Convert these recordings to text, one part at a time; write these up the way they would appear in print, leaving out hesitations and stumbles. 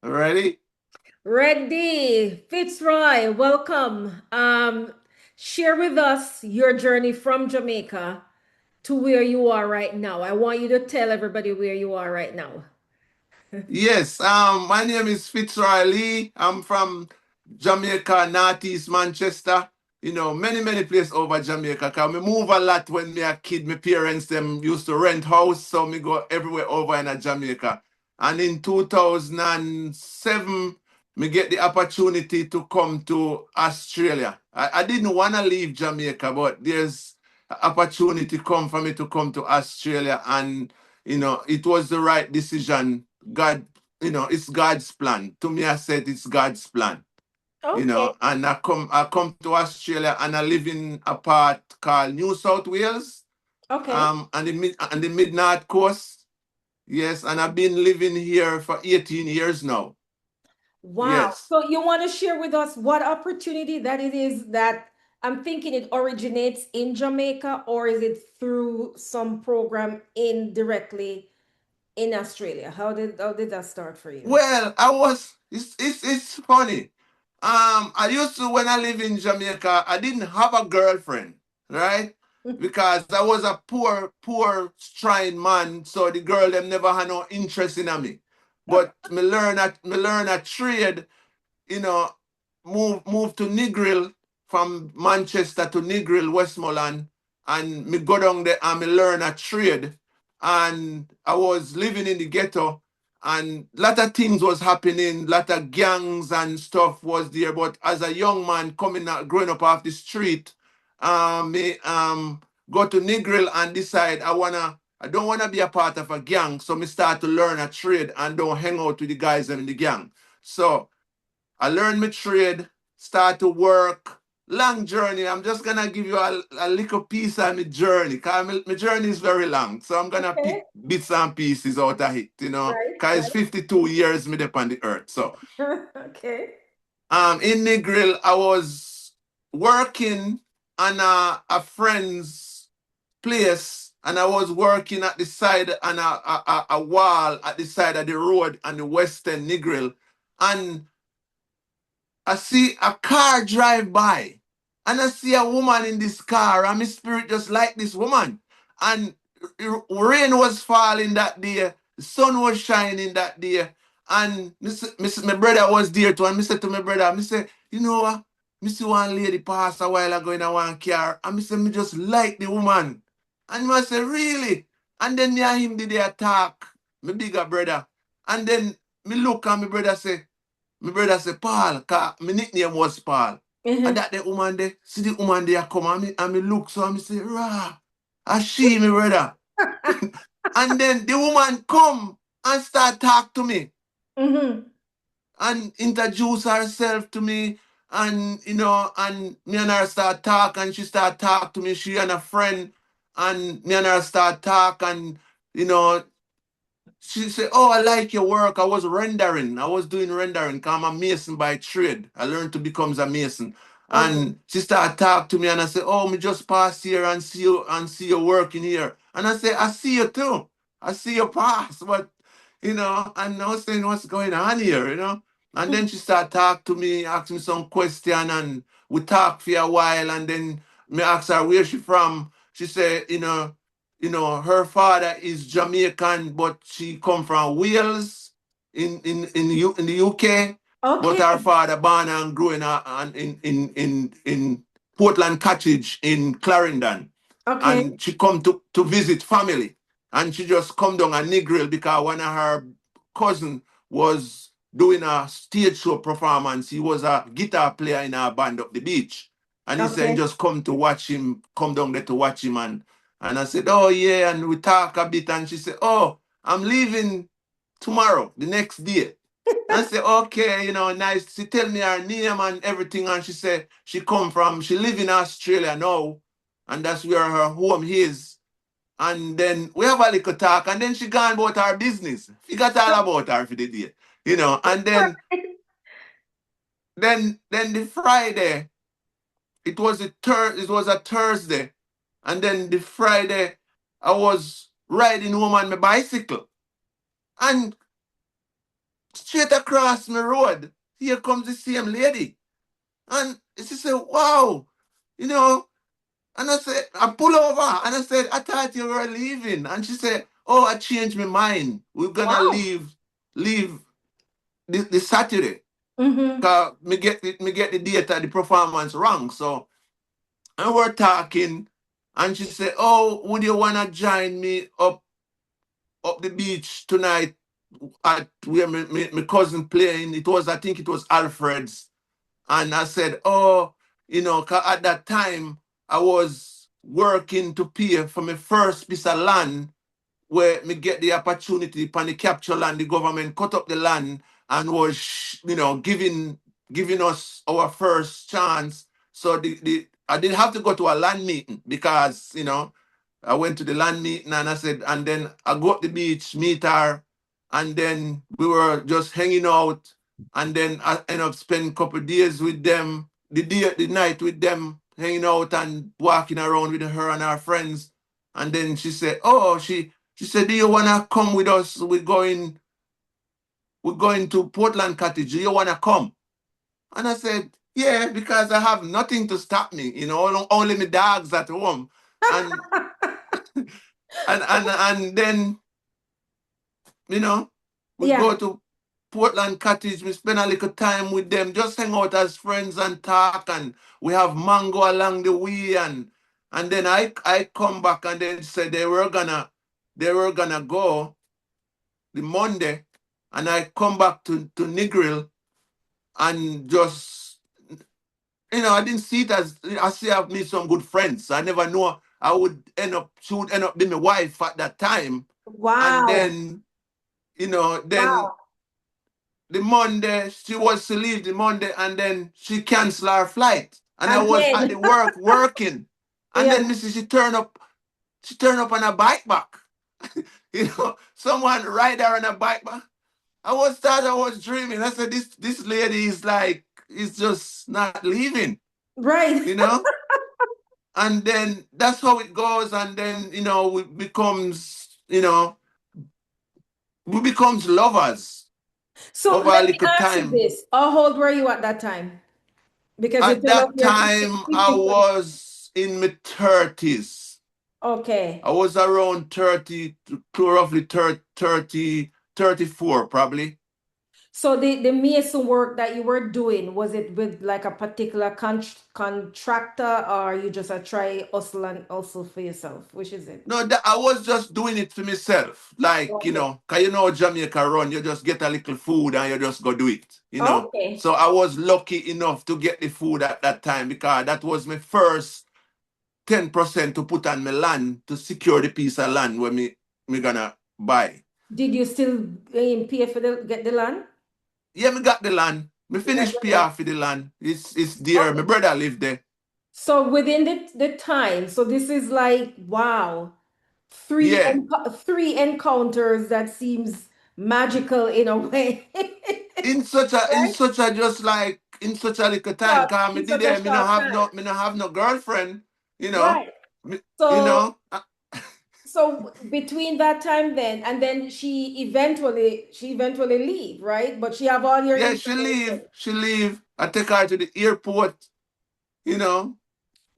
Ready? Ready. Fitzroy, welcome. Share with us your journey from Jamaica to where you are right now. I want you to tell everybody where you are right now. Yes. My name is Fitzroy Lee. I'm from Jamaica, Northeast Manchester. Many places over Jamaica. Cause me move a lot when me a kid. My parents them used to rent house, so me go everywhere over in a Jamaica. And in 2007, me get the opportunity to come to Australia. I didn't want to leave Jamaica, but there's a opportunity come for me to come to Australia, and it was the right decision. God, it's God's plan. To me, I said it's God's plan. Okay. And I come to Australia, and I live in a part called New South Wales, Okay. and the mid north coast. Yes, and I've been living here for 18 years now. Wow. Yes. So you want to share with us what opportunity that it is that I'm thinking it originates in Jamaica, or is it through some program indirectly in Australia? How did that start for you? Well, it's funny. I used to, when I live in Jamaica, I didn't have a girlfriend, right? Because I was a poor trying man, so the girl them never had no interest in me. But me learn a trade, you know, move to Negril, from Manchester to Negril, Westmoreland, and me go down there and me learn a trade. And I was living in the ghetto, and a lot of things was happening, a lot of gangs and stuff was there. But as a young man coming out, growing up off the street, me go to Negril and decide I don't wanna be a part of a gang. So me start to learn a trade and don't hang out with the guys in the gang. So I learned my trade, start to work. Long journey. I'm just gonna give you a little piece of my journey. Cause my journey is very long. So I'm gonna pick Okay. bits and pieces out of it, Right. Cause it's Right. 52 years me up on the earth. So Okay. in Negril, I was working on a friend's place, and I was working at the side on a wall at the side of the road on the western Negril. And I see a car drive by, and I see a woman in this car, and my spirit just like this woman. And rain was falling that day, the sun was shining that day, and my brother was there too. And I said to my brother, I said, you know what? I see one lady pass a while ago in a one car, and I said, me just like the woman. And I said, really? And then me and him did the attack, my bigger brother. And then me look and my brother say, my brother say Paul, cause my nickname was Paul. And Mhm. that the woman there, see the woman there come and me look, so I me say, rah, I she me brother. And then the woman come and start talk to me Mhm. and introduce herself to me, and and me and her start talk, and she start talk to me, she and a friend, and me and her start talk, and you know she said, "Oh, I like your work. I was rendering. I was doing rendering. Cause I'm a mason by trade. I learned to become a mason." Okay. And she started talk to me, and I said, "Oh, me just pass here and see you working here." And I said, "I see you too. I see you pass, but And I was saying, what's going on here? And then she started talk to me, ask me some question, and we talked for a while, and then me ask her where she from. She said, her father is Jamaican, but she come from Wales in the UK. But Okay. her father born and grew in Portland Cottage in Clarendon, Okay. and she come to visit family, and she just come down a Negril because one of her cousin was doing a stage show performance. He was a guitar player in a band up the beach, and he said Okay. just come to watch him, come down there to watch him, and I said, oh yeah, and we talk a bit, and she said, oh, I'm leaving tomorrow, the next day. I said, okay, nice. She tell me her name and everything, and she said she live in Australia now, and that's where her home is. And then we have a little talk, and then she gone about her business. Forgot all about her for the day, And then the Friday, it was a Thursday, and then the Friday, I was riding home on my bicycle, and straight across my road, here comes the same lady. And she said, wow, you know, and I said, I pull over and I said, I thought you were leaving. And she said, oh, I changed my mind. We're gonna Wow. leave this Saturday. Mm-hmm. Cause me get the data, the performance wrong. So and we're talking, and she said, oh, would you wanna join me up the beach tonight at where my cousin playing? It was, I think it was Alfred's. And I said, oh, 'cause at that time I was working to pay for my first piece of land where me get the opportunity upon the capture land, the government cut up the land and was, giving us our first chance. So the I didn't have to go to a land meeting because, I went to the land meeting and I said, and then I go up the beach, meet her, and then we were just hanging out, and then I end up spending a couple of days with them, the night with them, hanging out and walking around with her and our friends. And then she said, oh, she said, do you wanna come with us? We're going to Portland Cottage. Do you wanna come? And I said, yeah, because I have nothing to stop me, only my dogs at home. And and then, you know, we Yeah. go to Portland Cottage, we spend a little time with them, just hang out as friends and talk, and we have mango along the way, and then I come back and then said they were gonna go the Monday, and I come back to Negril and just, I didn't see it as, I see I've made some good friends. I never know she would end up being my wife at that time. And Wow. then, then Wow. the Monday, she was to leave the Monday, and then she canceled her flight. And I was at Again. the work working. And Yeah. then Mrs. She turned up on a bike back. Someone ride her on a bike back. I was dreaming. I said, this lady is just not leaving, Right. you know? And then that's how it goes. And then, we becomes lovers So over a let me little ask you time. this. How old were you at that time? Because you At tell us that you're time, I 50. was in my 30s. I Okay. was around 30, to roughly 30, 34, probably. So the mason work that you were doing, was it with like a particular contractor, or you just a try hustle and hustle for yourself? Which is it? No, I was just doing it for myself. Like, Okay. cause Jamaica run, you just get a little food and you just go do it. Okay. So I was lucky enough to get the food at that time because that was my first 10% to put on my land to secure the piece of land where me gonna buy. Did you still pay for the get the land? Yeah, me got the land. Me You got finished the PR land. for the land. It's there. My Okay. brother lived there. So within the time, so this is like, wow, Yeah. three encounters that seems magical in a way. In Right? such a just like in such a little time. Short, Cause me in did such a there, short time. me no have no girlfriend, you know. Right. Me, you So know. so between that time then, and then she eventually leave, right? But she have all your Yeah, she leave. information. She leave. I take her to the airport, you know.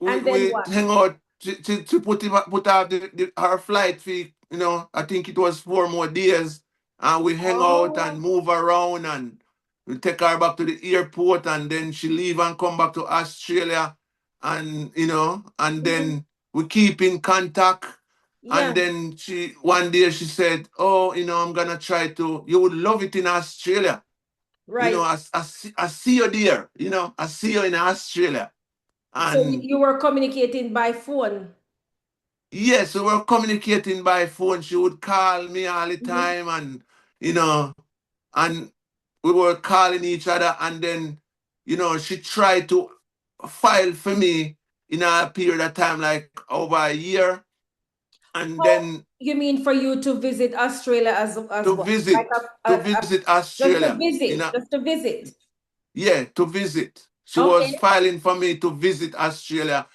we And then we what? hang out to put out her flight fee. I think it was 4 more days, and we hang out and Oh. move around, and we take her back to the airport, and then she leave and come back to Australia, and Mhm. then we keep in contact. And Yeah, then she one day she said, oh, I'm gonna try to, you would love it in Australia. right. I see you there, I see you in Australia. So And you were communicating by phone. yes, we were communicating by phone. She would call me all the Mhm. time, and you know, and we were calling each other, and then she tried to file for me in a period of time, like over a year, and Oh, then you mean for you to visit Australia as to what? Like visit to visit just to Australia. visit, just to visit. Yeah, to visit. She was Okay. filing for me to visit Australia.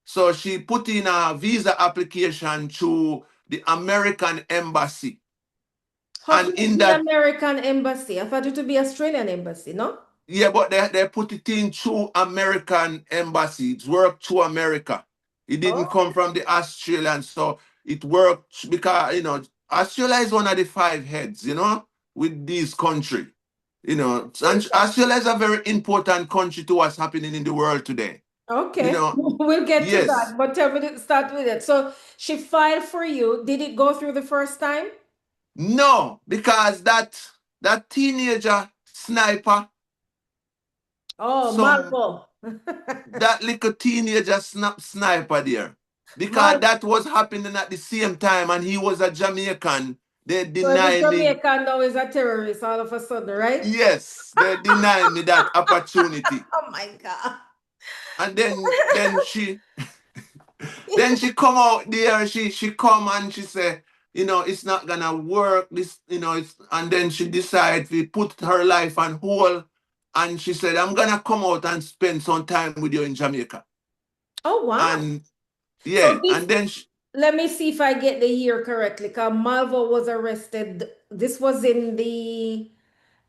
So she put in a visa application to the American embassy. How And can it in be that, American embassy? I thought it would be Australian embassy, no? yeah, but they put it in through American embassy. It worked through America. It didn't Oh, come from the Australian. So it worked because, Australia is one of the five heads, with this country. And Australia is a very important country to what's happening in the world today. You okay. know, We'll get to yes. that, but tell me to start with it. So she filed for you. Did it go through the first time? No, because that teenager sniper, Oh, some Malvo. that little teenager sniper there, because Mal that was happening at the same time, and he was a Jamaican. They so every deny me. Jamaican now is a terrorist all of a sudden, right? Yes, they deny me that opportunity. Oh my God. And then she come out there. She come and she say, it's not gonna work. This, it's, and then she decide to put her life on hold. And she said, I'm gonna come out and spend some time with you in Jamaica. Oh wow. And So yeah, this, and then let me see if I get the year correctly. Because Malvo was arrested. This was in the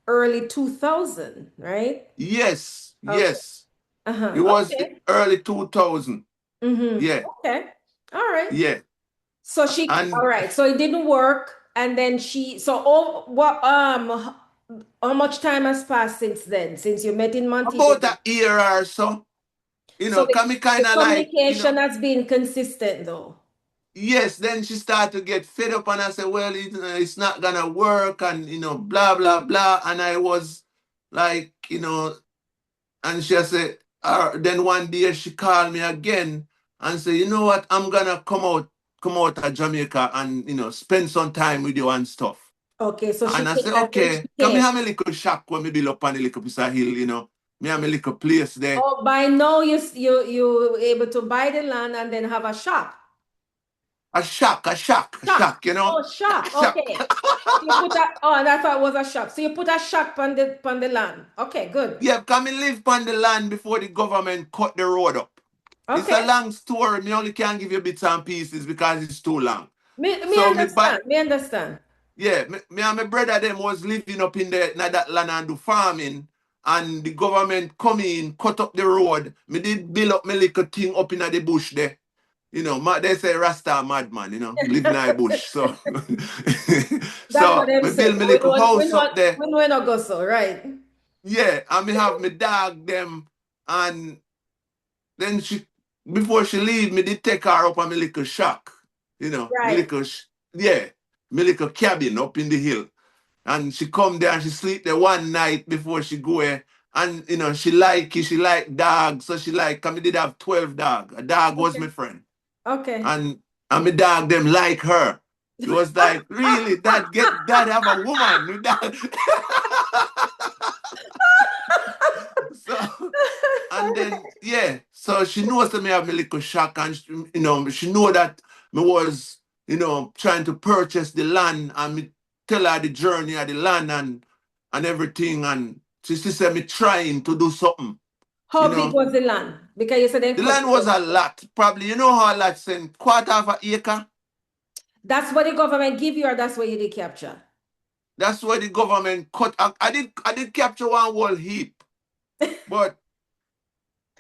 early 2000, right? yes, Okay. yes, it Uh-huh. was the Okay. early 2000. Mm-hmm. Yeah, Okay. All right. yeah, So she, all and right. So it didn't work. And then how much time has passed since then? Since you met in Montego? about a year or so, So come kind the of like, communication has been consistent though. yes, then she started to get fed up, and I said, well, it's not gonna work, and blah blah blah. And I was like, and she said, then one day she called me again and said, you know what, I'm gonna come out of Jamaica and spend some time with you and stuff. Okay, so And she I came, said, and then okay, she come me came. have a little shack when me build up on a little piece of hill, me have a little place there. Oh, by now you were able to buy the land and then have a shop. A shack, Shop. Oh, a shop. shack. Okay. You put a oh, and I thought it was a shop. So you put a shop on the land. Okay, good. Yeah, come and live on the land before the government cut the road up. It's a Okay. long story. Me only can give you bits and pieces because it's too long. Me So me but understand. Me understand. yeah, me and my brother them was living up in that land and do farming. And the government come in, cut up the road. Me did build up my little thing up in the bush there. They say Rasta madman, living in the bush. So That's what so them me say. build my But little house up there. we know not go so, right? Yeah, and me have my dog them, and then before she leave, me did take her up on my little shack, my Right. little, yeah, my little cabin up in the hill. And she come there and she sleep there one night before she go there. And, she like dogs. So she like, cause me did have 12 dogs. A dog was my Okay. friend. Okay. And my dog them like her. It was like, really, that have a woman. So, and then yeah, so she knows that me have me little shock, and she know that me was trying to purchase the land, and me tell her the journey of the land and everything, and she said me trying to do something. you How big know was the land? Because you said they the cut land it was up. a lot, probably how a lot saying quarter of an acre. That's what the government give you, or that's what you did capture? That's why the government cut. I did capture one whole heap, but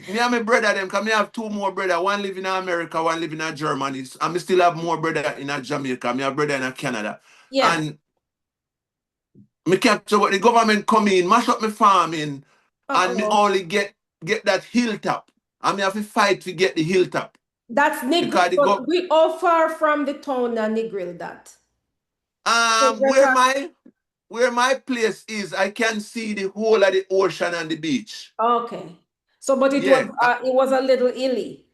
me and my brother them, cause me have two more brother. One live in America, one live in Germany. And me still have more brother in Jamaica. Me have brother in Canada. Yeah. And me capture what the government come in, mash up my farming, and me Uh-oh. only get that hilltop. And me have to fight to get the hilltop. That's Negril. Because the So go we all far from the town and Negril that. So where my place is, I can see the whole of the ocean and the beach. okay. So but Yeah. it was a little hilly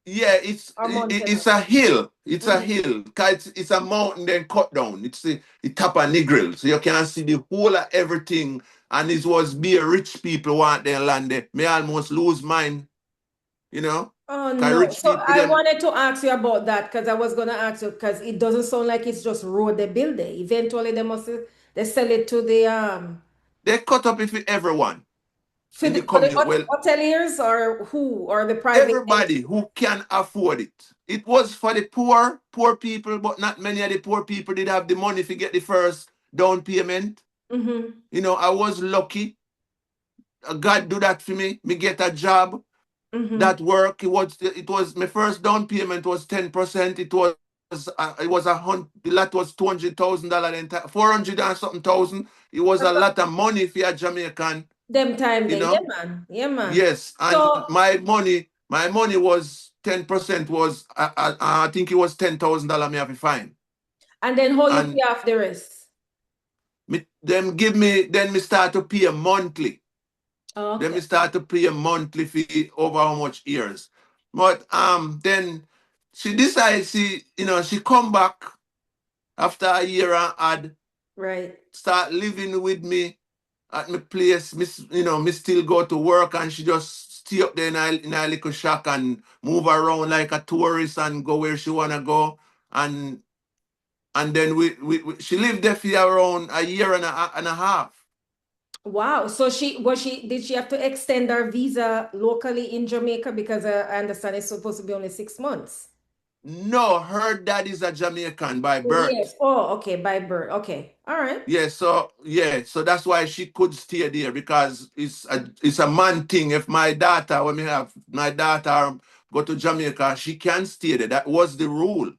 Yeah, it's or it's mountainous. a hill. It's a Mhm. hill. 'Cause it's a mountain then cut down. It's the top of Negril. So you can see the whole of everything. And it was be rich people want their land there. May almost lose mine, you know. Oh Cause no. rich So people I them wanted to ask you about that because I was gonna ask you because it doesn't sound like it's just road they build there. Eventually they sell it to the they cut up if everyone for in the, the community. Well, hoteliers or who or the private everybody entity. who can afford it. It was for the poor people, but not many of the poor people did have the money to get the first down payment. Mm-hmm. I was lucky. God do that for me. Me get a job Mm-hmm. that work. It was my first down payment was 10%. It was the lot was $200,000 then 400 and something thousand. It was a lot of money for a Jamaican, Them time you there. Yeah, know. man. Yeah, man. Yes, and So, my money was 10% was I think it was $10,000 me have to find. and then how you And pay off the rest? them give me then me start to pay monthly. Then Okay. me start to pay a monthly fee over how much years. But then she decides she come back after a year and had Right. start living with me at my place. Me still go to work and she just stay up there in a little shack and move around like a tourist and go where she wanna go. And and then she lived there for around a year and a half. Wow. So did she have to extend her visa locally in Jamaica? Because I understand it's supposed to be only 6 months. No, her dad is a Jamaican by Yes. birth. Oh, okay. By birth. Okay. All right. So that's why she could stay there because it's a man thing. If my daughter, when we have my daughter go to Jamaica, she can stay there. That was the rule.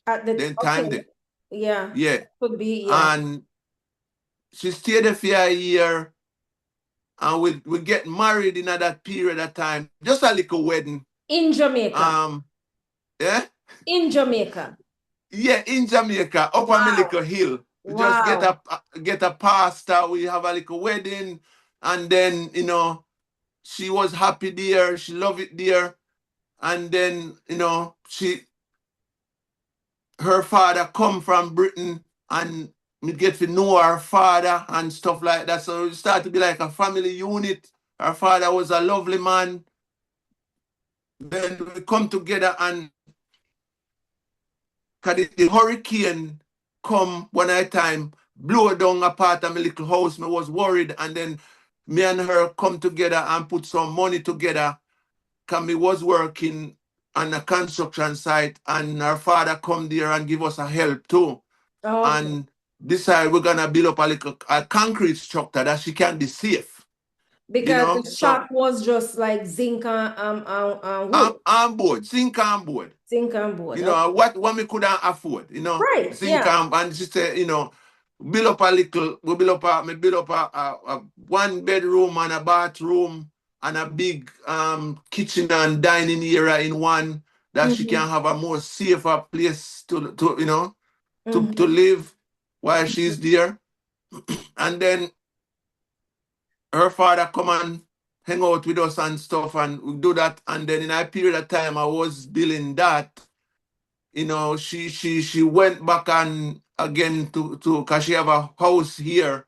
At the Then okay. time there. Yeah. Yeah. Could be, yeah. And she stayed there for a year and we get married in that period of time. Just a little wedding. In Jamaica. Um, yeah. In Jamaica. Yeah, in Jamaica, up on a Wow. little hill. We just get Wow. a pastor. We have a little wedding, and then she was happy there. She loved it there, and then her father come from Britain, and we get to know her father and stuff like that. So it started to be like a family unit. Her father was a lovely man. Then we come together and cause the hurricane come one at a time, blow down a part of my little house. Me was worried, and then me and her come together and put some money together. Cause me was working on a construction site, and her father come there and give us a help too. Okay. And decide we're gonna build up a concrete structure that she can be safe. Because the So shop was just like zinc and wood. I'm board, zinc on board. Zinc and wood. Okay. What we couldn't afford, Right. zinc Yeah. and she said, we build up a one bedroom and a bathroom and a big kitchen and dining area in one that she Mm-hmm. can have a more safer place to Mm-hmm. live while she's there. And then her father come and hang out with us and stuff and we do that. And then in a period of time I was dealing that. She went back and again to because she have a house here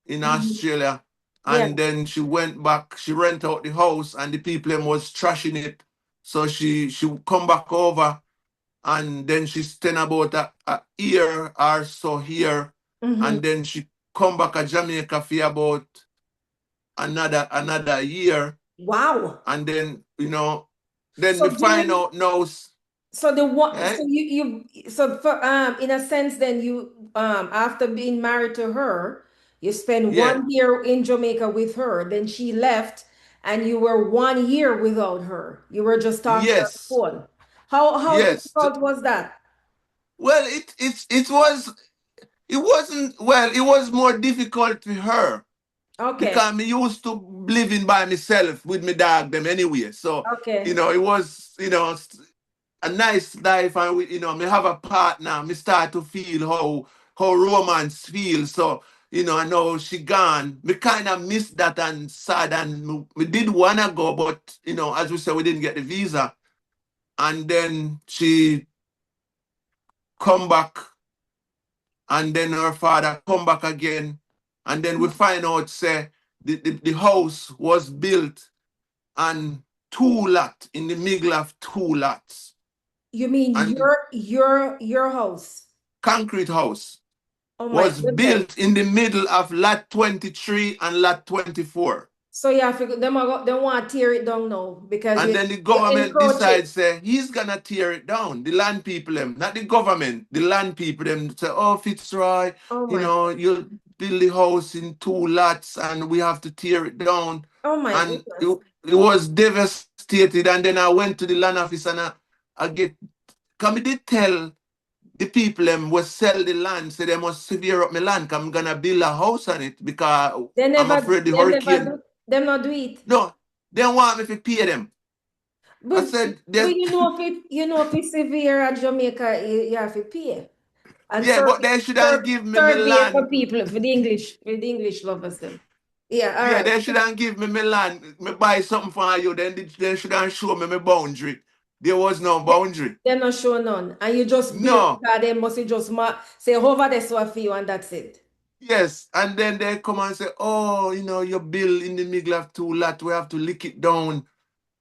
in Mm-hmm. Australia, Yeah. and then she went back. She rent out the house, and the people them was trashing it. So she come back over, and then she spent about a year or so here, Mm-hmm. and then she come back to Jamaica for about another year, Wow. and then we So do find you out now. so the one Eh? so you so for in a sense then you after being married to her, you spend Yeah. 1 year in Jamaica with her, then she left and you were 1 year without her. You were just talking on the Yes. phone. How Yes. difficult was that? Well, it was more difficult for her Okay. because me used to living by myself with my dog them anyway. So Okay. it was a nice life, and me have a partner. Me start to feel how romance feels. So I know she gone. Me kind of miss that and sad, and we did wanna go, but as we said, we didn't get the visa, and then she come back, and then her father come back again, and then we find out say the house was built on two lots in the middle of two lots, You mean and your house? concrete house Oh my was goodness. built in the middle of lot 23 and lot 24. So you have to, they want to tear it down now because And then the you government encroach it. decides say he's gonna tear it down. The land people them, not the government. The land people them say, "Oh, Fitzroy, Oh my, you'll build the house in 2 lots, and we have to tear it down." oh my And goodness. it was devastated. And then I went to the land office and I get come did tell the people them was sell the land, say they must severe up my land. 'Cause I'm gonna build a house on it because I'm afraid the They never hurricane. do, them not do it. No, they want me to pay them. I But said, but there's, you know if it's severe at Jamaica, you have to pay. And yeah, but they shouldn't give me my survey for land. people for the English lovers them. Yeah, all Yeah, right. they shouldn't give me my land. Me buy something for you, then they shouldn't show me my boundary. There was no boundary. They're not sure none. And you just build No. because they must just say over this one for you and that's it. Yes. And then they come and say, oh, your bill in the middle of 2 lots, we have to lick it down.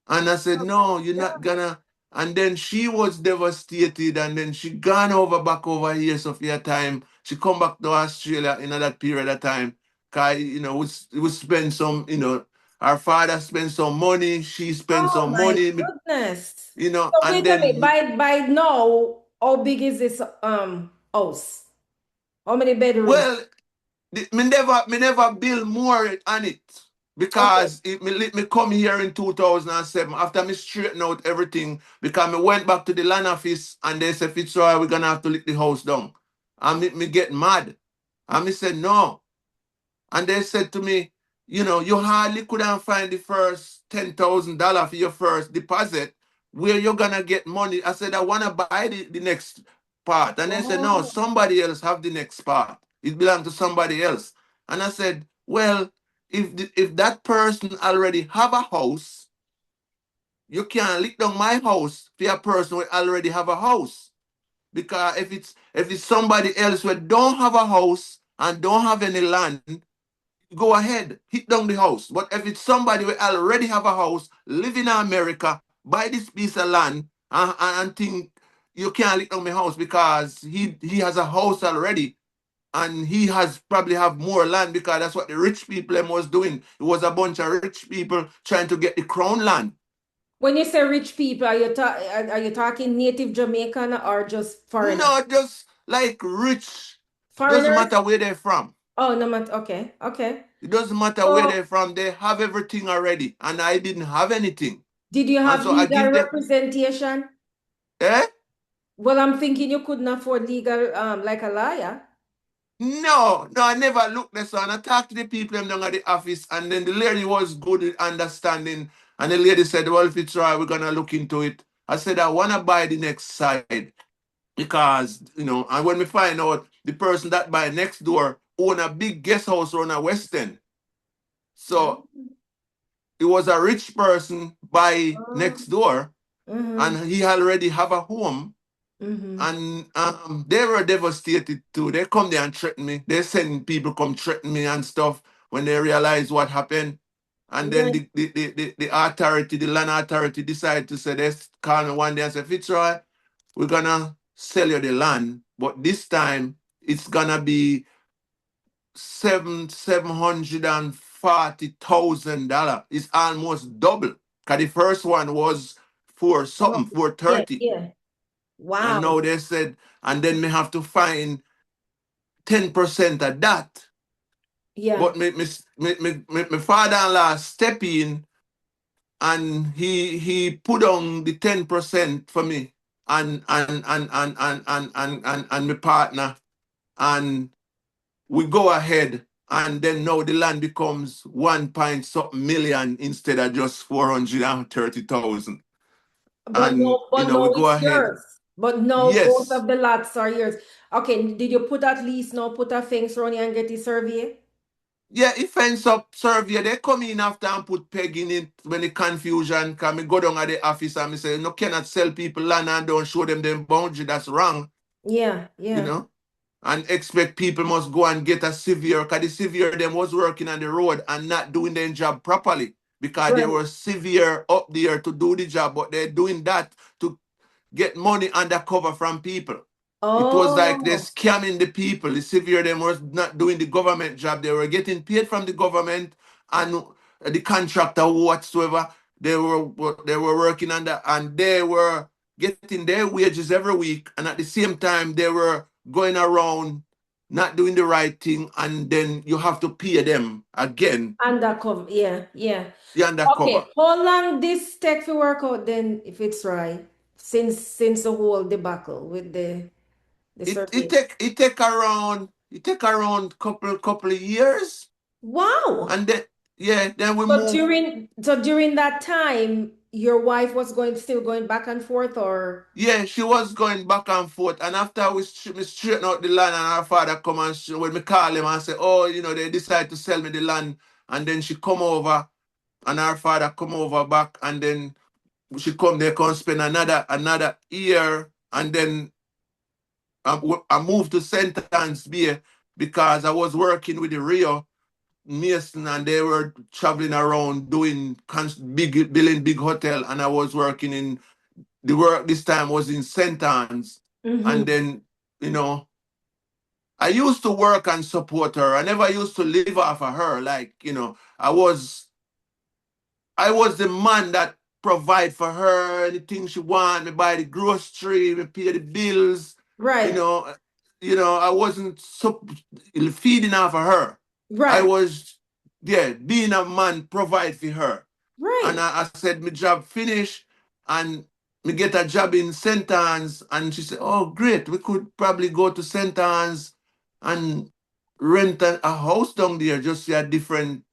And I said, Oh my no, you're not God. gonna. And then she was devastated, and then she gone back over here, so for a time. She come back to Australia in that period of time. Cause we spend some, our father spent some money, she spent Oh some my money, goodness. So and wait a minute, then by now, how big is this house? How many bedrooms? well, me never build more on it Okay. because me come here in 2007 after me straighten out everything because me went back to the land office and they said, Fitzroy, we're gonna have to lick the house down. And me get mad. And me said, no. And they said to me, you hardly couldn't find the first $10,000 for your first deposit. Where you're gonna get money? I said, I wanna buy the next part. And they said, no, Oh, somebody else have the next part. It belongs to somebody else. And I said, well, if that person already have a house, you can't lick down my house for a person who already have a house. Because if it's somebody else who don't have a house and don't have any land, go ahead, hit down the house. But if it's somebody who already have a house, live in America, buy this piece of land, and think you can't lick down my house because he has a house already, and he has probably have more land because that's what the rich people them was doing. It was a bunch of rich people trying to get the crown land. when you say rich people, are you talking native Jamaican or just foreigners? No, just like rich. Doesn't Foreigners? matter where they're from. Oh, no, okay, okay. It doesn't matter where So, they're from. They have everything already, and I didn't have anything. did you And have so I legal give them, representation? eh? Well, I'm thinking you couldn't afford legal, like a lawyer. No, no, I never looked this on. I talked to the people them down at the office, and then the lady was good with understanding. And the lady said, well, if it's right, we're gonna look into it. I said, I wanna buy the next side because and when we find out the person that buy next door own a big guest house around a West End. So it was a rich person buy next door, Mm-hmm, and he already have a home. mm-hmm. And they were devastated too. They come there and threaten me. They send people come threaten me and stuff when they realize what happened. And then Yeah. the authority, the land authority, decided to say, they call me one day and say, Fitzroy, we're gonna sell you the land, but this time it's gonna be $740,000. It's almost double. Cause the first one was for Oh, something, for yeah, 30. yeah. And Wow. now they said, and then me have to find 10% of that. Yeah, But my father-in-law step in and he put on the 10% for me and my partner. And we go ahead, and then now the land becomes 1 point something million instead of just 430,000. And but we no, go it's ahead. yours. But no, both Yes. of the lots are yours. Okay, did you put at least now put a fence around it and get the survey? Yeah, it fence up survey. They come in after and put peg in it when the confusion come. Me go down at the office and me say, no, cannot sell people land and don't show them boundary. That's wrong, Yeah, you yeah. know. And expect people must go and get a severe, because the severe them was working on the road and not doing their job properly because they Right. were severe up there to do the job, but they're doing that to get money undercover from people. It was like they're Oh, scamming the people. The severe them was not doing the government job. They were getting paid from the government, and the contractor whatsoever. They were working on that, and they were getting their wages every week, and at the same time they were going around not doing the right thing, and then you have to pay them again. Undercover. Yeah, yeah. The undercover. Okay. How long this take to work out then, if it's right? Since the whole debacle with the It it survey. take it take around it take around couple of years, Wow. and then yeah, then we So move. during that time, your wife was still going back and forth, or Yeah, she was going back and forth, and after me straighten out the land, and her father come and when me call him and say, oh, they decide to sell me the land, and then she come over, and her father come over back, and then she come there, come spend another year, and then I moved to St. Anne's Bay because I was working with the Rio Mason, and they were traveling around doing big building big hotel, and I was working in the work this time was in St. Anne's. And mm-hmm. then, you know, I used to work and support her. I never used to live off of her. Like, I was the man that provide for her anything she want, me buy the grocery, me pay the bills, you Right, know, I wasn't feeding off of her. I right, was, yeah, being a man provide for her. And right. I said, my job finished, and me get a job in St. Anne's. And she said, oh, great, we could probably go to St. Anne's and rent a house down there, just see a different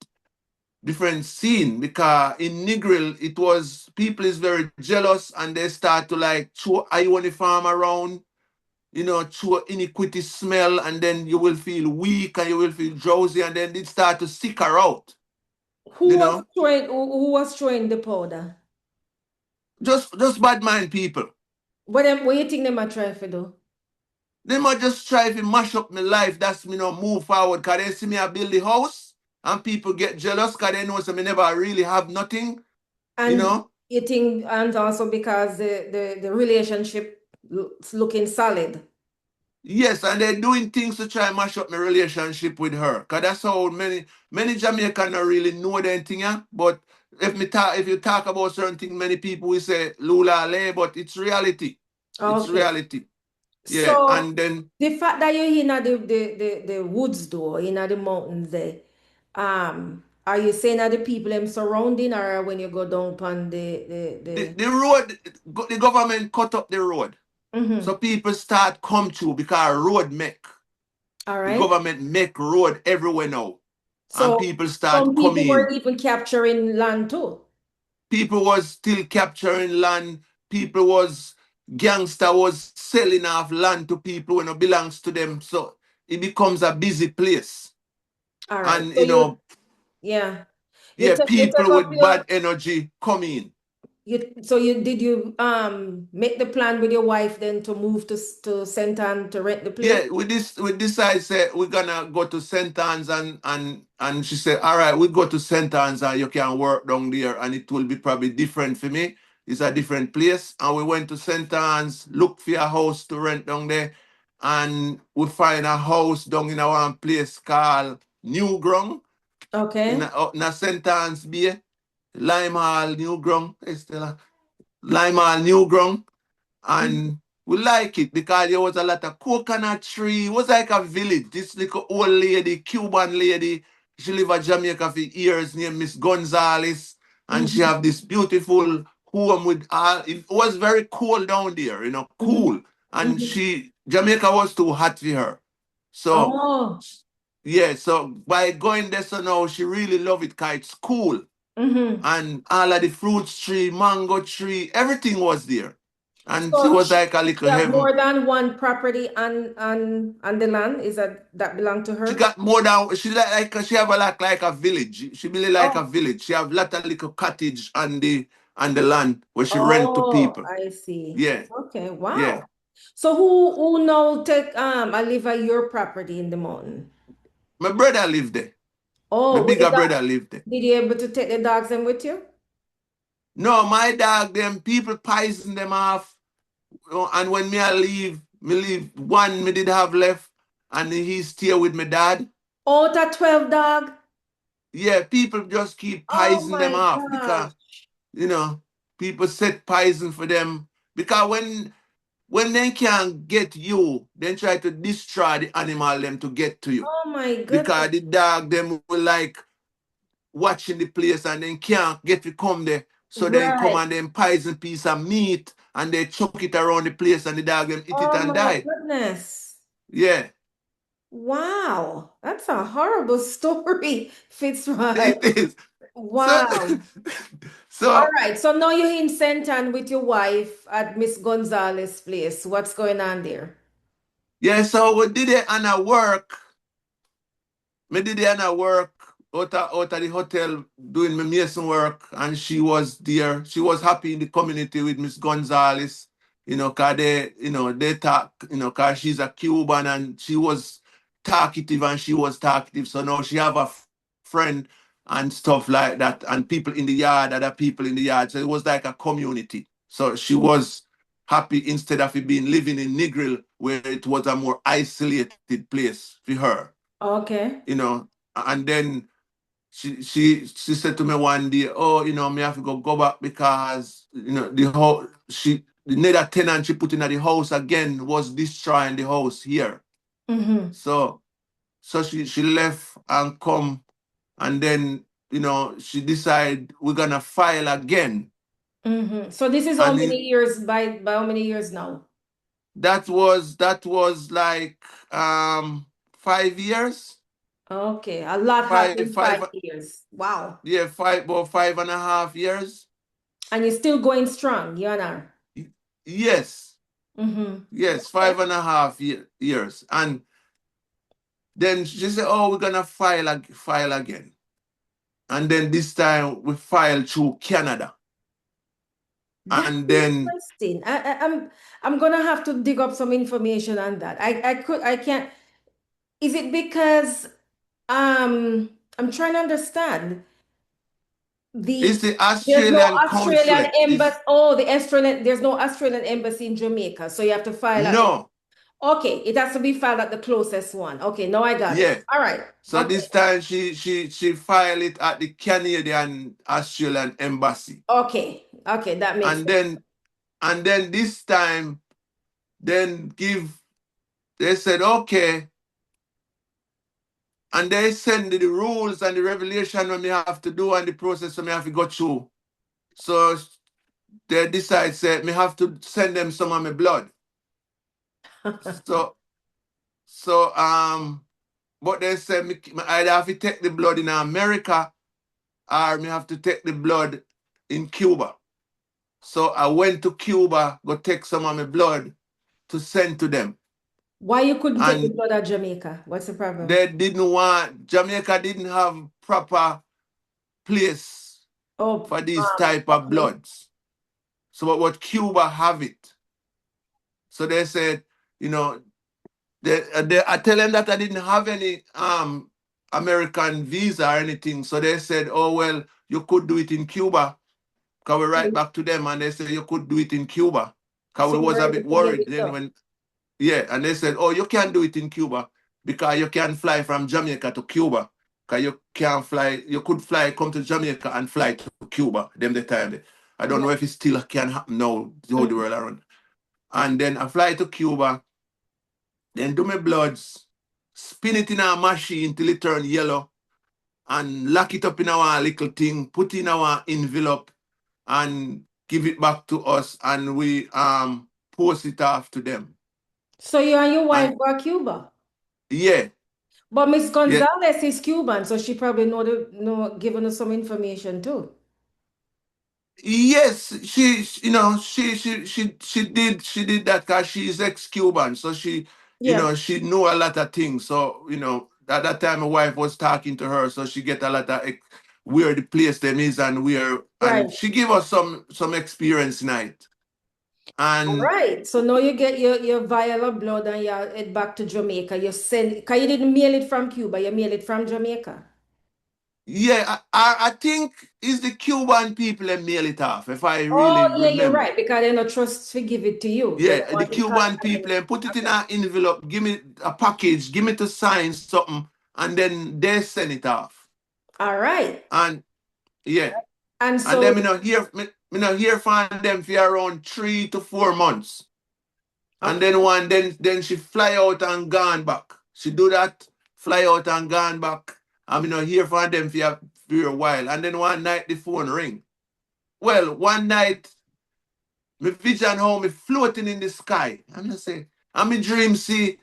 scene. Because in Negril, it was, people is very jealous, and they start to like throw iron farm around, through iniquity smell, and then you will feel weak and you will feel drowsy, and then it start to sick her out, Who you was know. throwing who was throwing the powder? Just bad mind people. What you think them are trying to do? They might just try to mash up my life. That's me not move forward. Cause they see me I build the house, and people get jealous cause they know so me never really have nothing, you And know. you think, and also because the relationship looking solid. Yes, and they're doing things to try and mash up my relationship with her. Cause that's how many Jamaicans don't really know anything, yeah. But if you talk about certain things, many people will say Lula Le, but it's reality. It's Okay. reality. Yeah. So And then the fact that you're in the woods though, in the mountains there, are you saying that the people them surrounding, or when you go down on the road, the government cut up the road. mm-hmm. So people start come through because road make. All The right. government make road everywhere now. And So people some start people were coming. even capturing land too. People was still capturing land. People was gangster was selling off land to people when it belongs to them. So it becomes a busy place. All right. And So yeah, yeah, you take people up with bad energy come in. did you make the plan with your wife then to move to Saint Anne to rent the place? Yeah, with this I said we're gonna go to St. Anne's, and she said, all right, we go to St. Anne's and you can work down there, and it will be probably different for me. It's a different place. And we went to St. Anne's, look for a house to rent down there, and we find a house down in a one place called New Grung Okay. in a St. Anne's Bay, Lime Hall, New Grung. Lime Hall, New Grung, and we like it because there was a lot of coconut tree. It was like a village. This little old lady, Cuban lady, she live in Jamaica for years, named Miss Gonzalez, and she Mm-hmm. have this beautiful home with all. It was very cold down there, Mm-hmm. cool. And Mm-hmm. Jamaica was too hot for her. So Oh. yeah, so by going there, so now she really love it because it's cool, Mm-hmm. and all of the fruits tree, mango tree, everything was there. And it So was she, like a she little have heaven. more than one property on the land, is that belong to She her? got more than she have a like a village. She really like a Oh. village. She have lot of little cottage on the land where she rent to Oh, people. I see. Yeah, Okay, yeah. wow. So who now take I live at your property in the mountain? My brother lived there. My Oh, with the bigger dog, brother lived there. did you able to take the dogs in with you? No, my dog, them people poison them off. And when me leave one me did have left, and he stay with my dad. Oh, that 12 dog. yeah, people just keep Oh poisoning them my off because gosh. you know people set poison for them because when they can't get you, then try to destroy the animal them to get to you Oh my because goodness. the dog them will like watching the place and then can't get to come there. So then come Right. and then poison piece of meat and they chuck it around the place and the dog them eat it Oh and my die. goodness. Yeah, Wow. That's a horrible story, Fitzroy. it is. So Wow. All so right. So now you're in Senton with your wife at Miss Gonzalez's place. What's going on there? yeah, so we did it and I work. Me did it and I work out of the hotel doing my mason work and she was there. She was happy in the community with Miss Gonzalez, cause they talk, cause she's a Cuban and she was talkative and she was talkative. So now she have a friend and stuff like that and people in the yard, other people in the yard. So it was like a community. So she was happy instead of it being living in Negril where it was a more isolated place for her, Okay. you know. And then she said to me one day, oh, me have to go back because the whole the nether tenant she put in the house again was destroying the house here. Mm-hmm. So she left and come and then she decided we're gonna file again. Mm-hmm. So this is how And many years by how many years now? that was like 5 years. Okay. A lot Five happened in five 5 years. Wow. yeah, about 5.5 years. And you're still going strong, you and her. Yes. Mm-hmm. Yes, Okay. 5.5 years. And then she said, oh, we're gonna file again. And then this time we filed through Canada. That's And then interesting. I'm gonna have to dig up some information on that. I can't. Is it because I'm trying to understand it's the the there's no Australian Australian consulate. embassy. Oh, the Australian there's no Australian embassy in Jamaica, so you have to file at the. No, Okay, it has to be filed at the closest one. Okay, now I got it. yeah. All right. So Okay. this time she filed it at the Canadian Australian embassy. Okay. Okay, that makes And sense. then this time then they said okay, and they send the rules and the revelation what me have to do and the process what me have to go through. So they decide say me have to send them some of my blood. So so but they said me either have to take the blood in America or me have to take the blood in Cuba. So I went to Cuba, go take some of my blood to send to them. Why you couldn't take the And blood of Jamaica? What's the problem? they didn't want Jamaica didn't have proper place Oh, for these type of okay. bloods. So what Cuba have it. So they said, you know, I tell them that I didn't have any American visa or anything. So they said, oh well, you could do it in Cuba. Cause we write back to them and they said you could do it in Cuba. Cause So we you was were a able bit to get worried it then done. when yeah, and they said, oh you can't do it in Cuba because you can fly from Jamaica to Cuba. Cause you can't fly, you could fly, come to Jamaica and fly to Cuba. Them the time. I don't know if Right. it still can happen now, the whole Mhm. world around. And then I fly to Cuba, then do my bloods, spin it in a machine till it turn yellow, and lock it up in our little thing, put in our envelope, and give it back to us, and we post it off to them. So you and your wife And were Cuba. yeah, But Miss yeah, Gonzalez is Cuban, so she probably know giving us some information too. yes, she did that because she's ex-Cuban, so Yeah. she knew a lot of things. So at that time, my wife was talking to her, so she get a lot of where the place them is and where, Right. and she give us some experience in it. All And right. So now you get your vial of blood and you head back to Jamaica. You send, because you didn't mail it from Cuba, you mail it from Jamaica. yeah, I think it's the Cuban people that mail it off, if I Oh, really yeah, you're remember. right, because they no trust to give it to you. They don't Yeah, the want it Cuban people contaminated. and put it in Okay. an envelope, give me a package, give me to sign something, and then they send it off. All right. And yeah. And And then so, me not hear from them for around 3 to 4 months. And okay. then then she fly out and gone back. She do that, fly out and gone back. And me not hear from them for a while. And then one night the phone ring. Well, one night me vision how me floating in the sky. I'm just saying. And me dream see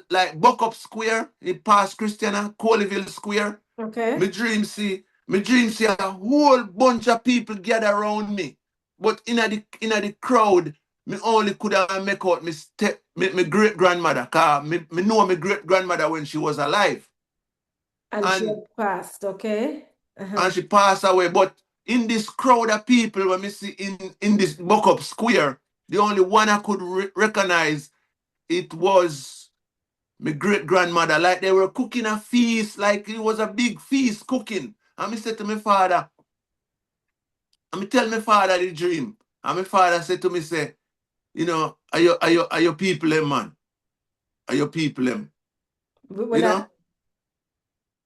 like Buck Up Square in past Christiana, Coleyville Square. Okay. Me dream see a whole bunch of people gather around me. But in the crowd, me only could have make out me great grandmother. Cause me know my great grandmother when she was alive. And she And had passed. Okay. Uh-huh. and she passed away. But in this crowd of people, when me see in this buck up square, the only one I could recognize it was my great grandmother. Like they were cooking a feast, like it was a big feast cooking. And me said to my father, and me tell my father the dream. And my father said to me, say, are your people them, man? Are your people them? With You that. know?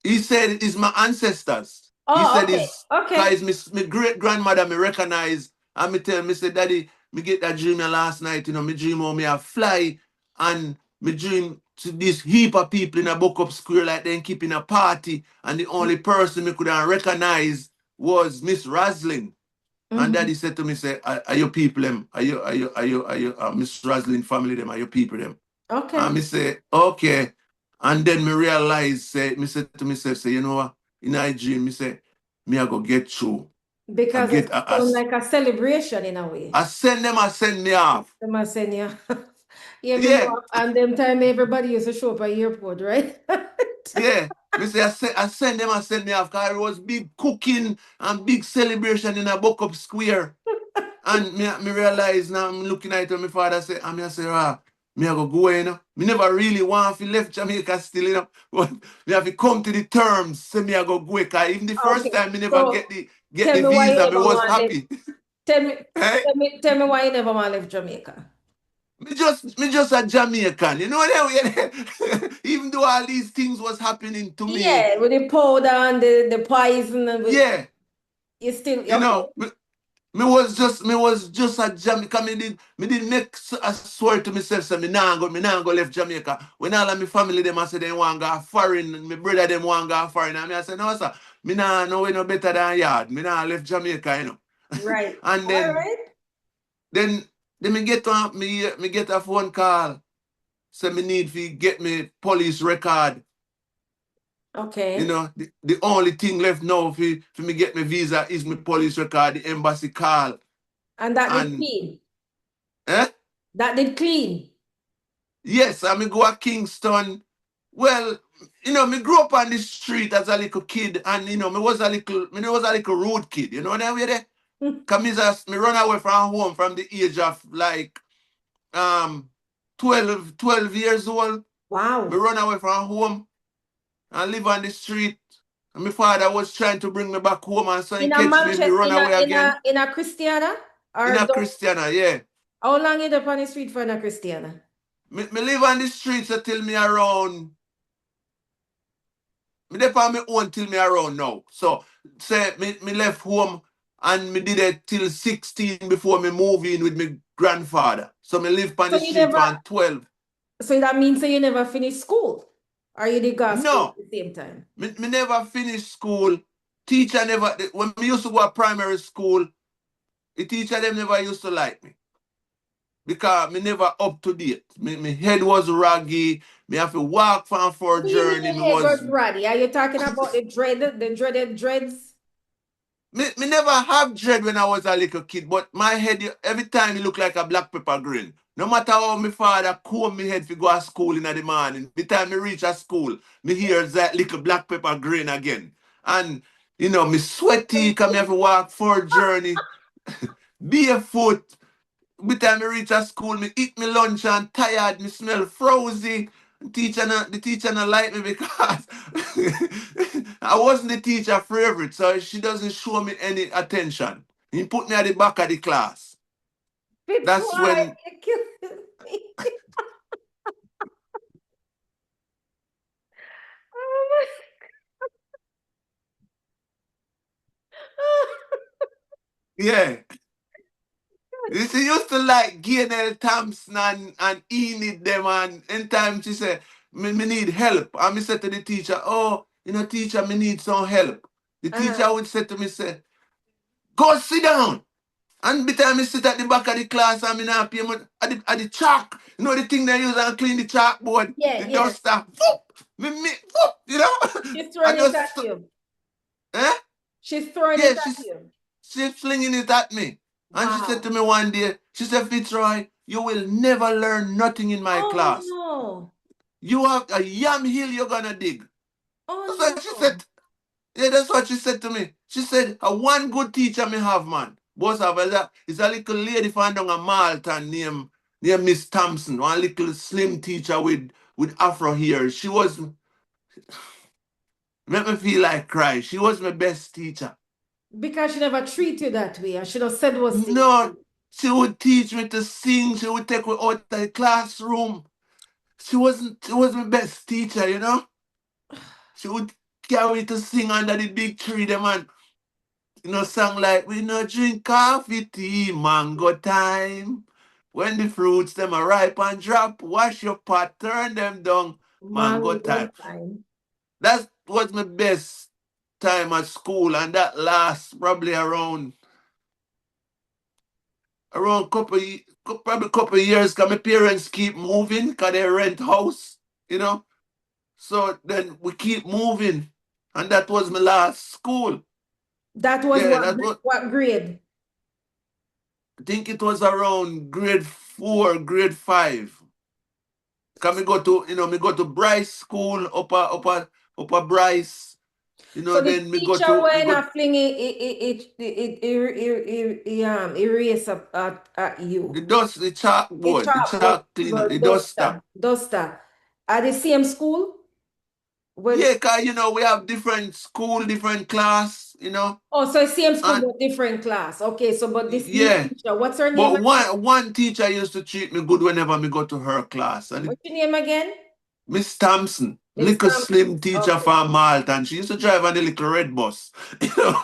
He said it's my ancestors. He Oh, said okay. it's Okay. guys, my great grandmother me recognize and me tell me say, Daddy, me get that dream last night, me dream how me I fly and me dream to this heap of people in a book up square like them keeping a party and the only person me could recognize was Miss Raslin. And Mm-hmm. Daddy said to me, say, are your people them? Are you Miss Raslin family them? Are your people them? And Okay. me say, okay. And then me realize, me said to myself, say, you know what? In my dream, me say, me I go get through. I Because it get, sounds like a celebration in a way. I send me off. Them are saying, yeah. Yeah, me Yeah, know. And them time everybody used to show up at airport, right? yeah. Me say, I send me off. Cause it was big cooking and big celebration in a buck up square. And me realize now, I'm looking at it, and my father say, and me I say, me I go away, Me never really want to left Jamaica still, But me have to come to the terms, say me I go away. Cause even the first Okay. time me never So get tell the me why you visa, me never was want to live. happy. Tell me, Hey? tell me why you never want to leave Jamaica. Me just a Jamaican, you know what? Even though all these things was happening to me, Yeah, with the powder and the poison and with yeah, you still you okay. know, me was just a Jamaica. Me did make a swear to myself say me nah go left Jamaica. When all of my family them I say they want go foreign, my brother them want go foreign. And me I say no sir, me nah no way no better than yard. Me nah left Jamaica, Right. And All right. then then me get a phone call. Say me need to get me police record. Okay. The only thing left now for me get my visa is my police record, the embassy call. And that did And clean. eh? That did clean. Yes, I me go to Kingston. Well, me grew up on the street as a little kid, and me was a little rude kid. You know that way there? Cause me run away from home from the age of like um 12 years old. Me Wow. run away from home and live on the street. And my father was trying to bring me back home, and so he In a catch me, me Manchester, run away again. in a Christiana In or a don't, Christiana, yeah. how long you up on the street for in a Christiana? Me live on the streets until me around me dey on my own till me around now. So say me left home and me did it till 16 before me move in with my grandfather. So me live on So the you street never from 12. so that means you never finished school. Or you did go to school No, at the same time. me never finished school. Teacher never when me used to go to primary school, the teacher them never used to like me. Because me never up to date. Me head was raggy. Me have to walk for a What do you mean journey. your Me hair was got ratty? Are you talking about the dreaded dreads? Me never have dread when I was a little kid, but my head every time it look like a black pepper green. No matter how my father comb me head to go to school in the morning, by the time me reach a school, me hear that little black pepper green again. And me sweaty, come me have to walk for a journey, barefoot. By the time I reach a school, me eat me lunch and tired, me smell frozy. The teacher not like me because I wasn't the teacher favorite, so she doesn't show me any attention. He put me at the back of the class. That's Fitzroy, when you're killing me. Oh Yeah. She used to like Gaynell Thompson and Enid them and in time she said, me need help. And me said to the teacher, oh, teacher, me need some help. The Uh-huh. teacher would say to me, say, go sit down. And by the time I sit at the back of the class and me not pay money, at the chalk, the thing they use and clean the chalkboard, Yeah, the yes. duster, whoop, whoop, She's I throwing it at just, you. eh? She's throwing it Yeah, at you. she's flinging it at me. And she said to Wow. me one day, she said, Fitzroy, you will never learn nothing in my Oh class. no. You have a yam hill you're gonna dig. That's Oh what she no. said. Yeah, that's what she said to me. She said, one good teacher me have, man. Both of us is a little lady from down a Malta named Miss Thompson, one little slim teacher with afro hair. She was make me feel like cry. She was my best teacher. Because she never treat you that way. I should have said those things to No, you. she would teach me to sing. She would take me out of the classroom. She was my best teacher. She would carry me to sing under the big tree, them and song like we no drink coffee, tea, mango time. When the fruits them are ripe and drop, wash your pot, turn them down, mango Mango time. time. That was my best time at school, and that lasts probably around probably couple of years, because my parents keep moving because they rent house, you know. So then we keep moving, and that was my last school. That was Yeah, that was. what grade? I think it was around grade 4, grade 5. Cause me go to Bryce School, upper Bryce. So the Then me go teacher to me when go a fling erase up at you. the A chalkboard, the chalkboard, chalk cleaner, the duster. duster. At the same school? When Yeah, cause we have different school, different class. oh, so same school And but different class. Okay, so but this new yeah. teacher, what's her name But again? one teacher used to treat me good whenever me go to her class. And What's your name again? Miss Thompson, Miss little Thompson. slim teacher Okay. from Malta, and she used to drive on the little red bus. You know?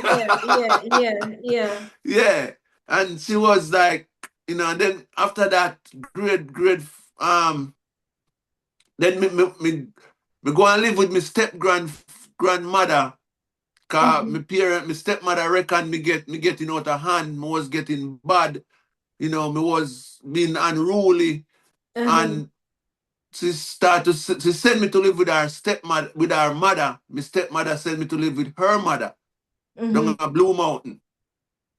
Yeah, yeah, yeah, yeah. Yeah. And she was like, and then after that, then me go and live with my grandmother. Cause Mhm. my stepmother reckoned me getting out of hand, me was getting bad, me was being unruly, Uh-huh. and she sent me to live with her stepmother, with her mother. My stepmother sent me to live with her mother down Mm-hmm. at Blue Mountain.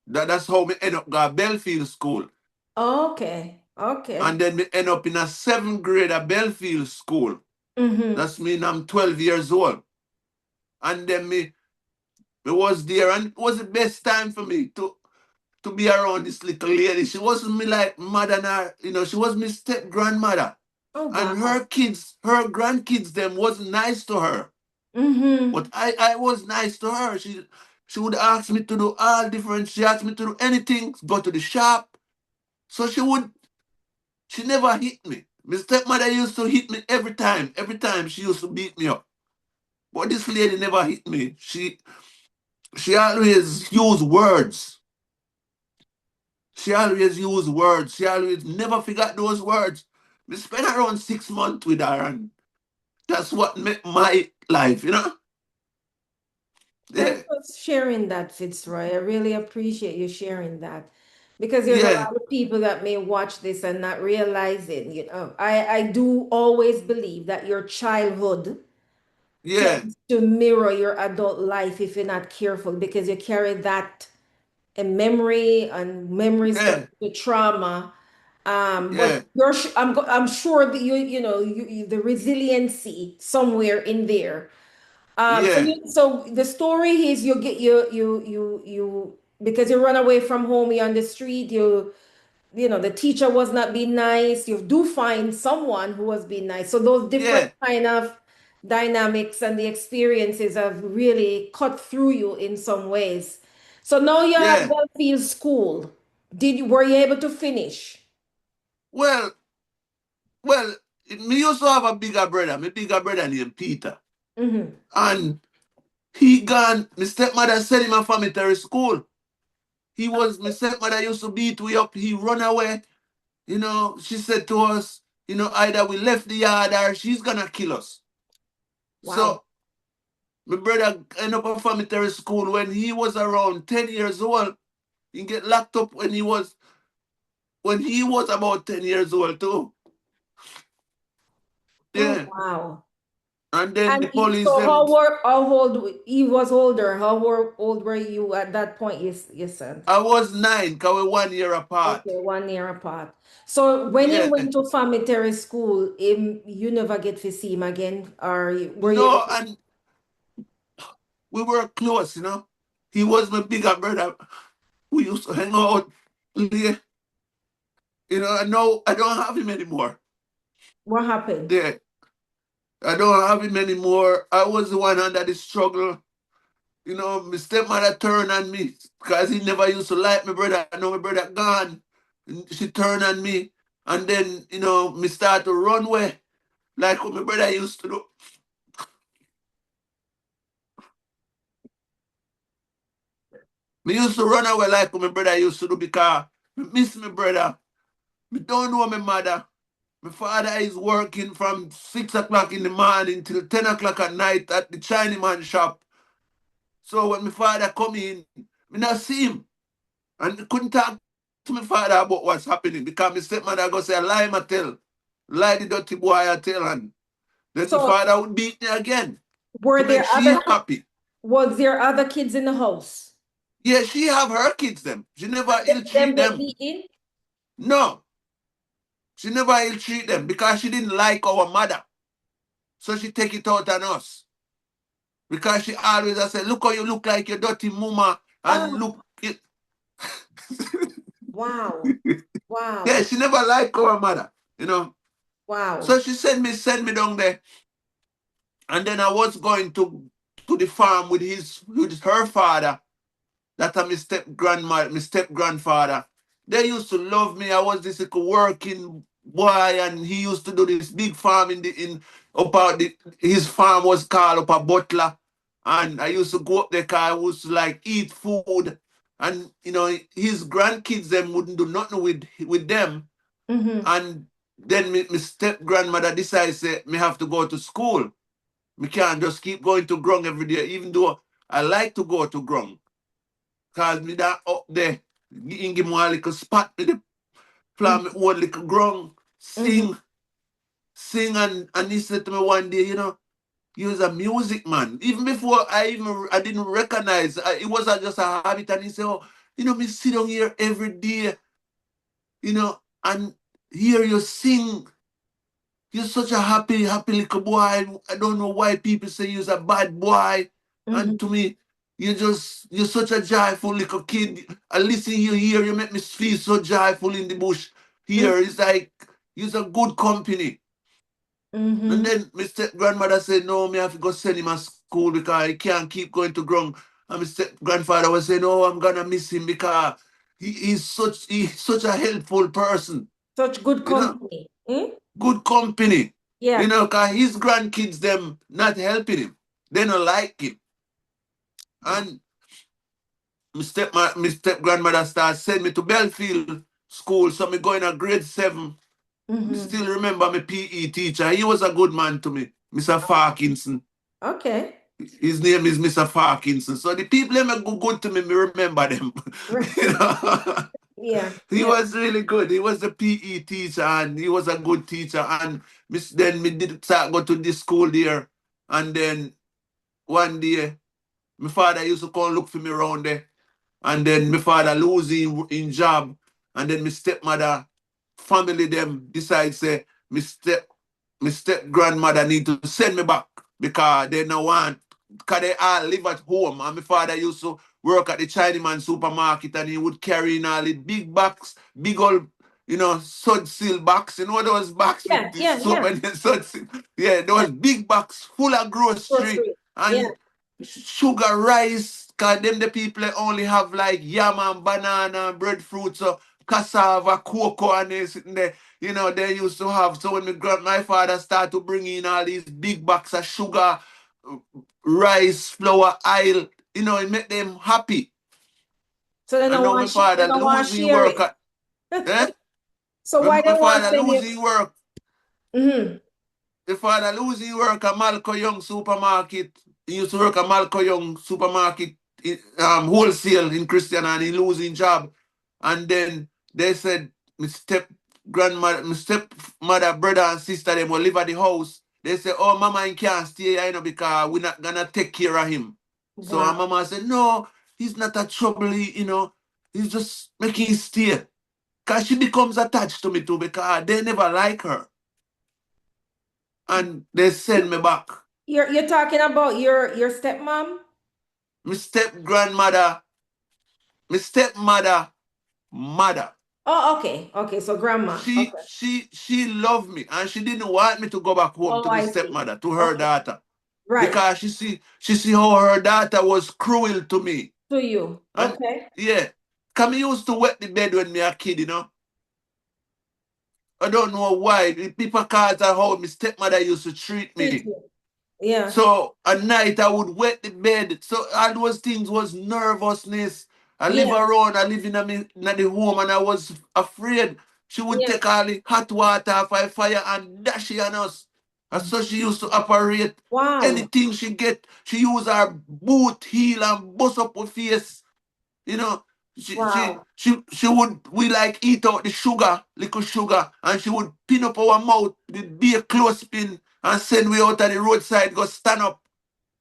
That's how me end up got Belfield School. Okay. Okay. And then me end up in a seventh grade at Belfield School. Mm-hmm. That's mean I'm 12 years old. And then me was there, and it was the best time for me to be around this little lady. She wasn't me like mother, she was my step grandmother. Oh And wow. her kids, her grandkids, them wasn't nice to her. Mm-hmm. But I was nice to her. She would ask me to do all different. She asked me to do anything, go to the shop. So she never hit me. My stepmother used to hit me every time. Every time she used to beat me up. But this lady never hit me. She always used words. She always used words. She always never forgot those words. We spent around 6 months with her, and that's what made my life. Thanks Yeah, for sharing that, Fitzroy. I really appreciate you sharing that because there's a yeah, lot of people that may watch this and not realize it. I do always believe that your childhood yeah, tends to mirror your adult life if you're not careful because you carry that in memory and memories yeah, the trauma. But yeah, I'm sure that the resiliency somewhere in there. yeah, So the story is you get you because you run away from home, you're on the street, the teacher was not being nice. You do find someone who was being nice. So those different yeah, kind of dynamics and the experiences have really cut through you in some ways. So now you're at yeah. Belfield School. Were you able to finish? Well, well, me used to have a bigger brother. My bigger brother named Peter. Mm-hmm. And he gone, my stepmother sent him a family school. My stepmother used to beat we up. He run away. She said to us, either we left the yard or she's gonna kill us. Wow. So my brother ended up at military school when he was around 10 years old. He get locked up when he was about 10 years old too. Oh, Yeah. wow. And then And the police so them. how old he was older? Old were you at that point? You said. I was 9, cause we're 1 year apart. Okay, 1 year apart. So when he Yeah. went to military school, you never get to see him again, or were you No, able and we were close. He was my bigger brother. We used to hang out. Yeah. And now I don't have him anymore. what happened? Yeah. I don't have him anymore. I was the one under the struggle. My stepmother turned on me because he never used to like my brother. I know my brother gone. And she turned on me. And then, me start to run away like what my brother used to do. Me used to run away like what my brother used to do because I miss my brother. Me don't know my mother. My father is working from 6 o'clock in the morning till 10 o'clock at night at the Chinese man shop. So when my father come in, me not see him. And I couldn't talk to my father about what's happening because my stepmother go say, lie my tell. Lie the dirty boy I tell. And then my So father would beat me again to were make there she other happy. was there other kids in the house? Yeah, she have her kids them. She never ill Them treat get them. beaten? No, she never ill treat them because she didn't like our mother. So she take it out on us. Because she always I say, look how you look like your dirty mama and Oh, look it. wow. Yeah, Wow. she never liked our mother. Wow. So she send me down there. And then I was going to the farm with her father. That are my step grandfather. They used to love me. I was this little working boy, and he used to do this big farm in up out his farm was called up a Butler. And I used to go up there because I used to like eat food. And his grandkids them wouldn't do nothing with them. Mm-hmm. And then my step grandmother decides that me have to go to school. Me can't just keep going to Grung every day, even though I like to go to Grung. Cause me that up there, give me a little spot, me the plan me own little Grung, Mm-hmm. sing, and he said to me one day, he was a music man. Even before I didn't recognize, it was just a habit, and he said, oh, me sit down here every day, and hear you sing. You're such a happy, happy little boy. I don't know why people say you're a bad boy. And Mm-hmm. to me, you're such a joyful little kid. I listen you here, you make me feel so joyful in the bush. Here, it's like you're a good company. And Mm-hmm. then my step grandmother said, no, me have to go send him to school because I can't keep going to ground. And my step grandfather was saying, no, I'm gonna miss him because he's such a helpful person. Such good You know? company. Mm? Good company. Yeah. Cause his grandkids them not helping him. They don't like him. Wow. And my step grandmother started send me to Belfield school. So me going to grade 7. Me Mm-hmm. still remember my PE teacher. He was a good man to me. Mr. Parkinson. Okay. His name is Mr. Parkinson. So the people them are good to me, me remember them. you know. Yeah. He Yeah. was really good. He was a PE teacher and he was a good teacher. And then me did start go to this school there. And then one day, my father used to come look for me around there. And then my father lose in job. And then my stepmother, family them decide say, my step grandmother need to send me back because they no want, because they all live at home. And my father used to work at the Chinaman supermarket and he would carry in all the big box, big old, sud seal box. You know those box Yeah. with the Yeah. soap Yeah. and the sud seal. Yeah, Yeah. those big box full of grocery Grocery. Yeah. and sugar, rice, because them the people that only have like yam and banana, breadfruit, so cassava, cocoa, and they sitting there. They used to have. So when my father started to bring in all these big bags of sugar, rice, flour, oil, it made them happy. So And now my they father don't want to losing share work. it. Eh? So why they My want to father send you? losing work. Mm-hmm. The father losing work at Malco Young supermarket. He used to work at Malco Young supermarket wholesale in Christian, and he losing job. And then they said my stepmother, brother and sister them will live at the house. They said, oh mama he can't stay here, because we're not gonna take care of him. So our Wow. mama said, no, he's not a trouble, he's just making stay. Cause she becomes attached to me too, because they never like her. And they send me back. You're talking about your stepmom? My step grandmother, my stepmother, mother. Oh, okay. Okay. So grandma. She Okay. she she loved me, and she didn't want me to go back home Oh, to my I see. stepmother, to her Okay. daughter. Right. Because she see how her daughter was cruel to me. To you. And Okay. yeah. Cause me used to wet the bed when me a kid. I don't know why. The people call it how my stepmother used to treat Treat me. you. Yeah. So at night I would wet the bed. So all those things was nervousness. I live Yeah. around, I live in the home, and I was afraid she would Yeah. take all the hot water off my fire and dash it on us. And so she used to operate. Wow. Anything she get, she use her boot heel and bust up her face. You know, Wow. she would, we like eat out the sugar, little sugar, and she would pin up our mouth, the be a clothespin, and send we out at the roadside, go stand up.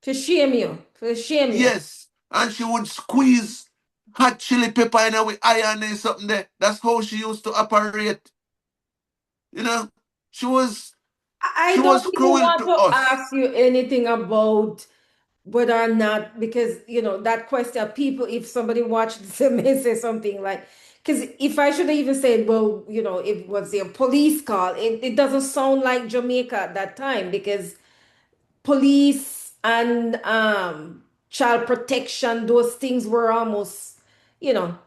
To shame you. To shame you. Yes. And she would squeeze hot chili pepper in her with iron and something there. That's how she used to operate. You know, she was she I was don't even cruel want to to us. ask you anything about whether or not, because that question, people, if somebody watched this may say something like, because if I should have even said, well, it was a police call, it doesn't sound like Jamaica at that time, because police and child protection, those things were almost, you know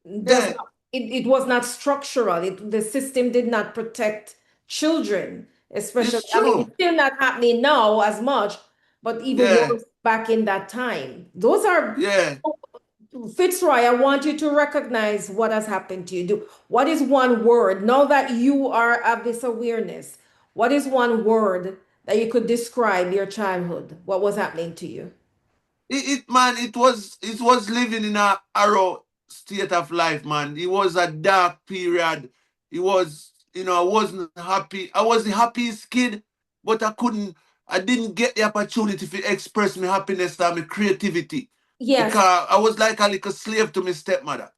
does Yeah, not, it was not structural. The system did not protect children, especially. it's I mean, it's true. still not happening now as much, but even Yeah, worse back in that time. Those are yeah. Fitzroy. I want you to recognize what has happened to you. What is one word now that you are of this awareness? What is one word that you could describe your childhood? What was happening to you? Man, it was living in a arrow state of life, man. It was a dark period. It was, I wasn't happy. I was the happiest kid, but I didn't get the opportunity to express my happiness and my creativity. Yes, Because I was like a little slave to my stepmother.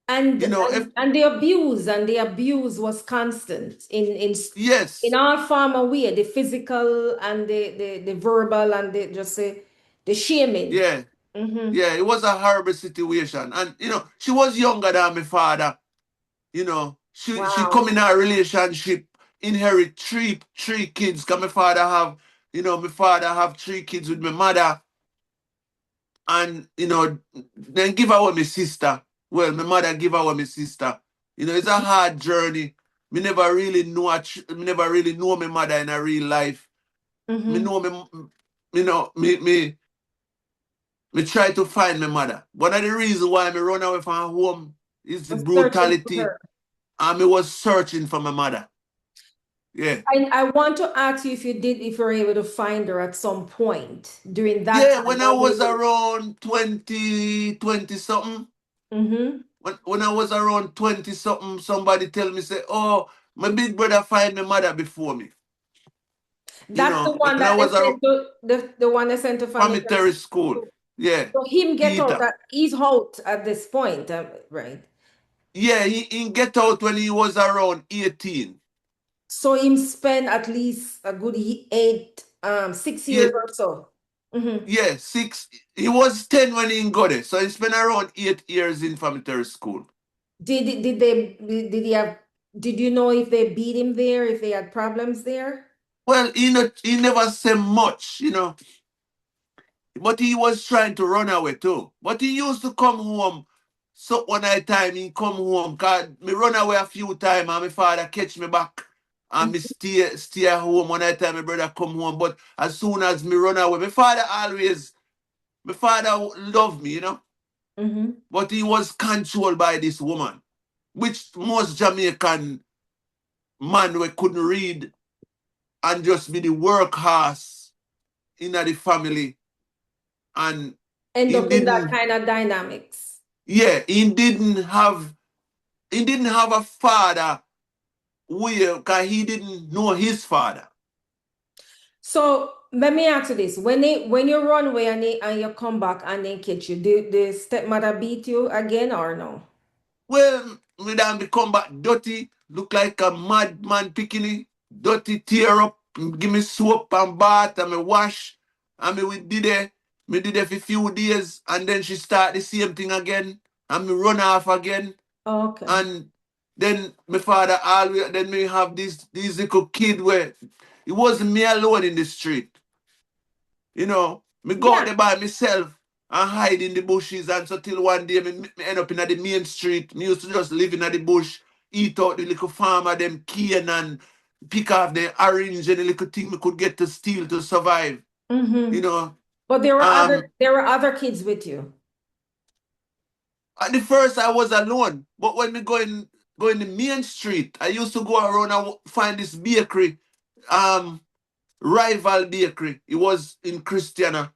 and If the abuse was constant in yes, all form of way, the physical and the verbal and the shaming. yeah, Hmm. yeah, it was a horrible situation. And she was younger than my father. She come Wow. in a relationship, inherit three kids. Cause my father have 3 kids with my mother, and then give away my sister. Well, my mother give away my sister. It's a hard journey. Me never really know my mother in a real life. Me Hmm. know me try to find my mother. One of the reasons why me run away from home is the Was searching for brutality, her. and me was searching for my mother. Yeah. I want to ask you if you were able to find her at some point during that Yeah, time, when I or was maybe. around 20 something, Hmm. when I was around 20 something, somebody tell me, say, oh, my big brother find my mother before me. That's the one When I that they was a sent to the one they sent to family. military school. Yeah, So him get out Peter. that he's out at this point, right? Yeah, he get out when he was around 18. So him spend at least a good 6 years Yeah, or so. Hmm. yeah, six. He was 10 when he got it. So he spent around 8 years in military school. Did he have? Did you know if they beat him there? If they had problems there? Well, he never said much. But he was trying to run away too. But he used to come home. So one night time he come home. Cause me run away a few times and my father catch me back. And me stay at home. One night time my brother come home. But as soon as me run away, my father loved me. Mm-hmm. but he was controlled by this woman, which most Jamaican man we couldn't read and just be the workhorse in the family. And End he up in that didn't, kind of dynamics. yeah, he didn't have a father where, because he didn't know his father. So let me ask you this: when you run away and you come back and they catch you, the stepmother beat you again or no? Well, me then become back dirty, look like a madman picking dirty, tear up, give me soap and bath and me wash. And me did it for few days and then she start the same thing again and me run off again. Okay. And then my father always, then me have this little kid where it wasn't me alone in the street. Me go out Yeah. there by myself and hide in the bushes and so till one day me end up in the main street. Me used to just live in the bush, eat out the little farmer them cane and pick off the orange and the little thing me could get to steal to survive. You Mm-hmm. know. But Um there were other kids with you. at the first I was alone, but when me go in the main street, I used to go around and find this bakery, um, rival bakery. It was in Christiana.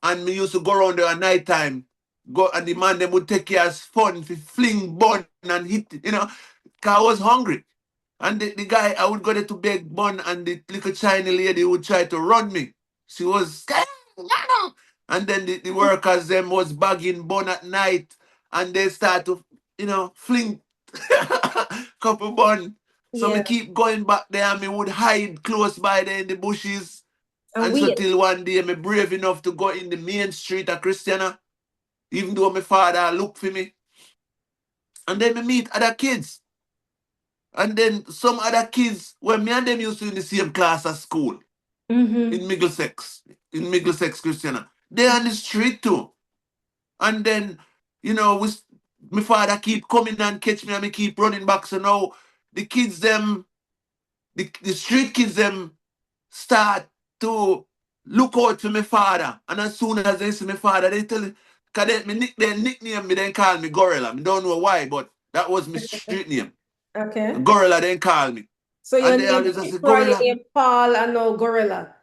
And me used to go around there at night time. Go and the man them would take care as fun to fling bun and hit, cause I was hungry. And the guy I would go there to beg bun and the little Chinese lady would try to run me. She was and then the workers them was bagging bun at night and they start to, fling couple bun. So me Yeah. keep going back there and me would hide close by there in the bushes And and so we till one day me brave enough to go in the main street of Christiana, even though my father looked for me. And then me meet other kids. And then some other kids, when me and them used to in the same class at school, mm-hmm. in Middlesex Christiana. They on the street too. And then, my father keep coming and catch me and me keep running back. So now the kids them, the street kids them start to look out for my father. And as soon as they see my father, they tell me, because they nickname me, then call me Gorilla. I don't know why, but that was my street name. Okay. Gorilla then call me. So your And they name always just say, Fitzroy, your Gorilla. name Paul, and no Gorilla.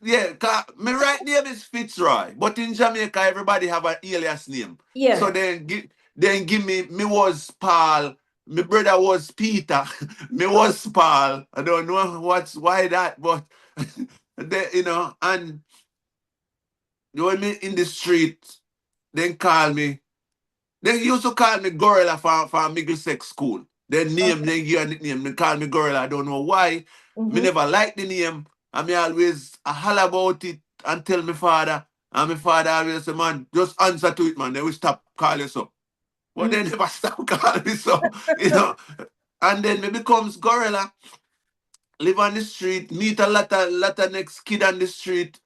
Yeah, my right name is Fitzroy, but in Jamaica everybody have an alias name. So Yeah. then give me was Paul, my brother was Peter, me was Paul. I don't know why that, but and when me in the street, then call me. They used to call me Gorilla for Middlesex school. They give a nickname. They call me Gorilla. I don't know why. Me Mm-hmm. never liked the name. And me always holler about it and tell my father. And my father always say, man, just answer to it, man. They will stop calling you so. But they never stop calling me so. And then me becomes Gorilla, live on the street, meet a lot of next kid on the street.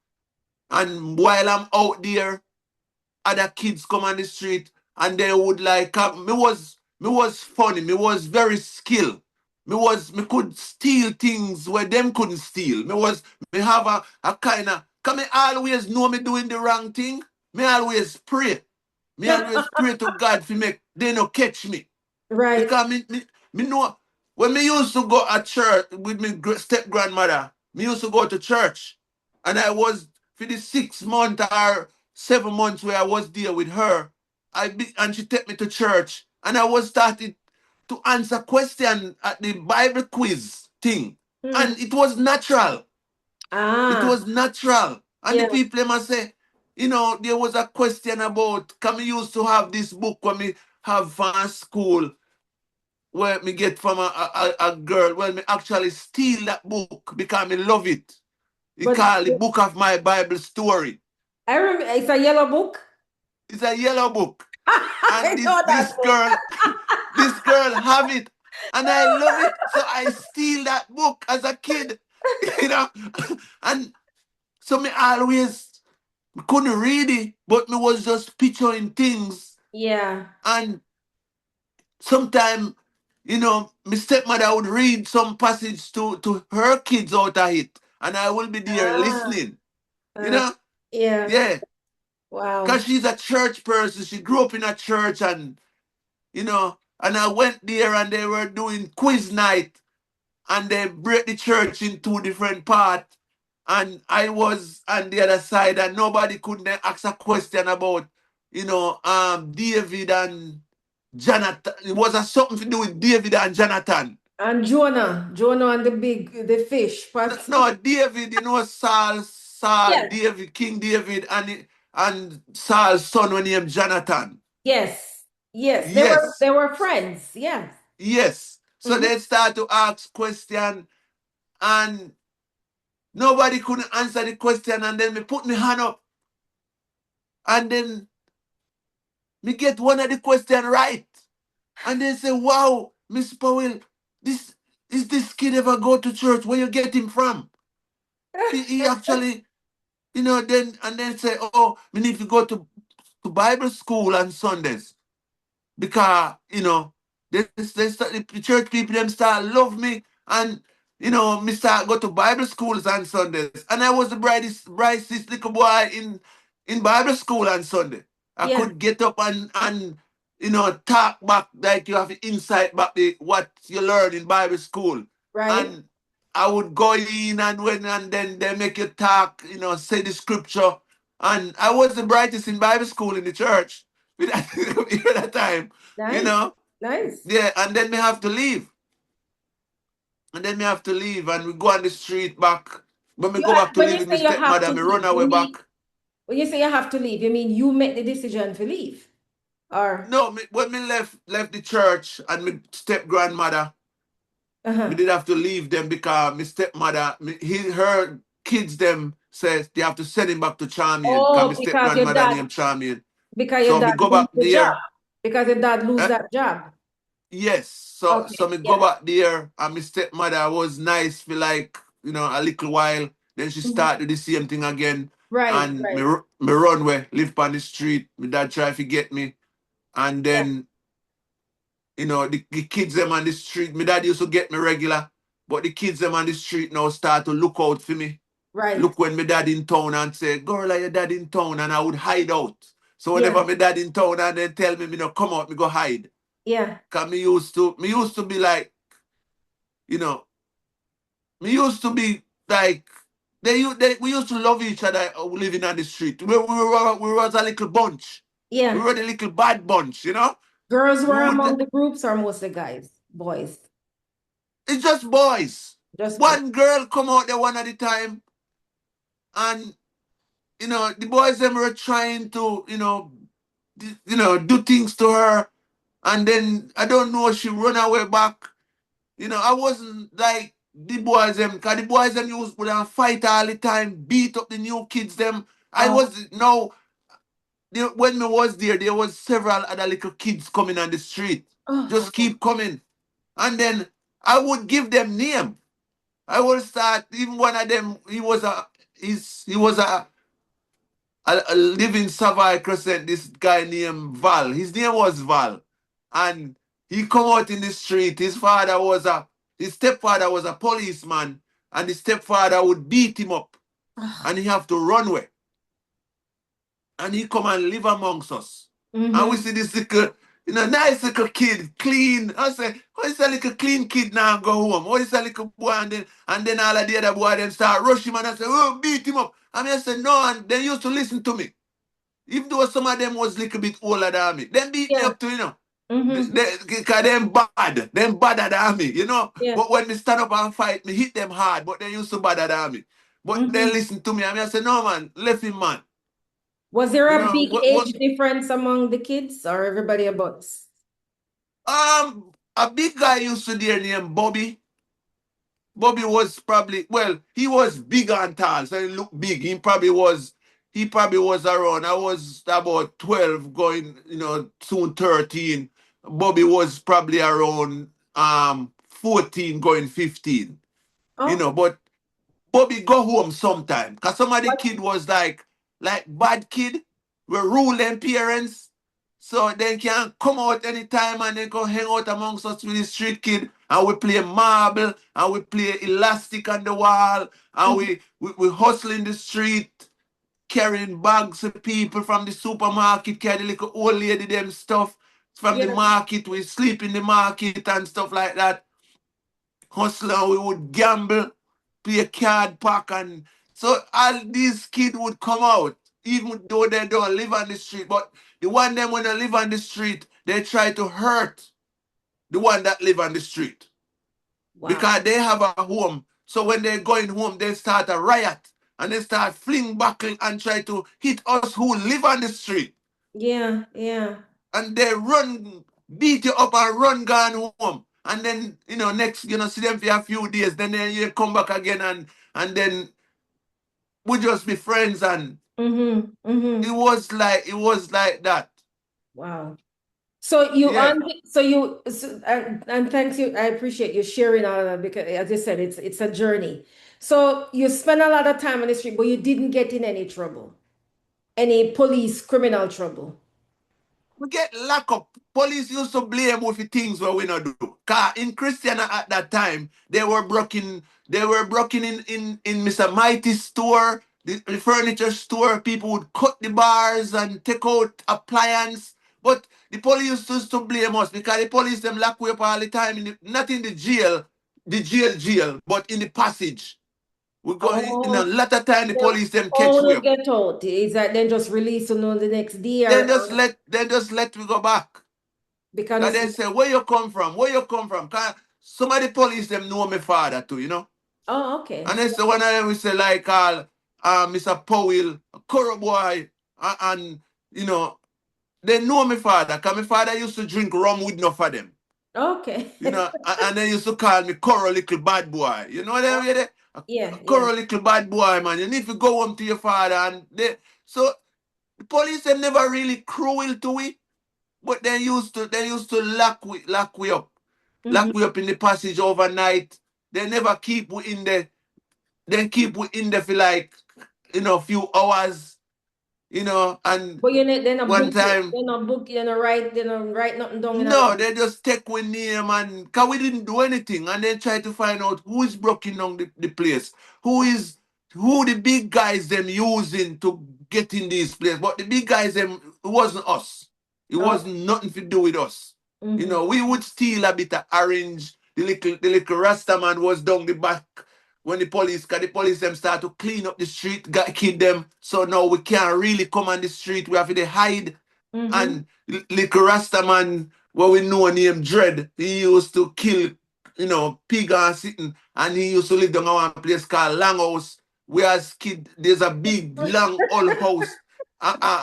And while I'm out there, other kids come on the street and they would like me was funny, me was very skilled. Me could steal things where them couldn't steal. Me have a kind of come me always know me doing the wrong thing. Me always pray. Me always pray to God for make they no catch me. Right. Because me know when me used to go at church with my step grandmother, me used to go to church. And I was for the 6 month or 7 months where I was there with her, and she took me to church and I was started to answer question at the Bible quiz thing. Hmm. And it was natural. It Ah, was natural. And the yeah. people must say, there was a question about can we used to have this book when we have from school where me get from a girl. Well, me actually steal that book because me love it. It But called the book of my Bible story. I remember it's a yellow book. It's a yellow book. And I this know that this book. girl, this girl have it. And I love it. So I steal that book as a kid. You know. And so me always couldn't read it, but me was just picturing things. Yeah. And sometimes, my stepmother would read some passage to her kids out of it, and I will be there Ah, listening. You uh, know, yeah. yeah. Wow. Because she's a church person. She grew up in a church, and and I went there and they were doing quiz night, and they break the church in two different parts. And I was on the other side, and nobody could then ask a question about, David and Jonathan. It was something to do with David and Jonathan. And Jonah and the fish. No, But no, David, Saul, yes, David, King David, and Saul's son when named Jonathan. yes, yes. They were Yes, they were friends. Yes. yes. So Mm-hmm. they start to ask question, and nobody couldn't answer the question, and then me put my hand up, and then me get one of the question right. And they say, wow, Miss Powell, this this kid ever go to church? Where you get him from? He actually, then say, oh, we need to go to Bible school on Sundays. Because the church people them start love me, and me start go to Bible schools on Sundays, and I was the brightest little boy in Bible school on Sunday. I Yeah. could get up and talk back like you have insight back the what you learn in Bible school, Right. and I would go in and then they make you talk, say the scripture, and I was the brightest in Bible school in the church with that, at that time, you Nice. know. Nice. Yeah, and then we have to leave. And then we have to leave and we go on the street back. When we go back to When live you with my say you have stepmother, to me run leave, you away mean back. when you say you have to leave, you mean you make the decision to leave? Or No, when me left the church and my step grandmother, me uh-huh. did have to leave them because my stepmother, her kids them says they have to send him back to Charmian because my Oh, step grandmother named Charmian. because your So me dad go lose back the job. there. Because your dad lose eh, that job. Yes, so Okay. me go Yeah. back there, and my stepmother was nice for like a little while. Then she Mhm. started the same thing again, Right, and right. me run away, live on the street. My dad try to get me, and Yeah. then the kids them on the street. My dad used to get me regular, but the kids them on the street now start to look out for me. Right. Look when my dad in town and say, "Girl, are your dad in town?" And I would hide out. So Yeah. whenever my dad in town and then tell me, come out, me go hide. Yeah. Cause me used to be like, you know, we used to be like we used to love each other living on the street. We was a little bunch. We Yeah. were the little bad bunch. Girls We were would among the groups or mostly guys? Boys. it's just boys. Just boys. One girl come out there one at a time, and the boys them were trying to do things to her, and then I don't know, she run away back. I wasn't like the boys them, because the boys them used to fight all the time, beat up the new kids them. I Oh, was no when me was there was several other little kids coming on the street. oh, Just wow. keep coming. And then I would give them name. I would start, even one of them, he was a living Savile Crescent, this guy named Val. His name was Val. And he come out in the street. His stepfather was a policeman, and his stepfather would beat him up, and he have to run away. And he come and live amongst us. And we Mm-hmm. see this little, nice little kid, clean. I say, what is that little clean kid now go home? What is that little boy? And then all of the other boy them start rush him, and I say, oh, beat him up. I mean, I said, no, and they used to listen to me. Even though some of them was a little bit older than me. Them beat me Yeah. up too. Mm-hmm. Because them bad. Them badder than me. Yeah. But when me stand up and fight, me hit them hard, but they used to badder than me. But they Mm-hmm. listen to me. I mean, I say, no, man, left him, man. Was there a big What age difference among the kids or everybody about? a big guy used to there named Bobby. Bobby was probably, well, he was big and tall, so he looked big. He probably was around. I was about 12 going, soon 13. Bobby was probably around 14 going 15. Okay. But Bobby go home sometime. Cause some of the What? kid was like bad kid. We rule them parents. So they can come out anytime and they go hang out amongst us with the street kid, and we play marble and we play elastic on the wall, and Mhm. we hustle in the street. carrying bags of people from the supermarket, carry the little old lady them stuff from the Yeah. market. We sleep in the market and stuff like that. Hustler, we would gamble, play card pack, and so all these kids would come out, even though they don't live on the street. But the one them when they live on the street, they try to hurt the one that live on the street Wow. because they have a home. So when they're going home, they start a riot and they start fling buckle and try to hit us who live on the street. Yeah. Yeah. And they run, beat you up and run gone home. And then, next, see them for a few days. Then you come back again and then we just be friends. And Mm-hmm. Mm-hmm. it was like that. Wow. So you Yeah. on and thanks you. I appreciate you sharing all of that because as you said, it's a journey. So you spent a lot of time on the street, but you didn't get in any trouble, any police criminal trouble. We get locked up. Police used to blame with the things where we not do. Cause in Christiana at that time, they were broken in Mr. Mighty's store, the furniture store. People would cut the bars and take out appliance. But the police used to blame us because the police them lock we up all the time, not in the jail, but in the passage. We go in a Oh, lot of time the yeah. police them catch Oh, we no up. get out. Is that then just release you know the next day Then or just let we go back. because Cause it's they say, where you come from? Where you come from? Cause some of the police them know my father too. oh, okay. And then so one of them we say like Mr. Powell, Coro boy, and you know, they know my father. Cause my father used to drink rum with enough of them. Okay. And they used to call me Coro little bad boy. You know what I mean? A Yeah, yeah. Coro little bad boy, man. You need to go home to your father. And so the police them never really cruel to we, but they used to lock we up. Mm-hmm. Lock we up in the passage overnight. They never keep we in there. They keep we in there for like, few hours, and But you know, then a one book you, time, then a book, then a write nothing down in a no, they just take we name and, cause we didn't do anything, and then try to find out who is breaking down the place. Who the big guys them using to get in these places. But the big guys them, it wasn't us. It oh. wasn't nothing to do with us. Mm-hmm. We would steal a bit of orange. The little Rasta man was down the back when cause the police them start to clean up the street, got kid them. So now we can't really come on the street. We have to hide. Mm-hmm. And little Rasta man, what we know named Dread, he used to kill, pig and sitting, and he used to live down one place called Langhouse. We as kid, there's a big long old house.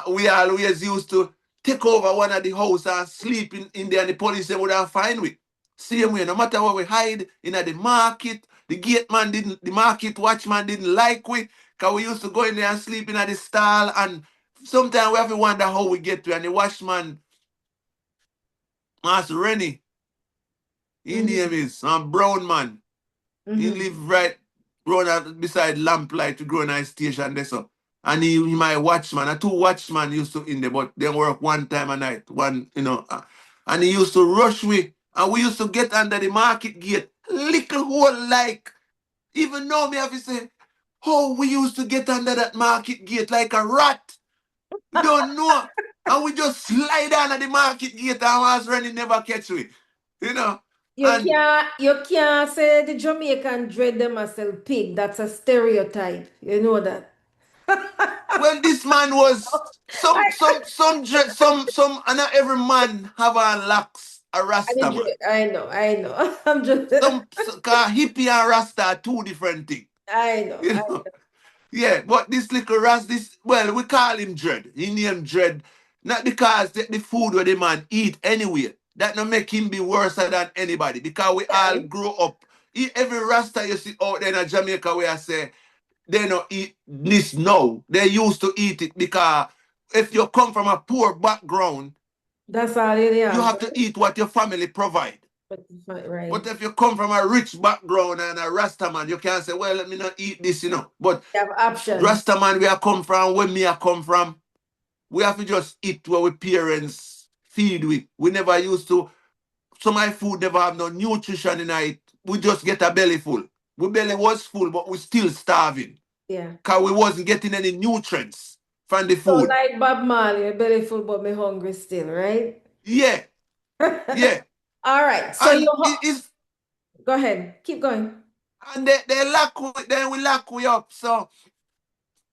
We always used to take over one of the house and sleep in there, and the police they would have find we. Same way, no matter where we hide, in the market, the market watchman didn't like we, because we used to go in there and sleep in the stall, and sometimes we have to wonder how we get to it. And the watchman, Master Rennie, his name Mm-hmm. is brown man. He Mm-hmm. live right round beside lamplight to go on a station there. So. And he my watchman. A two watchman used to in there, but they work one time a night. And he used to rush we. And we used to get under the market gate. Little hole like, even now me have to say, how we used to get under that market gate like a rat. We don't know. And we just slide down at the market gate and was running never catch we. You know. And You can't say the Jamaican dread them as sell pig. That's a stereotype. You know that. well, this man was some and not every man have a locks a rasta man. I know. I'm just Cause hippie and rasta are two different things. I know. You know. Yeah, but this little we call him Dread. He named Dread not because the food where the man eat anyway. That not make him be worse than anybody. Because we all Yeah, grow up. Every rasta you see out there in Jamaica where I say they don't eat this now. They used to eat it because if you come from a poor background, that's all it you is. have to eat what your family provide. But right. But if you come from a rich background and a Rasta man, you can't say, well, let me not eat this. But You have options. Rasta man, where I come from, where me I come from, we have to just eat what our parents feed with. We never used to, some of my food never have no nutrition in it. We just get a belly full. We belly was full, but we still starving. Yeah. Because we wasn't getting any nutrients. from the So food. like Bob Marley, my belly full but me hungry still, right? Yeah, yeah. All right. So And it's go ahead. Keep going. and they lock we, then we lock we up. So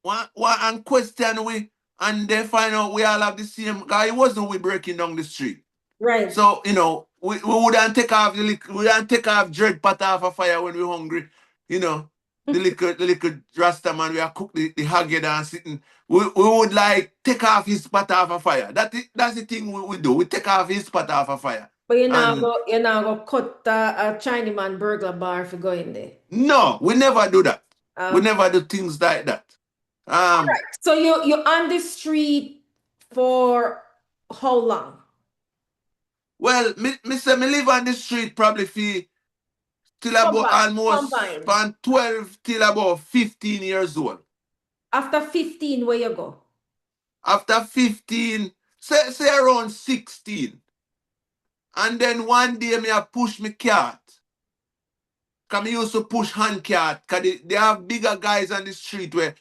one and question we and they find out we all have the same guy. It wasn't we breaking down the street. Right. So, we wouldn't take off we wouldn't take off dread pot off a fire when we're hungry. You know, the little Rasta man, we are cook the haggard and sitting. We would like take off his pot off a fire. That's the thing we do. We take off his pot off a fire. But And you now go cut a Chinaman burglar bar if you go in there. no, we never do that. We Okay. never do things like that. Um, So you're on the street for how long? well, me say me live on the street probably for till about almost Combine. from 12 till about 15 years old. After 15, where you go? After 15, say around 16. And then one day me I push me cart. Cause me used to push hand cart. Cause they have bigger guys on the street where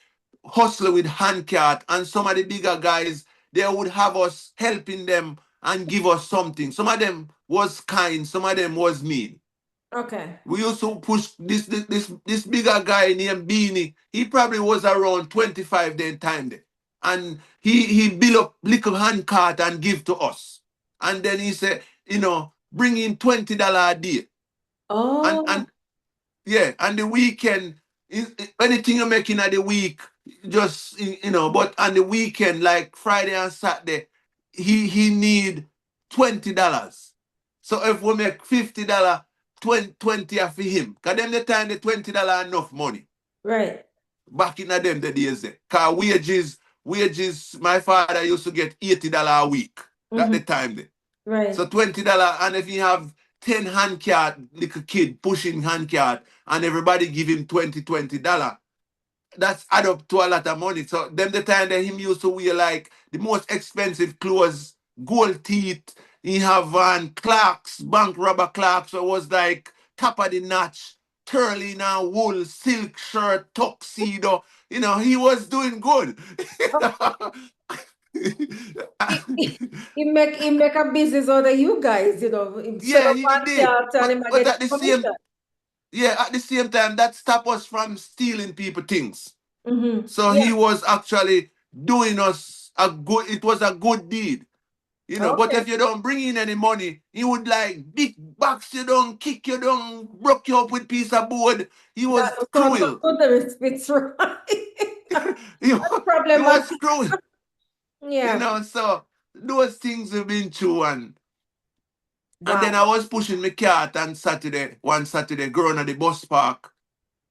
hustle with hand cart. And some of the bigger guys, they would have us helping them and give us something. Some of them was kind, some of them was mean. Okay. We used to push this bigger guy named Beanie. He probably was around 25 then time there. And he built up little hand cart and give to us. And then he said, bring in $20 a day. And Oh, yeah, and the weekend, anything you make in the week, just but on the weekend, like Friday and Saturday, he need $20. So if we make $50, 20 are for him. Cause them the time the $20 enough money. right. Back in the days there. Cause wages, my father used to get $80 a week. At Mm-hmm. the time there. Right. So $20, and if you have 10 hand cart, little kid pushing hand cart, and everybody give him $20, that's add up to a lot of money. So them the time that him used to wear like the most expensive clothes, gold teeth. He have clocks, bank rubber clocks. So it was like top of the notch, turley now, wool, silk shirt, tuxedo. He was doing good. He make a business out of you guys, He set Yeah, up he one did. cart and But him a but get at the same commission. yeah, at the same time, that stopped us from stealing people things. Mm-hmm. So Yeah. he was actually doing us a good. It was a good deed. But Okay. if you don't bring in any money, he would like big box you down, kick you down, broke you up with piece of board. He That was sounds so cruel. good, the Fitzroy. he, That's he was problematic. cruel. Yeah. So those things have been true, and then I Wow. was pushing my cart on one Saturday, growing at the bus park,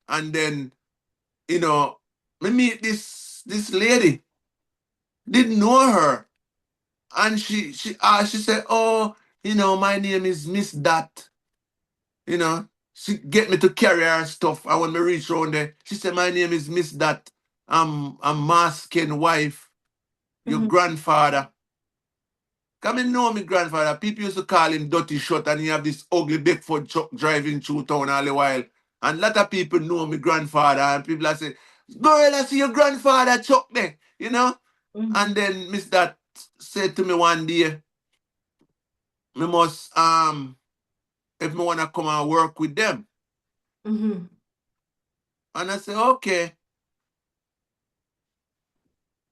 and then you know, me meet this lady, didn't know her, and she said, "Oh, my name is Miss Dat." She get me to carry her stuff, and when me reach around there, she said, "My name is Miss Dat. I'm masking wife, your Mm-hmm. grandfather." Come and know me grandfather. People used to call him Dirty Shot, and he have this ugly Beckford truck driving through town all the while. And a lot of people know me grandfather, and people are say, "Girl, I see your grandfather Chuck there," Mm-hmm. And then Miss Dat said to me one day, me must if me wanna come and work with them. Mm-hmm. And I said, okay.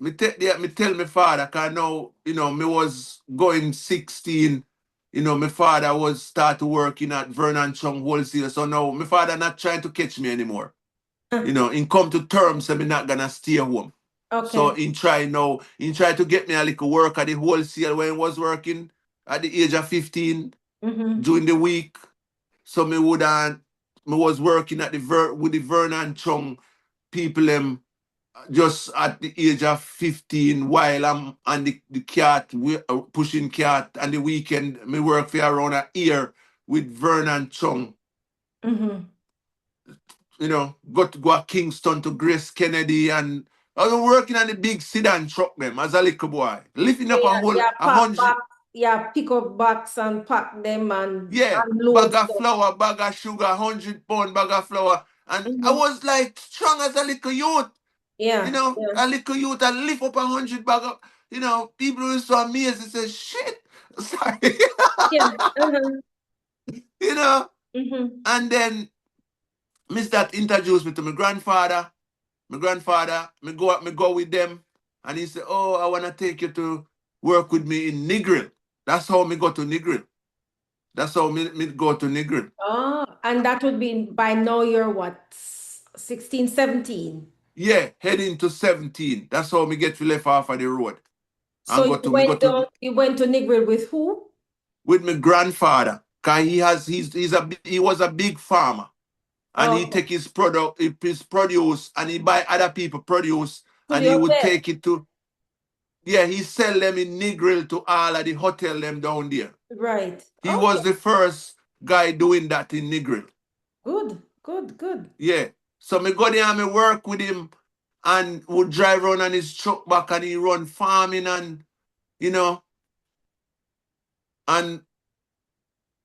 Me tell my father, cause now, me was going 16. My father was start working at Vernon Chung Wholesale. So now my father not trying to catch me anymore. In come to terms that me not gonna stay home. So Okay. in try to get me a little work at the wholesale when I was working at the age of 15 Mm-hmm. during the week. So me was working at with the Vernon Chung people just at the age of 15 while I'm on the cart, pushing cart, and the weekend me work for around a year with Vernon Chung. Mm-hmm. Got to go to Kingston to Grace Kennedy, and I was working on the big sedan truck them as a little boy, lifting up a Yeah, whole yeah, a pack hundred, back, yeah, pick up box and pack them and yeah, unload bag of stuff. flour, bag of sugar, 100 pound bag of flour, and I Mm-hmm. was like strong as a little youth. You Yeah. know, Yeah. a little youth that lift up 100 bag of, you know, people were so amazed. They say, shit. Sorry. Yeah. Uh-huh. You know. Mm-hmm. And then Miss that introduced me to my grandfather. My grandfather, me go with them. And he said, oh, I want to take you to work with me in Negril. That's how me go to Negril. That's how me go to Negril. Ah, and that would be by now you're what, 16, 17. Yeah, heading to 17. That's how me get to left off of the road. So And you go to me go went to down, you went to Negril with who? with my grandfather. Cause he was a big farmer. And Oh, he okay. take his produce and he buy other people produce To and the he would hotel. take it to, yeah, he sell them in Negril to all of the hotel them down there. Right. He Okay. was the first guy doing that in Negril. Good. Good. Good. Yeah. So me go there and me work with him and would drive around on his truck back and he run farming and you know and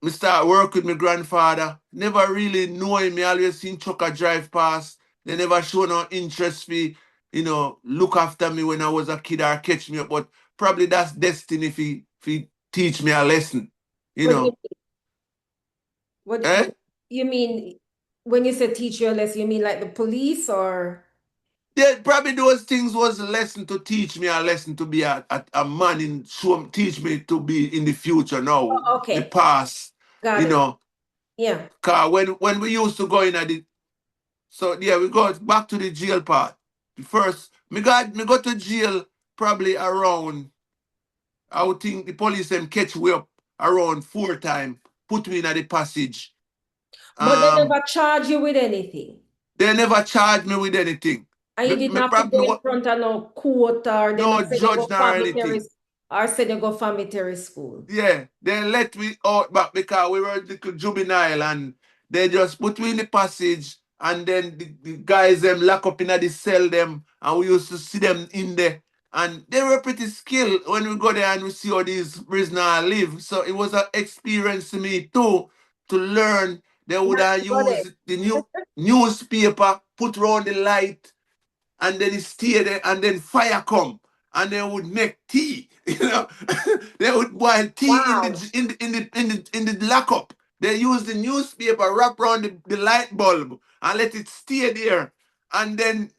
me start work with my grandfather. Never really know him. Me always seen trucker drive past. They never show no interest me, look after me when I was a kid or catch me up. But probably that's destiny if he teach me a lesson. You What do you know. what Eh? you mean when you say teach you a lesson, you mean like the police or Yeah, probably those things was a lesson to teach me a lesson to be a man in show teach me to be in the future now. oh, The okay. past, Got you it. know. Yeah. Cause when we used to go in at the so yeah, we go back to the jail part. First, me go to jail probably around I would think the police them catch we up around 4 times, put me in at the passage. But they Um never charge you with anything. they never charged me with anything. And you didn't have to go in front of no court or they No not say you judge go nor family anything. or say you go family school. Yeah, they let me out back because we were little juvenile and they just put me in the passage and then the guys them lock up in the cell them and we used to see them in there and they were pretty skilled when we go there and we see how these prisoners live. So it was an experience to me too to learn. They Yeah, would have got it. used the new newspaper, put around the light and then it stay there and then fire come and they would make tea. They would boil tea in Wow. the in the lockup. They use the newspaper wrap around the light bulb and let it stay there. And then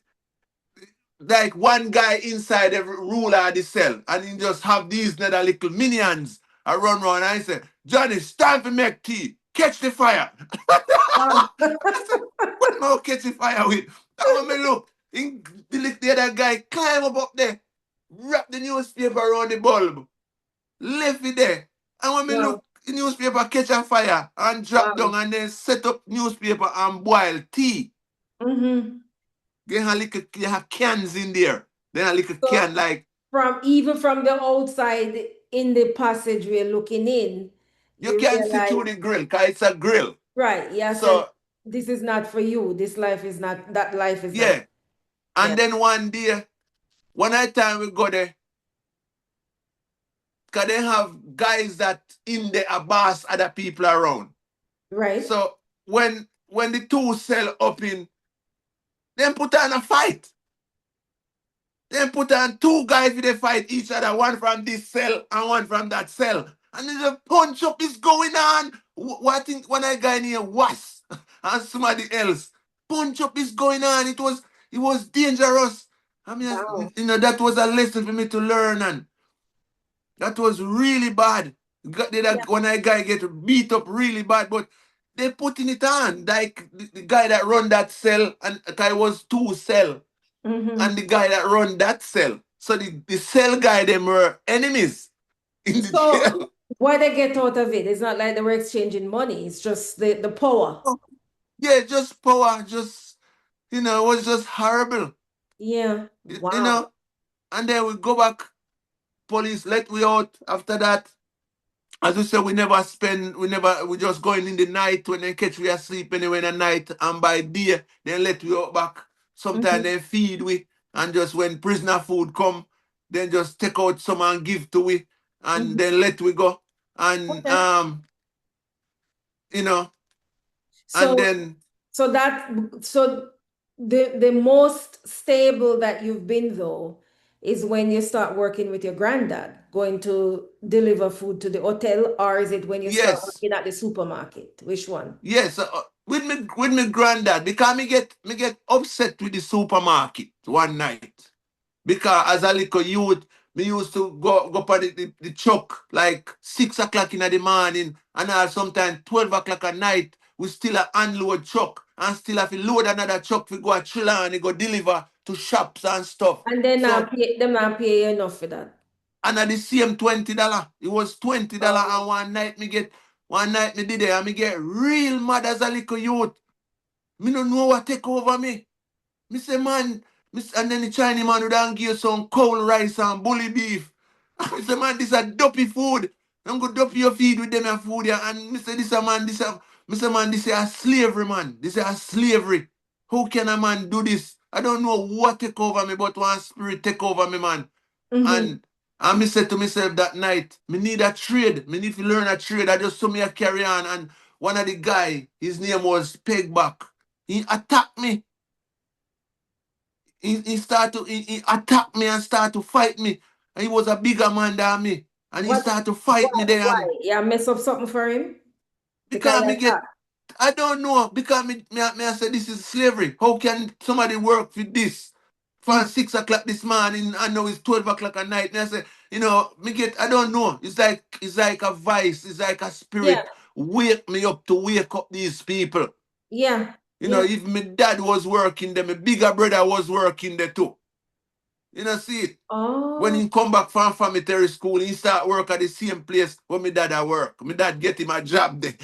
like one guy inside every ruler of the cell and he just have these little minions I run around and I say, Johnny, it's time to make tea. Catch the fire. Wow. I said, what am I catching fire with? And when me look, the other guy climb up there, wrap the newspaper around the bulb, left it there. And when me Wow. look, the newspaper catch a fire and drop down Wow. and then set up newspaper and boil tea. Mm-hmm. Get a little you have cans in there. Then a little So can like from even from the outside in the passageway looking in, you you can't see through realize, the grill because it's a grill. right, yeah, said So this is not for you. This life is not that life is not. yeah. Yeah. And then one day, one night time we go there, because they have guys that in the boss other people around. Right. So when the two cell up in, then put on a fight. Then put on two guys with a fight each other, one from this cell and one from that cell. And then the punch up is going on. What think when I guy near was and somebody else. Punch up is going on. It was dangerous. I mean, Wow. that was a lesson for me to learn and that was really bad. Yeah. When a guy get beat up really bad, but they putting it on. Like the guy that run that cell, and the guy was two cell, and Mm-hmm. the guy that run that cell. So the cell guy, them were enemies in the So jail. what they get out of it, it's not like they were exchanging money. It's just the power. Yeah, just power, it was just horrible. Yeah. You Wow. know, and then we go back, police let we out after that. As we said, we just going in the night when they catch we asleep anyway in the night, and by day, they let we out back. Sometimes Mm-hmm. they feed we, and just when prisoner food come, then just take out some and give to we, and Mm-hmm. then let we go. And, Okay. you know, and So then, so The most stable that you've been though is when you start working with your granddad, going to deliver food to the hotel, or is it when you start Yes, working at the supermarket? Which one? yes. With me granddad, because me get upset with the supermarket one night. Because as a little youth, me used to go up on the truck like 6 o'clock in the morning and sometimes 12 o'clock at night. We still a unload truck and still have to load another truck to go a trailer and go deliver to shops and stuff. And then So them not pay you enough for that. and at the same $20. It was $20 Oh. and one night me did it and me get real mad as a little youth. Me no know what take over me. Me say, man, and then the Chinese man would then give you some cold rice and bully beef. I say, man, this a dopey food. I'm going to dopey your feed with them and food. Yeah. And me say, me say, man, this is a slavery, man. This is a slavery. How can a man do this? I don't know what take over me, but one spirit take over me, man. Mm-hmm. And me said to myself that night, me need a trade. Me need to learn a trade. I just saw me a carry on. And one of the guy, his name was Pegback. He attacked me. He attack me and start to fight me. And he was a bigger man than me. And he What? started to fight me there. Why? And Yeah, mess up something for him? The kind because me of get, attack. I don't know, because me I say this is slavery. How can somebody work with this? From Mm. 6 o'clock this morning, I know it's 12 o'clock at night. And I say, me get, I don't know. It's like a vice, it's like a Yeah, spirit. Wake me up to wake up these people. yeah, yeah. If my dad was working there, my bigger brother was working there too. See it. When Oh, he come back from military school, he start work at the same place where my dad at work. My dad get him a job there.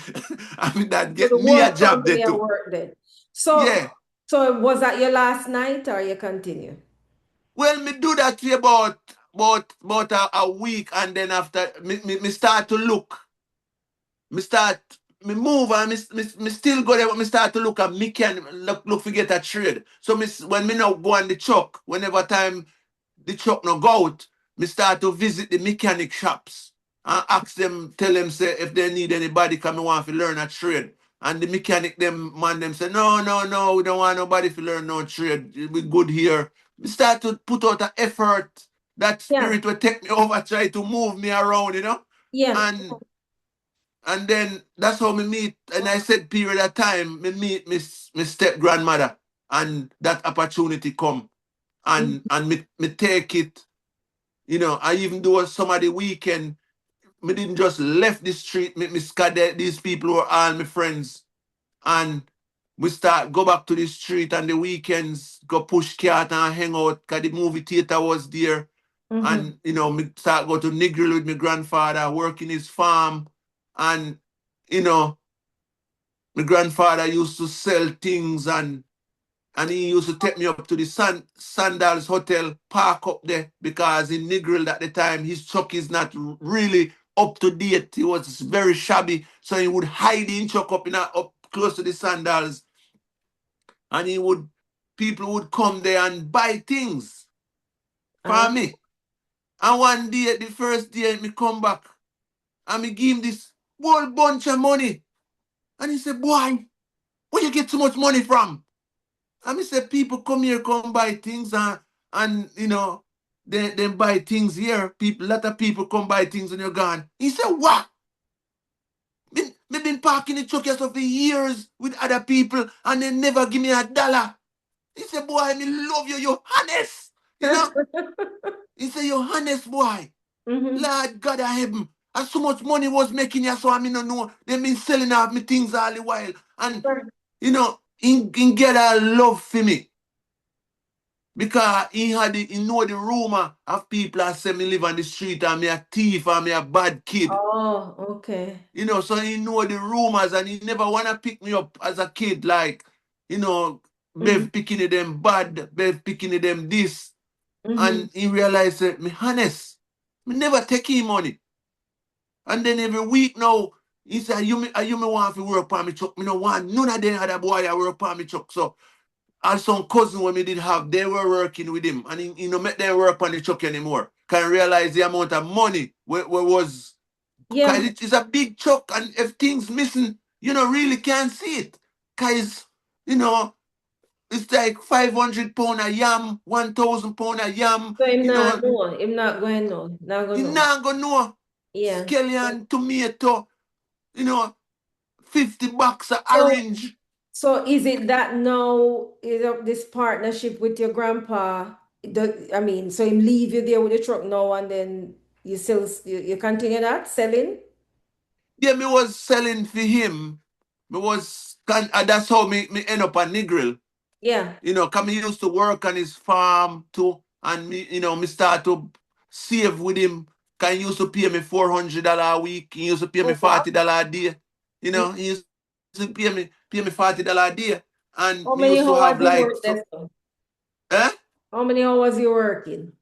And my dad so get the me a work job there company at too. work then. So, Yeah. so was that your last night or you continue? Well, me do that for about a week, and then after me start to look. Me start me move and me still go there, but me start to look at me can look for get a trade. So when me now go on the truck, whenever time the truck no go out, me start to visit the mechanic shops and ask them, tell them say if they need anybody come me want to learn a trade. And the mechanic them say, no, no, no, we don't want nobody to learn no trade. We good here. Me start to put out an effort. That Yeah, spirit will take me over, try to move me around. yeah. And then that's how me meet, and I said period of time, me meet my step grandmother, and that opportunity come, and Mhm. me take it. I even do some of the weekend, me didn't just left the street, me scattered these people who are all my friends, and we start go back to the street and the weekends, go push cart and hang out, cause the movie theater was there. Mhm. And me start go to Negril with my grandfather, work in his farm, and you know, my grandfather used to sell things, and he used to take me up to the Sandals Hotel, park up there, because in Negril at the time his truck is not really up to date. He was very shabby, so he would hide in truck up close to the Sandals, and people would come there and buy things Ah, for me. And one day, the first day, me come back and me give him this whole bunch of money, and he said, "Boy, where you get so much money from?" And me say, people come here, come buy things, and they buy things here. People, lot of people come buy things when you're gone. He said, "What? Me been parking the truck here for years with other people, and they never give me $1." He said, "Boy, me love you, you honest. You know?" He said, "You honest boy. mhm. Lord God of heaven. And so much money was making you, so I mean, no know. They been selling out me things all the while. And, he get a love for me. Because he know the rumor of people that say me live on the street and me a thief and me a bad kid. Oh, okay. So he know the rumors, and he never wanna pick me up as a kid, like, you know, Mhm. Bev picking them bad, Bev picking them this. Mhm. And he realized that me honest. Me never take him money. And then every week now, he say, you me want to work for me truck. Me no want none of them other boy I work for me truck. So and some cousin when we did have, they were working with him. And he no make them work on the truck anymore. Can realize the amount of money where was, because Yeah. it's a big truck, and if things missing, really can't see it. Because, you know, It's like 500 pound a yam, 1,000 pound a yam. So him You not know, know. Him not going no. Not you gonna know. not gonna know. Yeah. Scallion, tomato, you know, 50 bucks of So orange. so is it that now is this partnership with your grandpa? I mean, so him leave you there with the truck now and then you still you continue that selling? Yeah, me was selling for him. That's how me end up a Negril. Yeah. You know, cause me used to work on his farm too, and me start to save with him. Cause he used to pay me $400 a week. He used to pay me Oh wow. $40 a day. You know, he used to pay me $40 a day, and me How used to many have hours you like work there, so? eh? How many hours you working?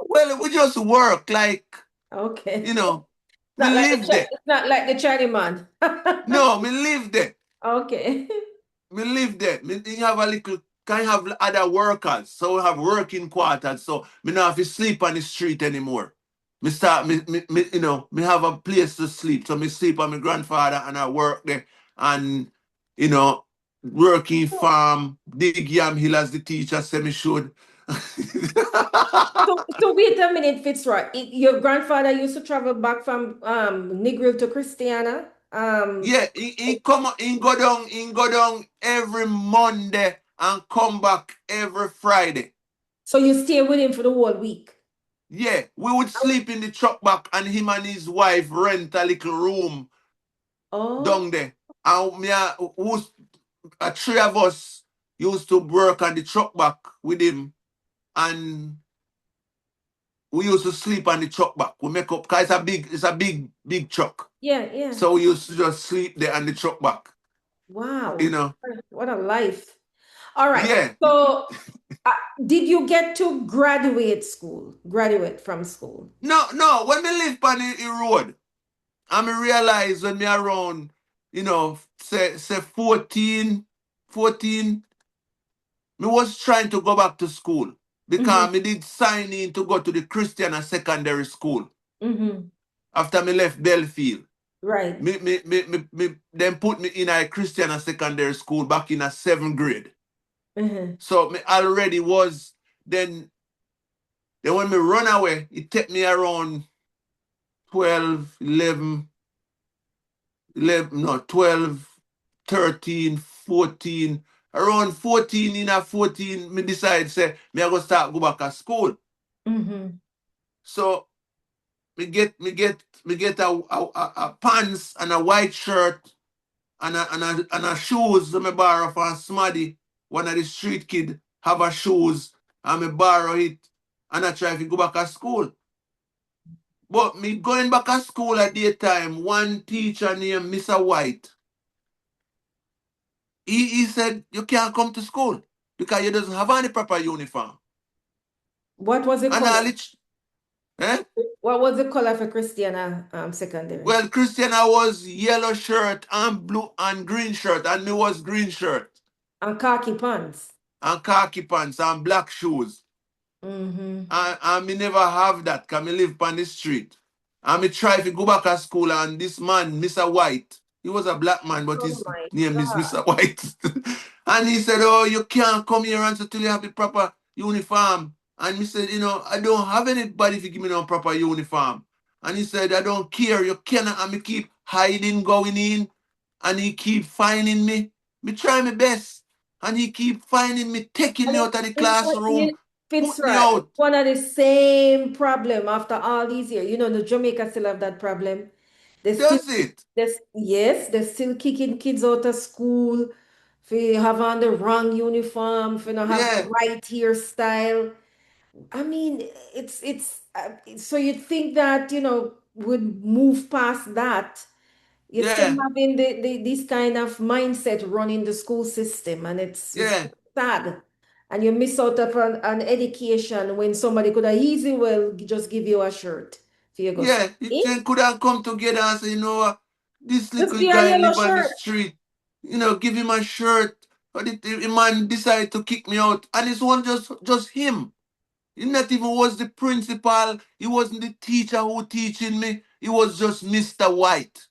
Well, we just work like Okay. you know, me Not like live there. It's not like the Chinese man. No, me live there. Okay. Me live there. Me have a little kind of other workers. So we have working quarters. So me not have to sleep on the street anymore. Me have a place to sleep. So me sleep on my grandfather and I work there. And you know, working farm, dig yam hill as the teacher said me should. So wait a minute, Fitzroy. Your grandfather used to travel back from Negril to Christiana. Yeah, he go down every Monday and come back every Friday. So you stay with him for the whole week. Yeah, we would sleep in the truck back and him and his wife rent a little room Oh, down there. And three of us used to work on the truck back with him and we used to sleep on the truck back. We make up, cause big truck. yeah, yeah. So we used to just sleep there on the truck back, you Wow. know. What a life. All right. Yeah. So uh, did you get to graduate from school? No, when me live on the road, and me realize when me around, say 14, me was trying to go back to school Mm-hmm. because me did sign in to go to the Christian and secondary school Mm-hmm. after me left Belfield. Right. Me then put me in a Christian and secondary school back in a seventh grade. Mm-hmm. So me already was then when me run away, it took me around 12, 11, 11 no 12, 13, 14. Around 14 in a 14, me decide say me I go start go back at school. Mm-hmm. So me get a pants and a white shirt and a shoes that me borrow from somebody. One of the street kid have a shoes and me borrow it and I try to go back at school. But me going back at school at daytime, one teacher named Mr. White, he said you can't come to school because you doesn't have any proper uniform. What was the And color? I eh? What was the color for Christiana secondary? Well, Christiana was yellow shirt and blue and green shirt, and me was green shirt And khaki pants. and khaki pants and black shoes. Mm-hmm. And me never have that because me live on the street. And me try to go back to school and this man, Mr. White, he was a black man, but Oh his my name is God. Mr. White. And he said, oh, you can't come here until you have the proper uniform. And me said, I don't have anybody to give me no proper uniform. And he said, I don't care, you cannot. And me keep hiding, going in. And he keep finding me. Me try my best. And he keep finding me, taking me And out of the classroom, put me Fitzroy, out. it's one of the same problem after all these years. You know, the Jamaica still have that problem. They still, Does it? yes, they're still kicking kids out of school for have on the wrong uniform, for not have the Yeah, right hairstyle. I mean, so you'd think that, would move past that. You're still yeah, having this kind of mindset running the school system, and it's yeah, sad. And you miss out of an education when somebody could have easily well just give you a shirt for you go yeah. It school. then could have come together and say, this Just little be a guy yellow live on the shirt. street. Give him a shirt. But the man decided to kick me out. And it's one just him. He not even was the principal. He wasn't the teacher who teaching me. He was just Mr. White.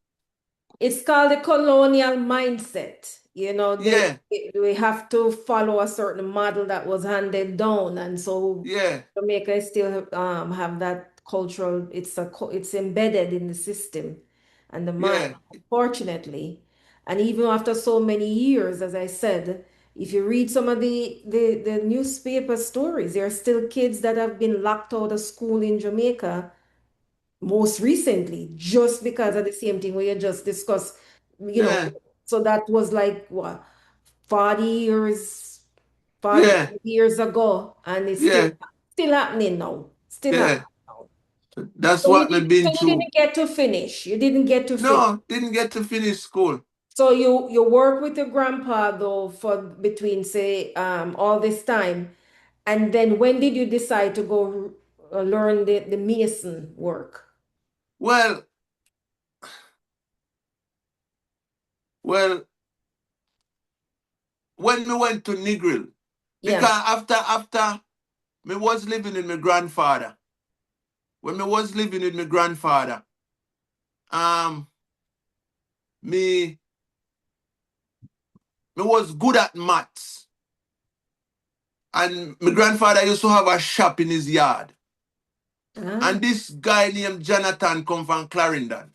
It's called the colonial mindset. You know, Yeah, they have to follow a certain model that was handed down, and so yeah, Jamaica still have that cultural. It's embedded in the system and the mind, yeah, unfortunately. And even after so many years, as I said, if you read some of the newspaper stories, there are still kids that have been locked out of school in Jamaica most recently, just because of the same thing we had just discussed, you know. yeah, So that was like what, 40 years, 40 yeah, years ago, and it's yeah, still happening now. Still yeah. happening now. That's So what we've been you through. didn't get to finish. You didn't get to finish. No, didn't get to finish school. So you work with your grandpa though for between say all this time, and then when did you decide to go learn the mason work? Well, well, when we went to Negril, Yeah. because after me was living with my grandfather. When me was living with my grandfather, um, me me was good at maths, and my grandfather used to have a shop in his yard. Ah. And this guy named Jonathan come from Clarendon,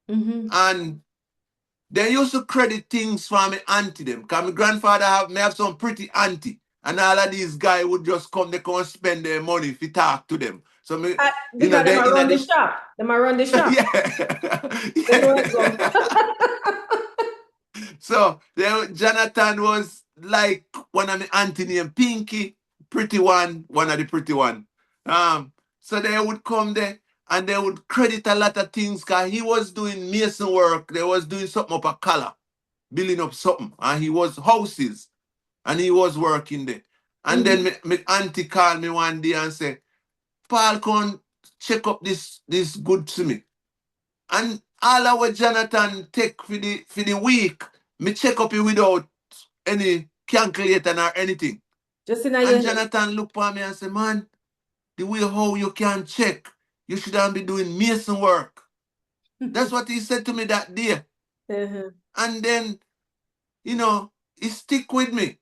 Mm-hmm. and they used to credit things for me auntie them. Cause my grandfather have some pretty auntie. And all of these guys would just come, they come spend their money if you talk to them. So me, Because them they are in a run the this shop. Them are run the shop. yeah. You know it go. Yeah. So Jonathan was like one of the auntie named Pinky, pretty one of the pretty one. So they would come there and they would credit a lot of things because he was doing mason work. They was doing something up a collar, building up something, and he was houses and he was working there. And then Mm-hmm. my auntie called me one day and said, Paul, come check up this good to me. And all our Jonathan take for the week, me check up it without any calculator or anything. Just in And your head. Jonathan look at me and say, man, the way how you can check, you shouldn't be doing mason work. That's what he said to me that day. Uh-huh. And then, it stick with me.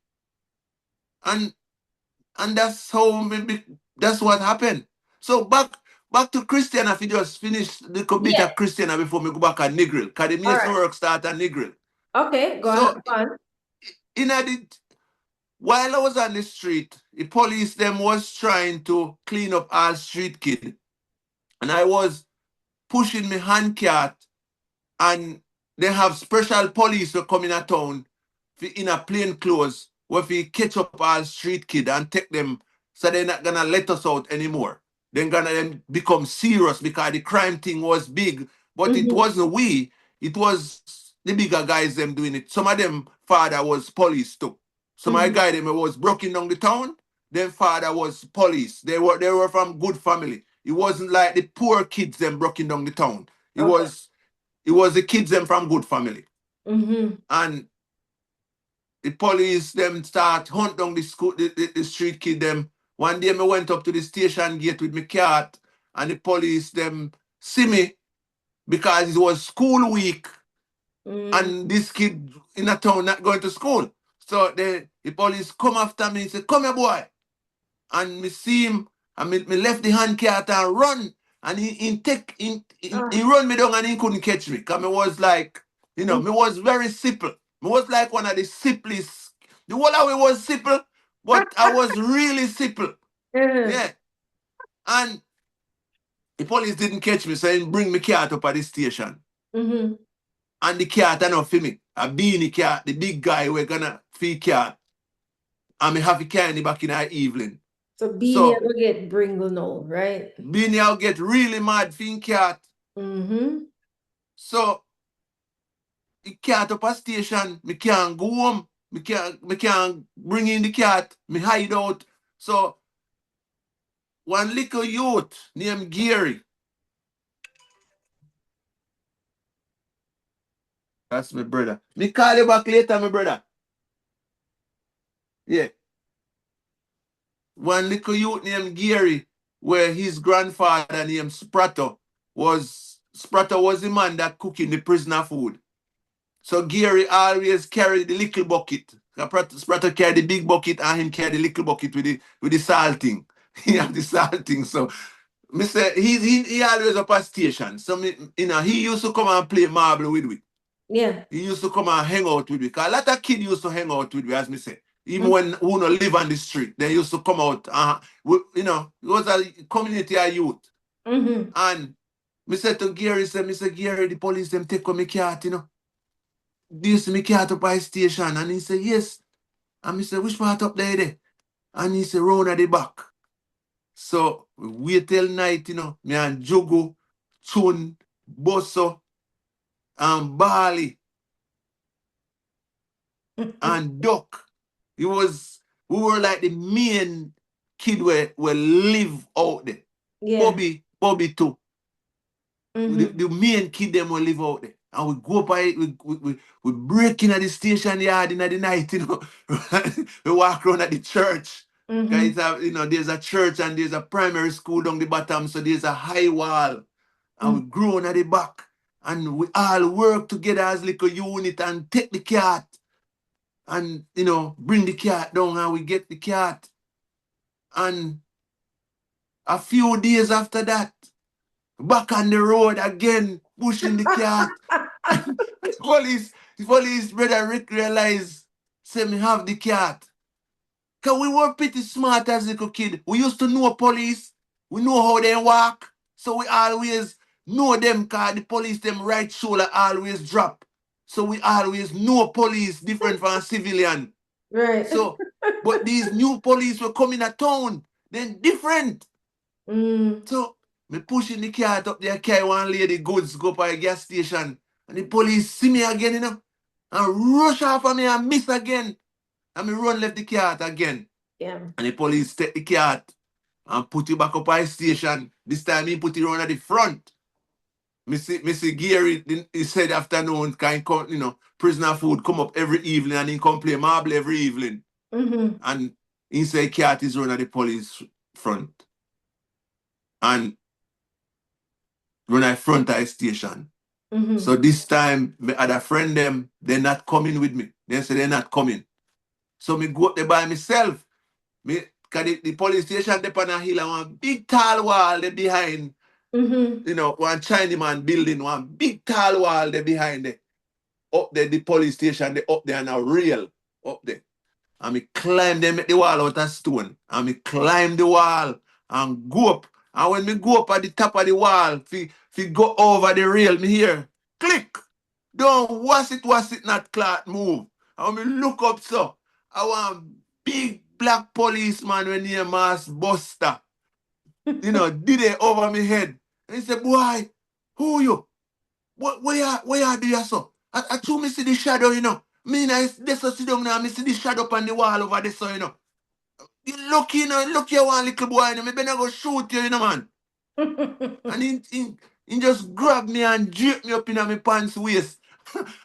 And and that's how maybe that's what happened. So back to Christian, if you just finish the bit Yeah. of Christian before me go back at Negril. Because the All mason right. work start at Negril. Okay. So Go on. in a while I was on the street, the police them was trying to clean up all street kid. And I was pushing my hand cart, and they have special police who come in a town in a plain clothes where we catch up all street kid and take them, so they're not gonna let us out anymore. They're gonna then become serious because the crime thing was big, but it Mm-hmm. wasn't we, it was the bigger guys them doing it. Some of them father was police too. Some of the Mm-hmm. guy them was broken down the town, their father was police. They were from good family. It wasn't like the poor kids them broken down the town. It Okay. was it was the kids them from good family. Mm-hmm. And the police them start hunt down the school, the street kid them. One day me went up to the station gate with my cat, and the police them see me because it was school week Mm-hmm. and this kid in a town not going to school. So the police come after me and say, come here boy. And me see him, and me left the hand cart and run. And he Ah. run me down and he couldn't catch me. Cause me was like, me was very simple. Me was like one of the simplest. The whole of it was simple, but I was really simple. Uh-huh. Yeah. And the police didn't catch me, so he bring me cat up at the station. Mm-hmm. And the cat I know for me. I beanie cat, the big guy we're gonna feed cat. And me have the cat in the back in the evening. So Beanie So will get Bringle no, right? beanie I'll get really mad feeding cat. Mm-hmm. So the cat up a station, me can't go home. Me can't bring in the cat. Me hide out. So one little youth named Gary, that's my brother. Me call you back later, my brother. Yeah. One little youth named Gary, where his grandfather named Sprato was the man that cooking the prisoner food. So Gary always carry the little bucket. Spratter carry the big bucket and him carry the little bucket with the salting. He have the salting. So Mr. He always up at station. So me, he used to come and play marble with me. Yeah. He used to come and hang out with me. Because a lot of kids used to hang out with me, as me say. Even Mm. when who no live on the street, they used to come out. It was a community of youth. Mm-hmm. And me said to Gary, Mr. Gary, the police them take on me cat. Do you see me cat up by station? And he said, yes. And me said, which part up there? And he said, round at the back. So we wait till night. Me and Jogo, Chun, Bosso, and Bali, and Duck. We were like the main kid where live out there. Yeah. Bobby too. The, Mm-hmm. the main kid them will live out there. And we go by we break in at the station yard in the night. We walk around at the church. Mm-hmm. Guys, there's a church and there's a primary school down the bottom, so there's a high wall. And we grow at the back. And we all work together as little unit and take the cat. And bring the cat down and we get the cat. And a few days after that, back on the road again, pushing the cat. the police brother Rick realized, say me have the cat. Cause we were pretty smart as little kid. We used to know police. We know how they walk. So we always know them cause the police them right shoulder always drop. So we always know police different from civilian. Right. So, but these new police were coming to town. Then different. Mm. So me pushing the cat up there, carry one lady goods, go by a gas station. And the police see me again, and rush off of me and miss again. And me run left the cat again. Yeah. And the police take the cat and put it back up at the station. This time he put it around at the front. Missy Gary, he said afternoon, kind come, prisoner food come up every evening and he come play marble every evening. Mm-hmm. And he said cat is run at the police front. And run at front of the station. Mm-hmm. So this time, me had a friend them, they're not coming with me. They say they're not coming. So me go up there by myself. Cause the police station up on a hill and one big tall wall there behind, Mm-hmm. one Chinaman building, one big tall wall there behind there. Up there, the police station, they up there and a rail up there. And me climb them at the wall out of stone. And me climb the wall and go up. And when me go up at the top of the wall, if you go over the rail, me hear, click. Don't was it not clock move. And when me look up so, I want big black policeman when near Mass Buster. Did it over me head. And he said, boy, who you? Where you do you so? I too me see the shadow. Me na this so sit down now, me see the shadow up on the wall over there, so. You look you one little boy, me better go shoot you, man. And he just grab me and drape me up in my pants waist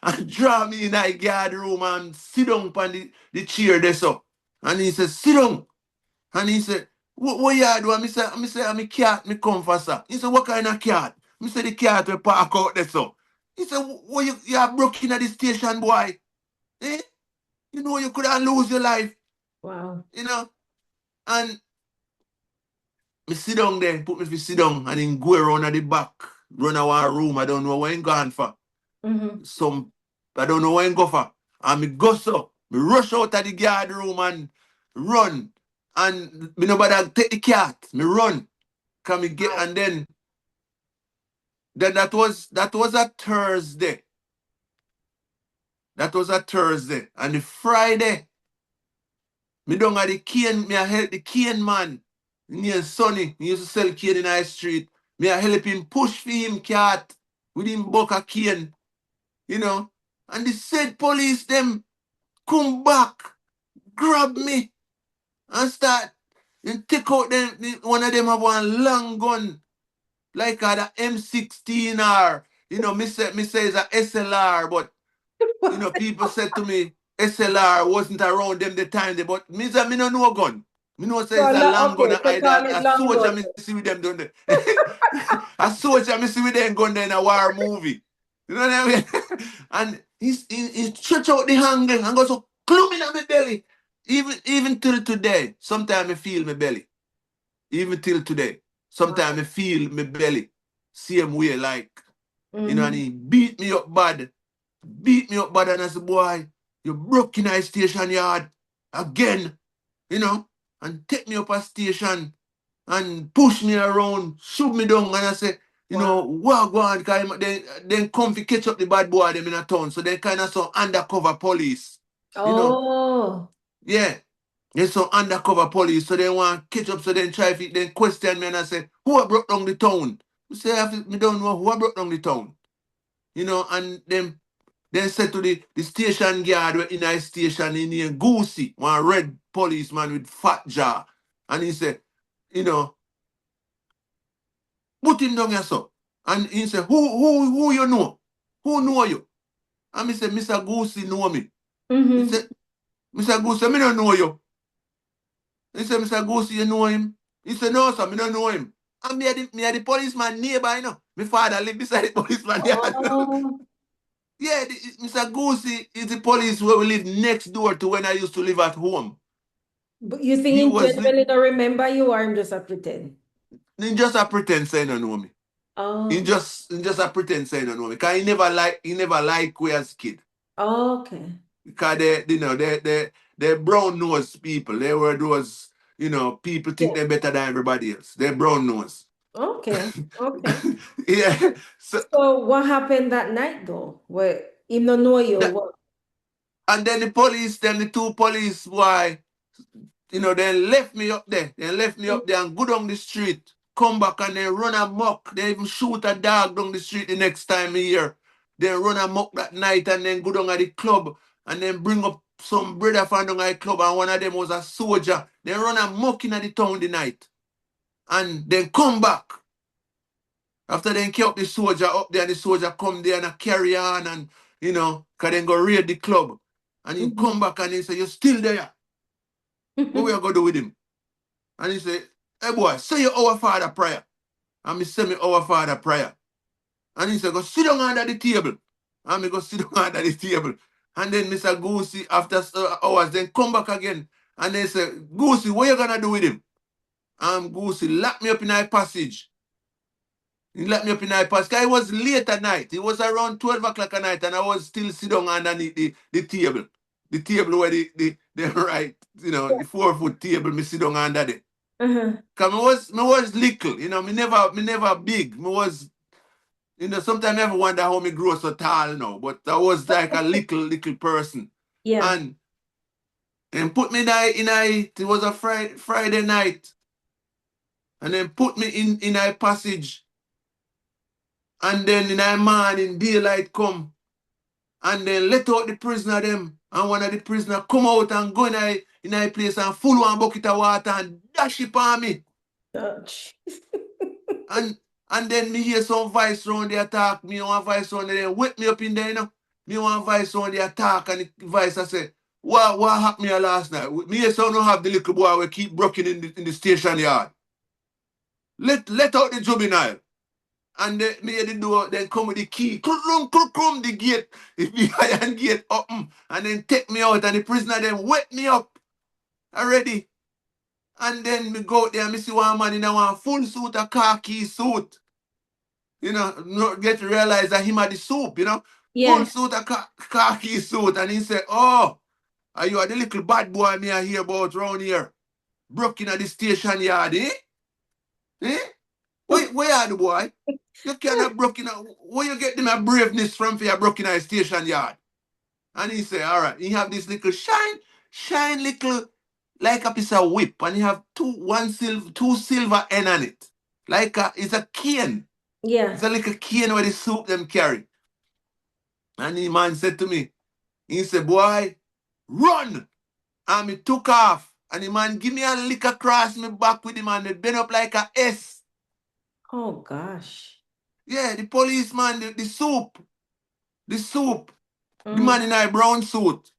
and draw me in the guard room and sit down on the chair there, so. And he said, sit down. And he said, what you do? And I say, I'm a cat, me come for, sir. He said, what kind of cat? I said, the cat will park out there, so. He said, what you are broken at the station, boy? Eh? You could have lose your life. Wow. And me sit down there, put me to sit down, and then go around at the back, run out one room, I don't know where I'm gone for. Mm-hmm. I don't know where I'm going for. And me go so, me rush out of the guard room and run. And me nobody take the cat, me run. Can me get, and then that was a Thursday. That was a Thursday. And the Friday, me down at the cane, me I help the cane man near Sonny. He used to sell cane in high street. Me I help him push for him cat with him buck a cane. And the said police them come back, grab me, and start and take out them. One of them have one long gun, like a M16 or me say it's a SLR, but people said to me, SLR wasn't around them the time, but me say me no know gun. Me know say it's a long gun, Okay, so either call it a long soldier gun. me see with them down there. A soldier me see with them gun there in a war movie. You know what I mean? And he stretch out the angle and go so clum in my belly. Even till today, sometimes I feel my belly. Even till today, sometimes I Wow. feel my belly same way like, and Mm-hmm. he beat me up bad. Beat me up bad and I said, boy, you broke in a station yard again, you know, and take me up a station and push me around, shoot me down, and I say, Wow. what go on, because then come to catch up the bad boy them in a town. So they kind of some undercover police, you know. Oh. Yeah. There's some undercover police, so they want catch up, so then try to then question me and I say, who I brought down the town? I say, me don't know who I brought down the town. And then said to the station guard in our station in here, Goosey, one red policeman with fat jaw. And he said, you know, put him down here, so. And he said, who you know? Who know you? And I said, Mr. Goosey know me. He Mm-hmm. said, Mr. Goosey, me don't know you. He said, Mr. Goosey, you know him? He said, no, sir, me don't know him. And me are the policeman neighbor, My father live beside the policeman yard. Oh. Yeah, Mr. Goosey is the police where we live next door to when I used to live at home. But you think He in was general don't remember you or I'm just a pretend? he just a pretend say he don't know me. Oh. He just a pretend say he don't know me. Cause he never like we as kid. Okay. Because they brown nose people. They were those, people think Yeah. they're better than everybody else. They're brown nose. Okay. Okay. Yeah. So So what happened that night though? Where him don't know you? that, What? and then the two police boy, they left me up there. They left me up there and go down the street. Come back and they run amok. They even shoot a dog down the street the next time here. They run amok that night and then go down at the club and then bring up some brother from down at the club and one of them was a soldier. They run amok in the town the night and then come back. After they kept the soldier up there and the soldier come there and carry on and, cause then go raid the club. And he Mhm. come back and he say, you still there? What we are going to do with him? And he said, hey boy, say your our father prayer. And me say me our father prayer. And he said, go sit down under the table. And me go sit down under the table. And then Mr. Goosey, after hours, then come back again. And they say, Goosey, what you gonna do with him? And Goosey lock me up in a passage. He locked me up in a passage. 'Cause it was late at night. It was around 12 o'clock at night. And I was still sitting down underneath the table. The table where the right, the 4 foot table, me sit down under there. Uh-huh. Cause me was little, me never big. Me was, sometimes I ever wonder how me grow so tall now. But I was like a little person. Yeah. And put me it was a Friday night. And then put me in a passage. And then in a morning, daylight come. And then let out the prisoner them. And one of the prisoner come out and go in a place and full one bucket of water and dash it on me. Ouch. And and then me hear some voice round the attack. Me one voice round there, wake me up in there, Me one voice round the attack and the voice I say, what happened here last night? Me hear some don't have the little boy we keep broken in the station yard. Let out the juvenile. And then me hear the door, then come with the key, the gate, the iron gate open, and then take me out and the prisoner then wake me up already. And then me go out there and me see one man in a one full suit, a khaki suit. Not get to realize that him had the soup, full Yeah. suit, a khaki suit. And he said, oh, are you are the little bad boy me I hear about round here? Broke in at the station yard, eh? Eh? Where are the boy? You cannot broke in. Where you get them a braveness from for your broke in at the station yard? And he said, all right, he have this little shine little, like a piece of whip. And he have two silver end on it. It's a cane. It's Yeah. a little cane where the soup them carry. And the man said to me, he said, boy, run. And me took off. And the man give me a lick across me back with him and me bend up like a S. Oh gosh. Yeah, the policeman, the soup, the Mm. man in a brown suit.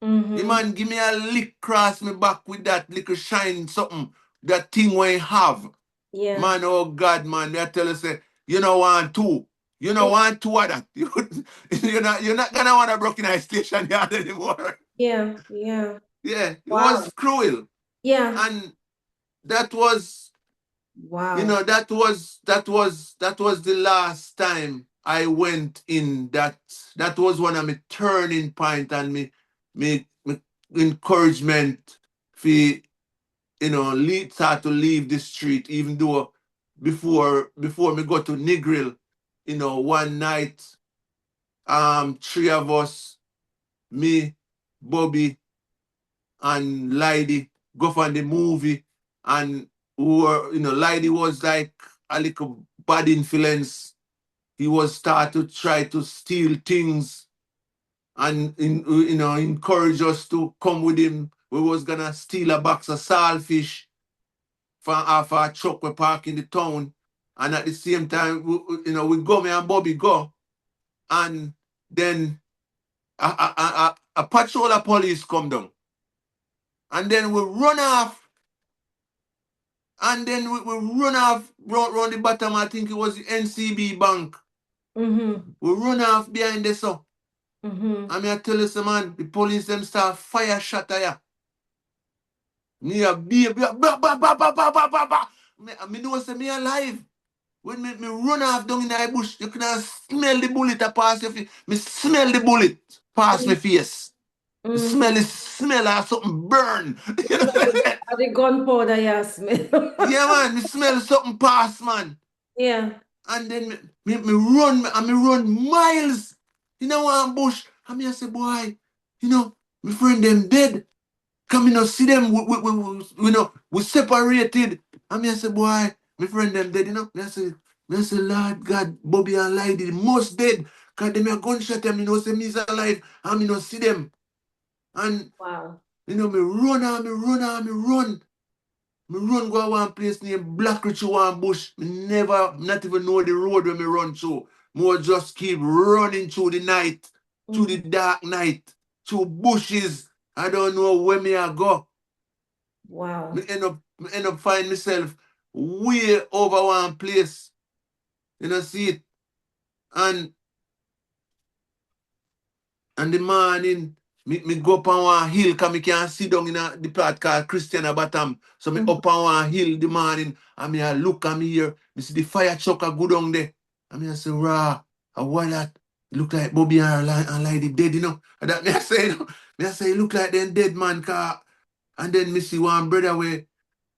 The Mm-hmm. man give me a lick across me back with that little shine something, that thing where he have. Yeah. Man, oh God, man, I tell you, say, you know one too. You don't want two of that. You're not gonna want a broken eye station yard anymore. Yeah, yeah. Yeah, it was Wow. cruel. Yeah. And that was, Wow. that was the last time I went in that was one of my turning point and me encouragement for start to leave the street, even though before me go to Negril, one night, three of us, me, Bobby, and Lady go for the movie, and Lady was like a little bad influence. He was start to try to steal things and encourage us to come with him. We was gonna steal a box of saltfish from off our truck we park in the town, and at the same time, we go, me and Bobby go, and then a patrol of police come down, and then we run off, and then we run off round the bottom. I think it was the NCB bank. Mm-hmm. We run off behind this so. Mm-hmm. I mean, I tell you, some man, the police them start fire shot at ya. Me a baby, ba ba ba ba ba ba ba ba. Me know say me alive. When me run off down in the bush, you can smell the bullet a pass your face. Me smell the bullet pass my face. Me Mm-hmm. smell it, smell of something burn. You know Smell what I'm saying? the gunpowder, yeah, smell. Yeah, man, me smell something pass, man. Yeah. And then me run, and me run miles in a one bush. And me I say, boy, my friend them dead. Come, see them, we separated. And me I say, boy, my friend them dead, Me I say, Lord God, Bobby and Lady, most dead. Because them a gunshot them, say me's alive, and me see them. And, Wow. me run and me run and me run. Me run go to one place named Blackridge one bush. Me never, not even know the road where me run through. Me just keep running through the night, through the Mm-hmm. dark night, through bushes. I don't know where me I go. Me Wow. end up find myself way over one place. See it. And the morning, me go up on one hill because me can sit down in the part called Christiana Bottom. So me Mm-hmm. up on one hill the morning and me I look and me here. Me see the fire truck a go down there. And me I say, rah, what that? Look like Bobby and Lady dead, And that me I say, Me I say, look like them dead man car. And then me see one brother where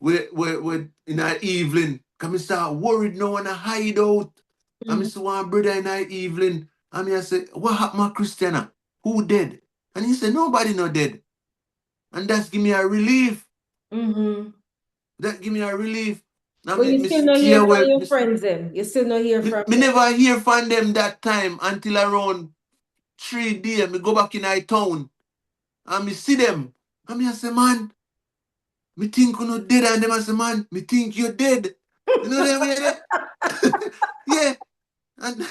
in the evening. Cause me start worried now and I hide out. And me Mm-hmm. see one brother in the evening. And me I say, what happened to Christiana? Who dead? And he said, nobody not dead. And that's give me a relief. Mm-hmm. That give me a relief. Now But you me still not stay hear from away. your friends them. You still not hear from Me them. never hear from them that time until around 3 days. Me go back in our town and me see them. And me I say, man, me think you not dead. And them I say, man, me think you're dead. You know what I mean? Yeah. And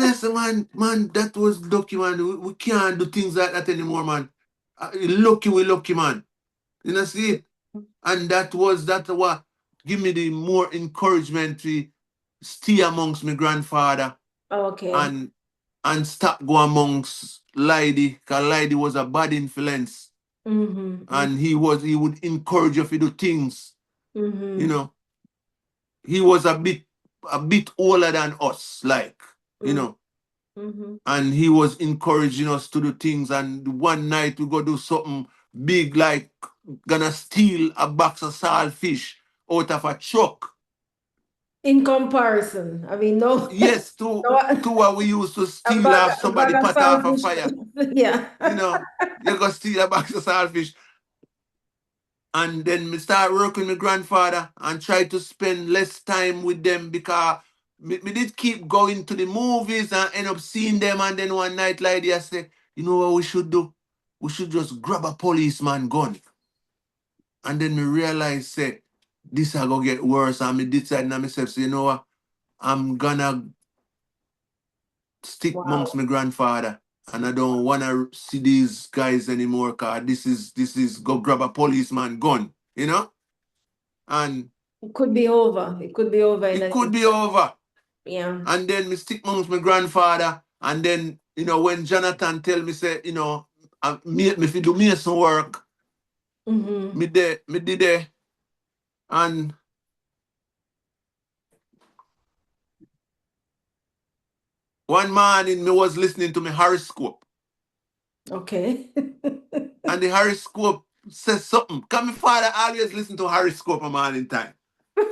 I say, man, that was lucky, man. We can't do things like that anymore, man. We lucky, man. See it? And that what give me the more encouragement to stay amongst my grandfather Okay. and stop go amongst Lady, because Lady was a bad influence. Mm-hmm. And he would encourage you to do things, you Mm-hmm. know. He was a bit older than us, like, you Mm-hmm. know. Mm-hmm. And he was encouraging us to do things. And one night we go do something big, like gonna steal a box of saltfish out of a truck. In comparison, I mean, no, Yes, to no, what we used to a steal bag, off a bag somebody of pot off a salvage. fire. Yeah. You go steal a box of saltfish. And then me start working with my grandfather and try to spend less time with them because me did keep going to the movies and end up seeing them. And then one night like I say, you know what we should do? We should just grab a policeman gun. And then me realize, say, this I go get worse. And me decide now myself, say, you know what? I'm gonna stick amongst Wow. my grandfather. And I don't wanna see these guys anymore, cause this is go grab a policeman gun. And It could be over. It could be over in it an could be instant. over. Yeah. And then me stick amongst my grandfather. And then, when Jonathan tell me, say, me fi do mason work, Mm-hmm. me did there. And one morning, me was listening to my horoscope. Okay. And the horoscope says something. Because my father always listen to horoscope a morning time.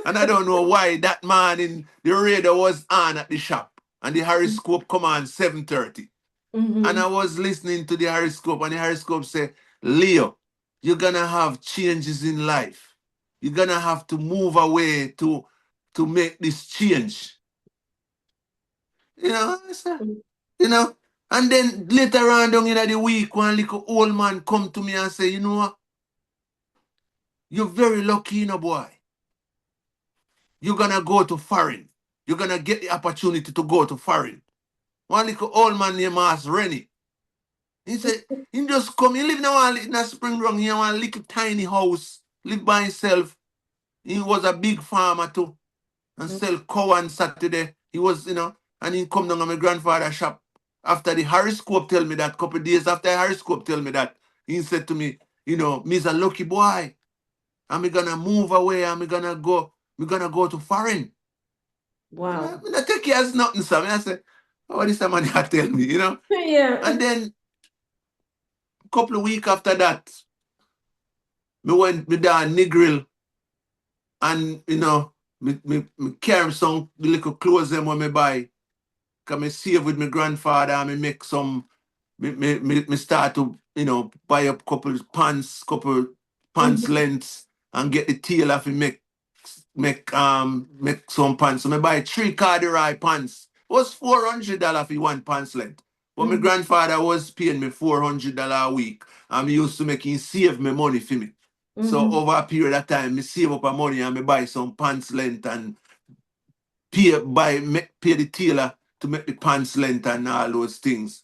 And I don't know why that morning the radio was on at the shop. And the horoscope come on 7:30. And Mm-hmm. I was listening to the horoscope, and the horoscope said, Leo, you're gonna have changes in life. You're gonna have to move away to make this change. I said, you know. And then later on down in the week, one little old man come to me and say, you know what? You're very lucky, boy. You're gonna go to foreign. You're gonna get the opportunity to go to foreign. One little old man named Mas Rennie. He said, he just come, he live in a spring run, he have a little tiny house, live by himself. He was a big farmer too, and sell cow on Saturday. He was, and he come down to my grandfather's shop. After the horoscope tell me that, couple days after the horoscope tell me that, he said to me, me's a lucky boy. And me gonna move away and me gonna go to foreign. Wow. Me not take it as nothing, sir. I say, oh, this man tell me. Yeah. And then a couple of weeks after that, me went me down Negril and me carry some little clothes them when me buy. Cause me save with my grandfather and me make some me start to, buy up couple pants Mm-hmm. lengths and get the tailor to make some pants. So me buy 3 corduroy pants. It was $400 for one pants length. But my Mm-hmm. grandfather was paying me $400 a week. And me used to make him save me money for me. So Mm-hmm. over a period of time, me save up a money and me buy some pants length and pay the tailor to make the pants length and all those things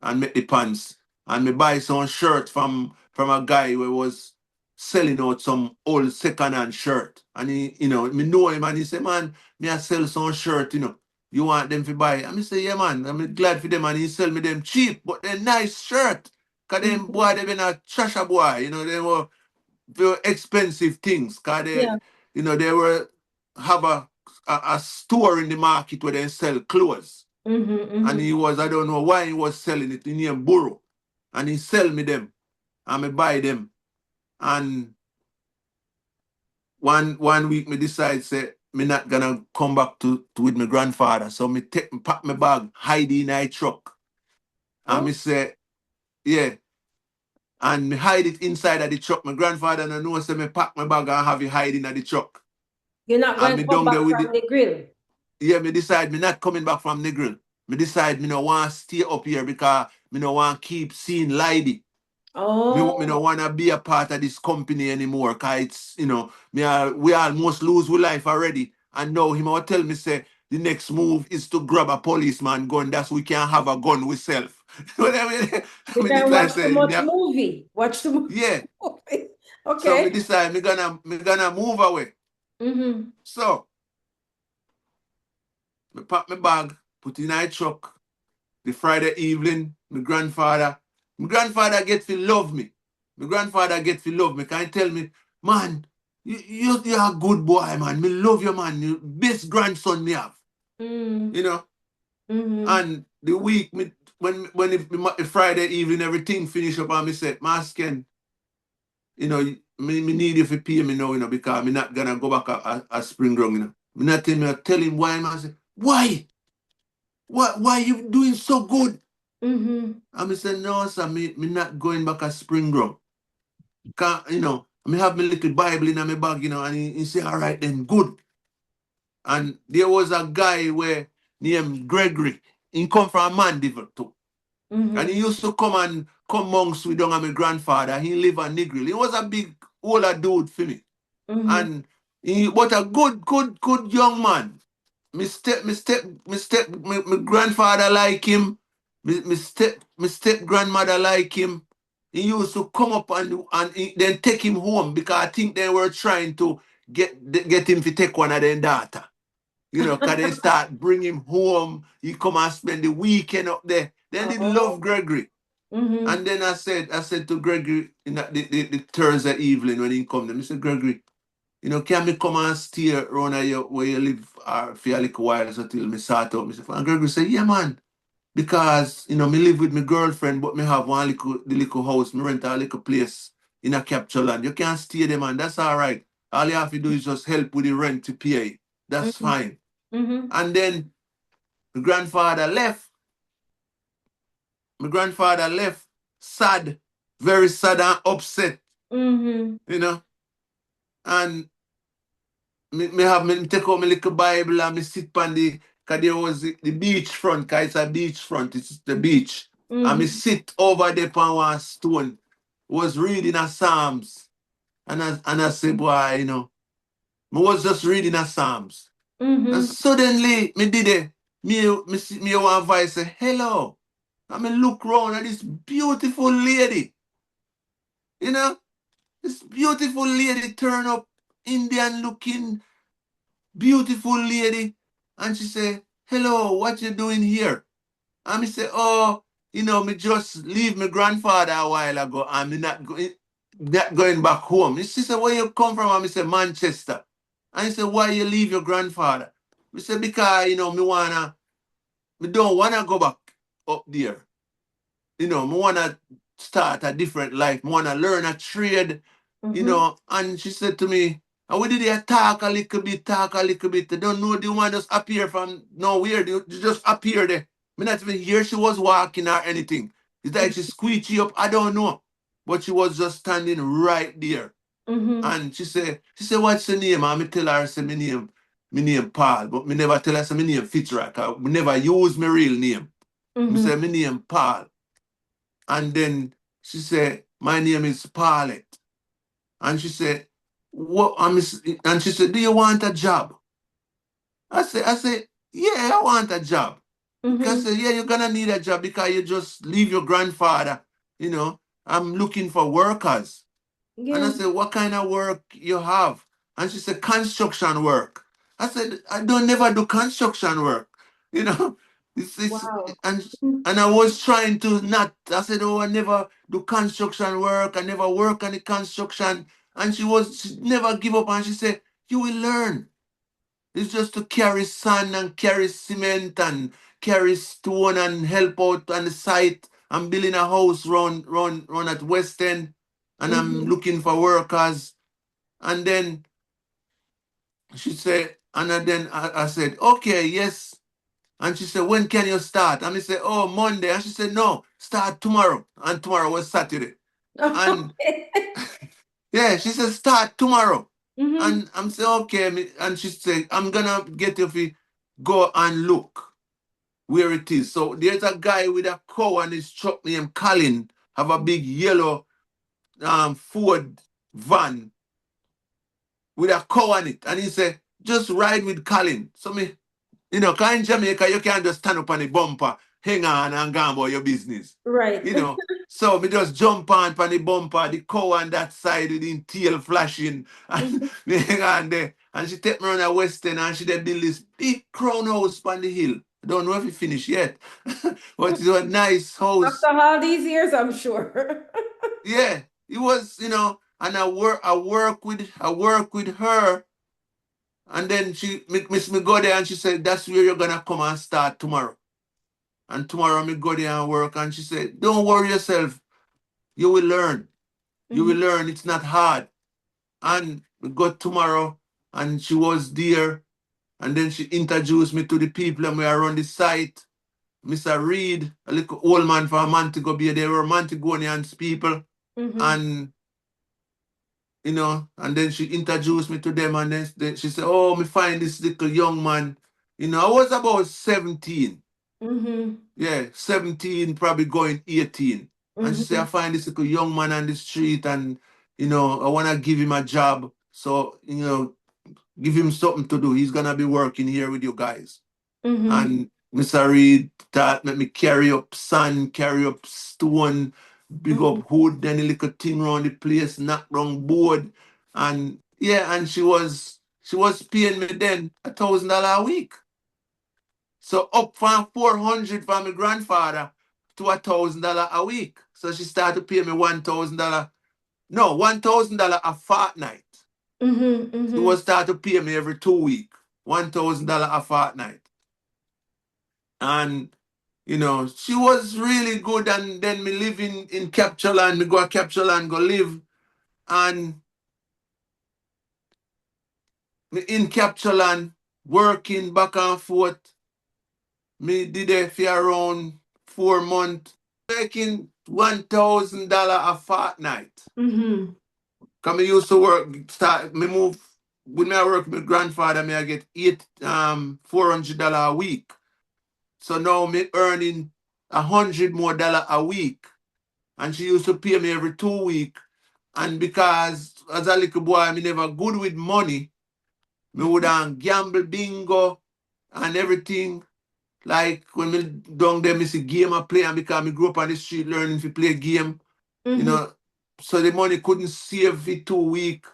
and make the pants. And me buy some shirt from a guy who was selling out some old second-hand shirt. And me know him and he say, man, me I sell some shirt, You want them to buy? And me say, yeah, man, I'm glad for them. And he sell me them cheap, but they're nice shirt. Cause them Mm-hmm. boy, they been a trasher boy, they were very expensive things. Cause Yeah. they were have a store in the market where they sell clothes. Mm-hmm. And Mm-hmm. I don't know why he was selling it. He named Burro. And he sell me them. And I buy them. And one week me decide say me not gonna come back to with my grandfather. So me pack my bag, hide in my truck. And Oh, me say, yeah. And me hide it inside of the truck. My grandfather no know say me pack my bag and have it hiding at the truck. you're not And going me to come down back there with from it. the grill. Yeah, me decide me not coming back from Negril. Me decide me no want to stay up here because me no want to keep seeing Lady. Me no Oh, want to be a part of this company anymore. Cause it's, we almost lose our life already. And now him will tell me say the next move is to grab a policeman gun. That's we can have a gun we self. What I mean, you me can decide watch too say, much movie. Watch too much yeah. movie. So me Okay. decide me gonna move away. Mm-hmm. So me pack my bag, put it in my truck. The Friday evening, my grandfather get to love me. My grandfather get to love me. Can you tell me, man, you're a good boy, man. Me love you, man. You best grandson me have. Mm-hmm. You know? Mm-hmm. And the week, when the Friday evening, everything finish up, and me say, Masken, me need you to pay me now, because me not gonna go back a spring ground, Me not tell him why, man. I say, why? Why you doing so good? Mm-hmm. And I said, no, sir, me not going back at spring ground. I have my little Bible in my bag, and he said, all right, then, good. And there was a guy where named Gregory. He come from Mandeville too. And he Mm-hmm. used to come amongst with my grandfather. He live on Negril. He was a big older dude for me. Mm-hmm. And he but a good young man. My grandfather like him. My step grandmother like him. He used to come up and then take him home because I think they were trying to get him to take one of their daughter. Cause they start bring him home. He come and spend the weekend up there. Then they love Oh. Gregory. Mm-hmm. And then I said to Gregory in the Thursday evening when he come, I said, Gregory, can me come and stay around here where you live for a little while so till me sort out myself? And Gregory said, yeah, man. Because, me live with my girlfriend, but me have the little house, me rent a little place in a capture land. You can't stay there, man. That's all right. All you have to do is just help with the rent to pay. That's Mm-hmm. fine. Mm-hmm. And then my grandfather left. My grandfather left sad, very sad and upset, Mm-hmm. you know. And me take out my little Bible and me sit on cause there was the beach front, cause it's a beach front, it's the beach. And me Mm-hmm. sit over there on one stone, was reading a Psalms. And I say, boy, me was just reading a Psalms. And Mm-hmm. suddenly, me did it. Me one voice say, hello. And me look round at this beautiful lady, you know, this beautiful lady turn up, Indian looking, beautiful lady. And she say, hello, what you doing here? And me say, oh, me just leave my grandfather a while ago and me not going back home. She said, where you come from? And me say, Manchester. And he said, why you leave your grandfather? Me say, because, me don't wanna go back up there. Me wanna start a different life. Me wanna learn a trade, Mm-hmm. And she said to me, and we did here talk a little bit, talk a little bit. I don't know the one just appear from nowhere. They just appear there. Me not even hear she was walking or anything. It's like she squeegee up. I don't know. But she was just standing right there. Mm-hmm. And she said, what's your name? And me tell her, I say, my name Paul. But me never tell her, say, my name Fitzroy. 'Cause me never use my real name. Me Mm-hmm. say, my name Paul. And then she said, my name is Paulette. And she said, what? And she said, do you want a job? I said, yeah, I want a job. Because Mm-hmm. I said, yeah, you're gonna need a job because you just leave your grandfather. You know, I'm looking for workers. And I Yeah. said, what kind of work you have? And she said, construction work. I said, I don't never do construction work. You know, it's Wow. and Mm-hmm. and I was trying to not. I said, oh, I never do construction work. I never work on the construction. And she never give up. And she said, you will learn. It's just to carry sand and carry cement and carry stone and help out on the site. I'm building a house round at West End and I'm Mm-hmm. looking for workers. And then she said, and then I said, okay, yes. And she said, when can you start? And I said, oh, Monday. And she said, no, start tomorrow. And tomorrow was Saturday. And Okay. yeah, she said, start tomorrow. Mm-hmm. And I'm saying, okay. And she said, I'm gonna get you to go and look where it is. So there's a guy with a cow and his truck named Colin, have a big yellow Ford van with a cow on it. And he said, just ride with Colin. So me, cause in Jamaica, you can't just stand up on the bumper, hang on and go on about your business. Right. You know. So me just jump on the bumper, the cow on that side with the tail flashing. And Mm-hmm. me hang on there. And she take me around the West End and she dey build this big crown house on the hill. I don't know if it finished yet. But it's a nice After house. all these years, I'm sure. Yeah. It was, and I work with her. And then she miss me go there and she said, that's where you're gonna come and start tomorrow. And tomorrow me go there and work. And she said, don't worry yourself. You will learn. You will Mm-hmm. learn. It's not hard. And we got tomorrow and she was there. And then she introduced me to the people and we are on the site. Mr. Reed, a little old man from Montego Bay, they were Montegonians people. Mm-hmm. And and then she introduced me to them and then she said, oh, me find this little young man. I was about 17. Mm-hmm. Yeah, 17, probably going 18. And she said, I Mm-hmm. find this little young man on the street and, I want to give him a job. So, give him something to do. He's going to be working here with you guys. Mm-hmm. And Mr. Reed thought let me carry up sand, carry up stone, big Mm-hmm. up wood, then a little thing around the place, knock down board. And yeah, and she was, She was paying me then $1,000 a week. So up from 400 from my grandfather to $1,000 a week. So she started to pay me $1,000. No, $1,000 a fortnight. She was start to pay me every 2 weeks. $1,000 a fortnight. And she was really good. And then me live in Captureland. Me go to Captureland, go live. And me in Captureland, working back and forth. Me did it for around 4 months. Making $1,000 a fortnight. Cause me used to me move, when I work with my grandfather, me I get $400 a week. So now me earning $100 more a week. And she used to pay me every 2 weeks. And because as a little boy, me never good with money, me would gamble bingo and everything. Like when me down there, me see game I play, and because me grew up on the street learning to play game, so the money couldn't save for 2 weeks.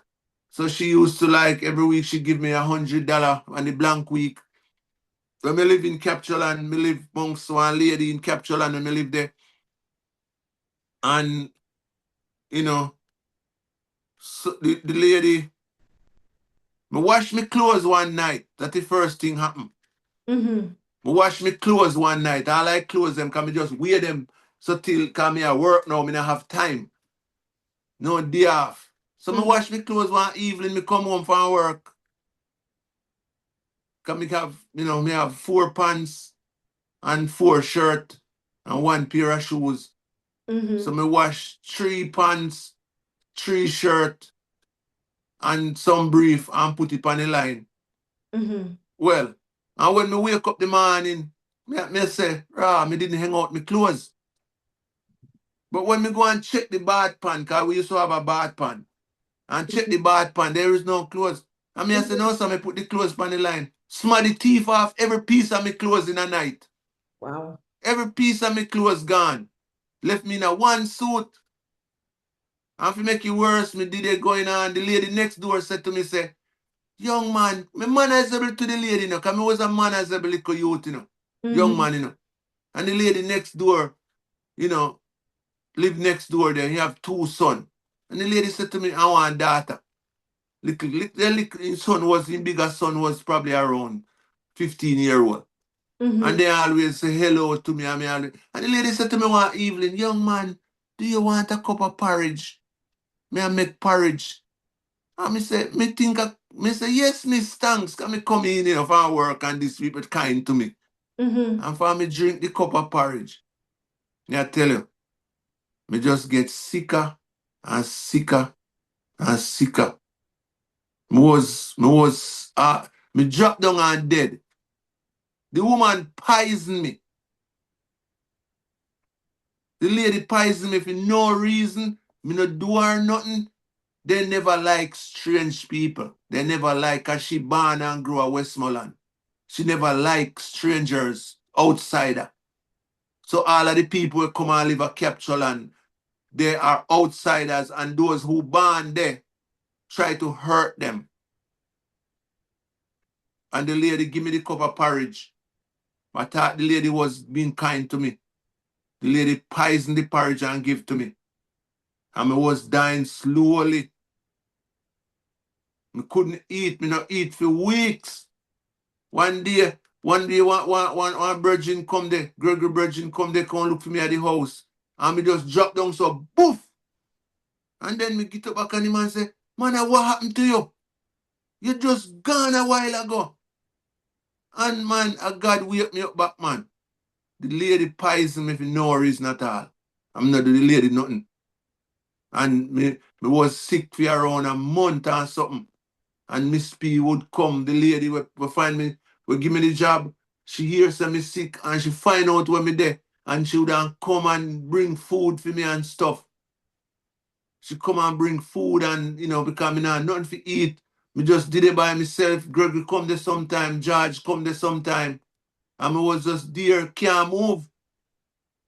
So she used to, like, every week she give me $100 on the blank week. When me live in Captureland, me live amongst one lady in Captureland, and me live there. And so the lady, me wash me clothes one night. That's the first thing happened. Me wash me clothes one night. I like clothes them, can me just wear them so till come me at work now, me not have time. No day off. So me wash me clothes one evening, me come home from work. Cause me have 4 pants and 4 shirts and 1 pair of shoes. So me wash 3 pants, 3 shirts, and some brief and put it on the line. Well, and when me wake up the morning, me say, me didn't hang out my clothes. But when me go and check the bath pan, cause we used to have a bath pan, and check the bath pan, there is no clothes. And me I say, no, so me put the clothes on the line. Smell the teeth off every piece of my clothes in a night. Wow. Every piece of my clothes gone. Left me in a one suit. And to make it worse, me did it going on. The lady next door said to me, say, young man, me manageable to the lady, because me was a manageable little youth, young man, And the lady next door, you know, live next door there. He have 2 sons. And the lady said to me, I want a daughter. The son was, the bigger son was probably around 15-year-old. And they always say hello to me. And the lady said to me one evening, young man, do you want a cup of porridge? May I make porridge? And me say, yes, miss, thanks. Can me come in, for work, and these people kind to me. And for me drink the cup of porridge. Me I tell you, me just get sicker and sicker and sicker. Me drop down and dead. The woman poisoned me. The lady poisoned me for no reason. Me no do her nothing. They never like strange people. They never like, cause she born and grew up Westmoreland. She never like strangers, outsider. So all of the people who come and live at Captureland, they are outsiders, and those who born there try to hurt them. And the lady give me the cup of porridge. I thought the lady was being kind to me. The lady poisoned the porridge and give to me. And I was dying slowly. I couldn't eat. Me not eat for weeks. One day, one virgin come there, Gregory virgin come there, come look for me at the house. And me just drop down so boof. And then me get up back on him and say, man, what happened to you? You just gone a while ago. And man, God wake me up back, man. The lady poisoned me for no reason at all. I'm not do the lady nothing. And me was sick for around a month or something. And Miss P would come, the lady would find me, would give me the job. She hears me sick and she find out when me there. And she would come and bring food for me and stuff. She come and bring food, and, because me not nothing to eat. Me just did it by myself. Gregory come there sometime, George come there sometime. And me was just there, can't move.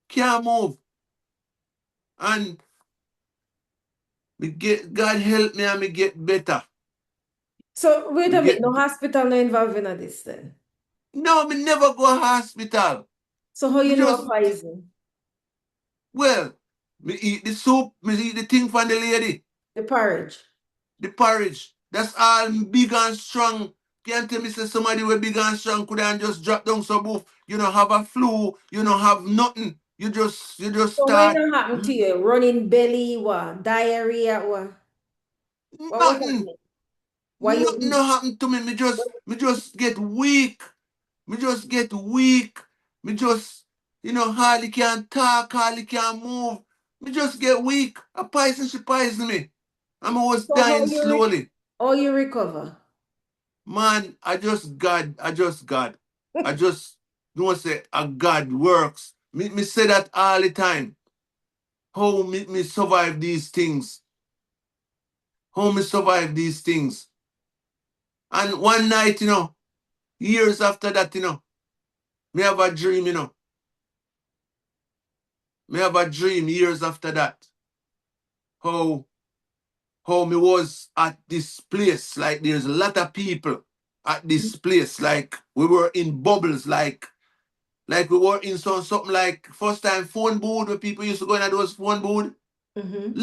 Can't move. And God help me and me get better. So wait Me a minute, get no hospital no involved in this then. no, me never go hospital. So how Me you know a just poison? well, me eat the soup, me eat the thing from the lady, The porridge. the porridge. That's all big and strong. Can't tell me say somebody with big and strong could and just drop down so boof. You don't have a flu, you don't have nothing. You just So what start you happened to you? Running belly, what? Diarrhea, what was nothing. happening? Why you Nothing weak? no happen to me. Me just get weak. Me just get weak. Me just, hardly can talk, hardly can move. Me just get weak. A poison, she poisoned me. I was So dying slowly. how you recover? Man, I just God. I just don't say a God works. Me say that all the time. How me survive these things. How me survive these things. And one night, years after that, me have a dream, Me have a dream years after that. How how me was at this place. Like there's a lot of people at this place. Like we were in bubbles, like we were in something like first time phone booth where people used to go in those phone booth. Mm-hmm.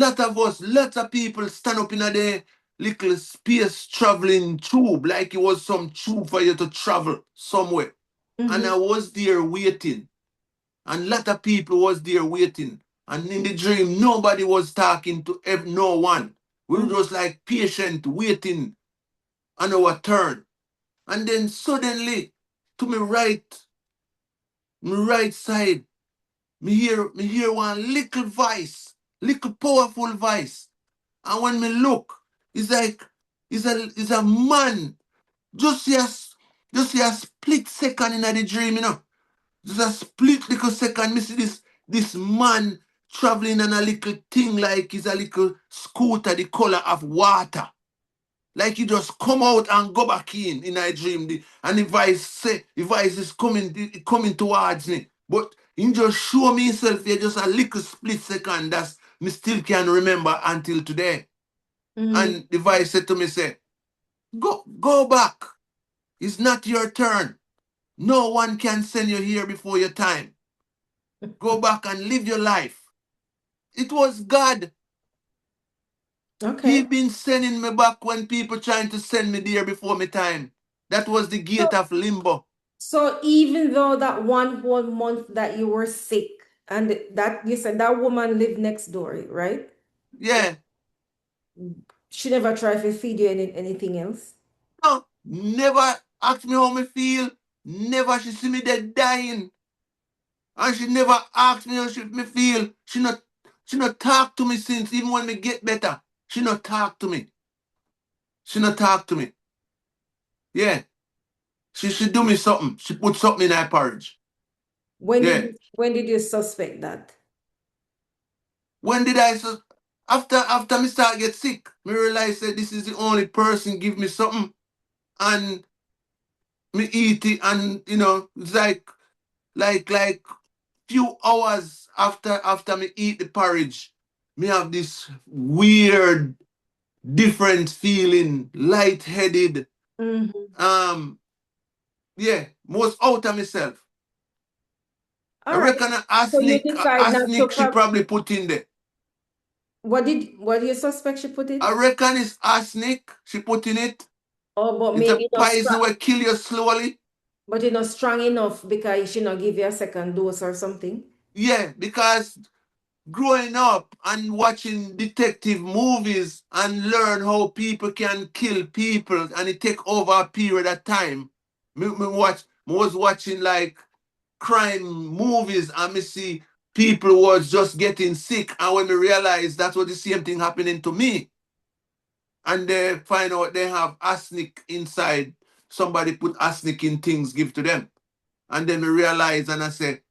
Lots of people stand up in a day little space traveling tube, like it was some tube for you to travel somewhere. And Mm-hmm. I was there waiting. And a lot of people was there waiting. And in the dream, nobody was talking to no one. We were Mm-hmm. just like patient, waiting on our turn. And then suddenly, to my right side, me hear one little voice, little powerful voice. And when me look, it's like it's a man. Just see a, just see a split second in the dream, Just a split little second, me see this man traveling on a little thing like it's a little scooter, the color of water. Like he just come out and go back in a dream. And the voice is coming towards me. But he just show me himself here just a little split second that me still can remember until today. Mm-hmm. And the voice said to me, say, go back. It's not your turn. No one can send you here before your time. Go back and live your life. It was God. He Okay. been sending me back when people trying to send me there before my time. That was the So, gate of limbo. so even though that one whole month that you were sick and that you said that woman lived next door, right? Yeah. She never tried to feed you anything else. No, never asked me how me feel. Never she see me dead dying. And she never asked me how me feel. She not talk to me since even when me get better. She not talk to me. She not talk to me. Yeah. She do me something. She put something in her porridge. Yeah. When did you suspect that? When did I after me start get sick, me realize that this is the only person give me something and me eat it and it's like few hours after me eat the porridge, me have this weird different feeling, lightheaded, Mm-hmm. um yeah, most out of myself. I All right. reckon So you decide not to arsenic she come. probably put in there. What do you suspect she put I it? reckon it's arsenic she put in it. Oh, but It's a maybe not poison strong, will kill you slowly. but you're not strong enough because she not give you a second dose or something. Yeah, because growing up and watching detective movies and learn how people can kill people and it take over a period of time. Me was watching like crime movies and me see people was just getting sick and when me realize that's what the same thing happening to me and they find out they have arsenic inside. Somebody put arsenic in things give to them. And then we realize and I say,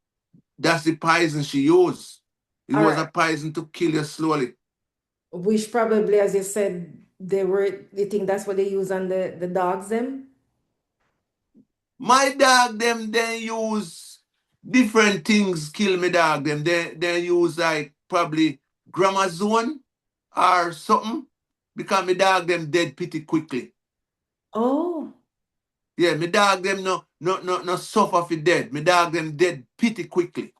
that's the poison she used. It All was right. a poison to kill you slowly. Which probably, as you said, you think that's what they use on the dogs them? My dog them they use different things kill me dog them. They use like probably gramazone or something because my dog them dead pretty quickly. Oh, Yeah, me dog them no suffer for dead. Me dog them dead pretty quickly.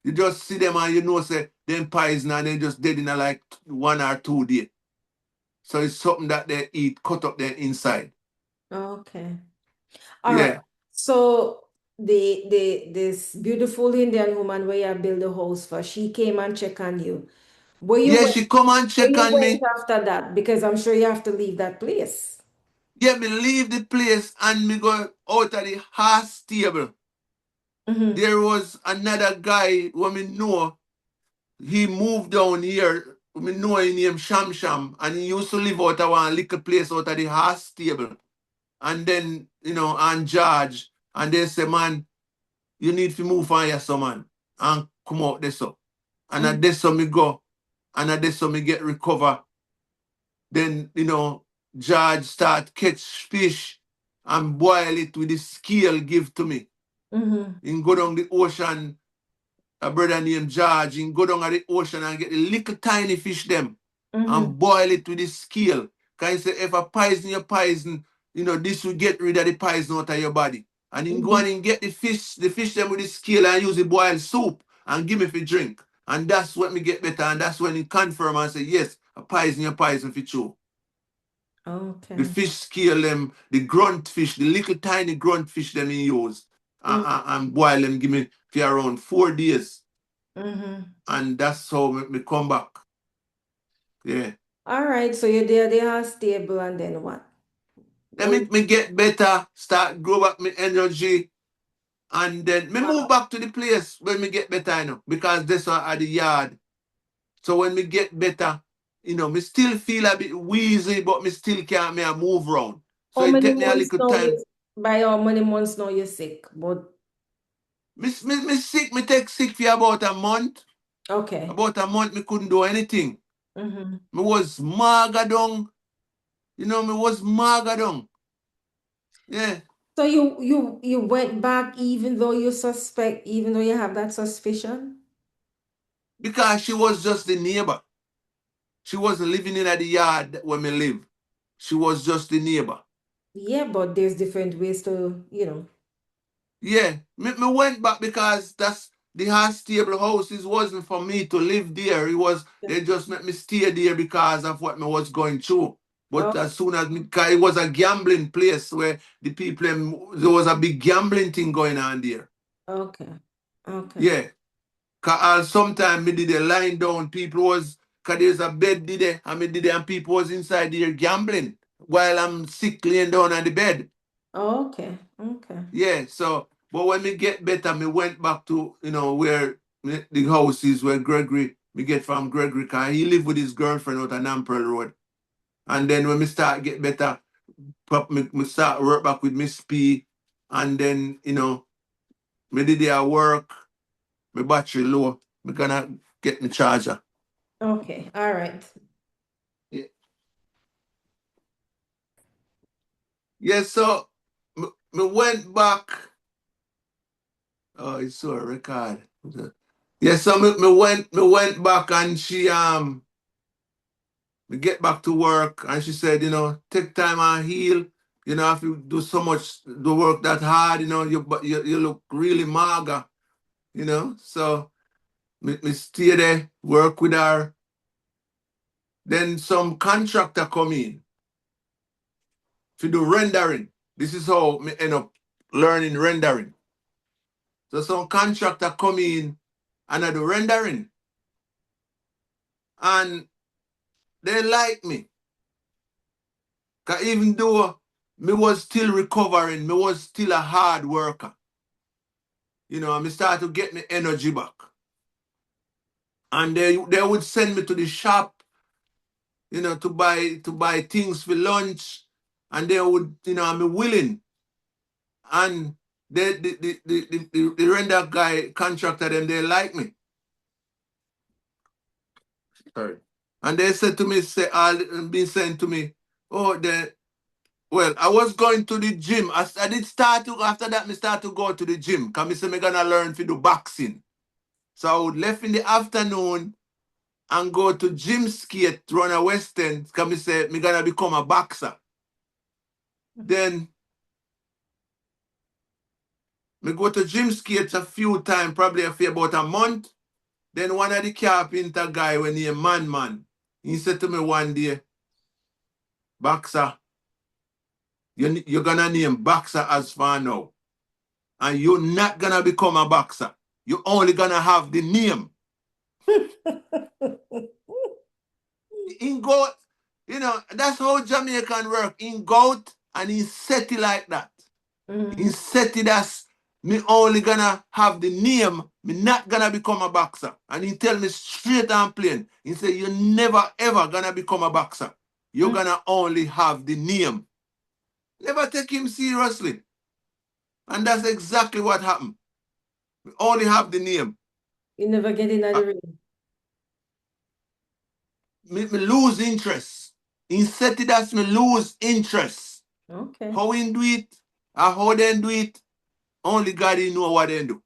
You just see them and you know say them poison and they just dead in a like 1 or 2 days. So it's something that they eat, cut up their inside. okay. All right. Yeah. So the this beautiful Indian woman where you build a house for, she came and check on you. Where you Yeah, went, she come and where check you on went me. after that? Because I'm sure you have to leave that place. Yeah, me leave the place and me go out of the horse stable. Mm-hmm. There was another guy who me know. He moved down here. Me know him named Sham Sham. And he used to live out of one little place out of the horse stable. And then, and George. And they say, man, you need to move on here, so man. And come out this so. And at this so me go. And at this so me get recover. Then, George start catch fish and boil it with the scale give to me. Mm-hmm. He go down the ocean, a brother named George, he go down at the ocean and get the little tiny fish them Mm-hmm. and boil it with the scale. Can you say if a poison your poison, this will get rid of the poison out of your body. And he go Mm-hmm. and get the fish them with the scale and use the boiled soup and give me for drink. And that's what me get better. And that's when he confirm and say, yes, a poison your poison for true. The Okay. fish scale them, the grunt fish, the little tiny grunt fish them he use and boil them, give me for around 4 days. Mm-hmm. And that's how me come back. Yeah. All right. So you're there, they are stable, and then what? Then What? me get better, start grow back my energy, and then me move back to the place when me get better, because this one at the yard. So when me get better, me still feel a bit wheezy, but me still can't me a move around. So How it many take me a months little now time. you by how many months now you're sick? But Me sick, me take sick for about a month. okay. About a month me couldn't do anything. Mm-hmm. Me was maga down. Me was maga down. Yeah. So you went back even though you suspect, even though you have that suspicion? Because she was just the neighbor. She wasn't living in the yard where me live. She was just the neighbor. Yeah, but there's different ways to. Yeah, me went back because that's the half stable house. It wasn't for me to live there. They just let me stay there because of what me was going through. But Oh, as soon as me, 'cause it was a gambling place where the people, there was a big gambling thing going on there. okay. Okay. Yeah, cause sometimes me did a line down. People was, cause there's a bed there, and me did it, and people was inside there gambling while I'm sick laying down on the bed. Okay. Okay. Yeah, so but when me get better, me went back to where the house is where Gregory me get from Gregory, cause he live with his girlfriend out on Amperl Road. And then when me start get better, me start work back with Miss P, and then me did their work, my battery low, me gonna get my charger. Okay. All right. Yeah, yeah, so me went back. Oh, it's so a record. Yeah, so me went back and we get back to work and she said, take time and heal. If you do so much the work that hard, you look really maga, So me stay there, work with her. Then some contractor come in to do rendering. This is how me end up learning rendering. So some contractor come in and I do rendering. And they like me. Cause even though me was still recovering, me was still a hard worker. And me start to get my energy back. And they would send me to the shop, to buy things for lunch. And they would, I'm willing. And the render guy contractor them, they like me. Sorry. And they said to me, say all been saying to me, oh, I was going to the gym. I did start to after that, me start to go to the gym. Cause me say me gonna learn to do boxing. So I would left in the afternoon and go to gym skate, run a western, because me say me gonna become a boxer. Then me go to gym skates a few times, probably for about a month. Then one of the carpenter guy when he a man, he said to me one day, Boxer, you're gonna name Boxer as far now. And you're not gonna become a boxer. You're only gonna have the name. In goat, that's how Jamaican work. In goat and in set it like that. In Mm-hmm. set it as me only gonna have the name, me not gonna become a boxer. And he tell me straight and plain. He say you never ever gonna become a boxer. You're gonna only have the name. Never take him seriously. And that's exactly what happened. We only have the name. You never get in at Uh, the ring. me lose interest. In set it as me lose interest. Okay. How we do it, or how they do it, only God know what they do.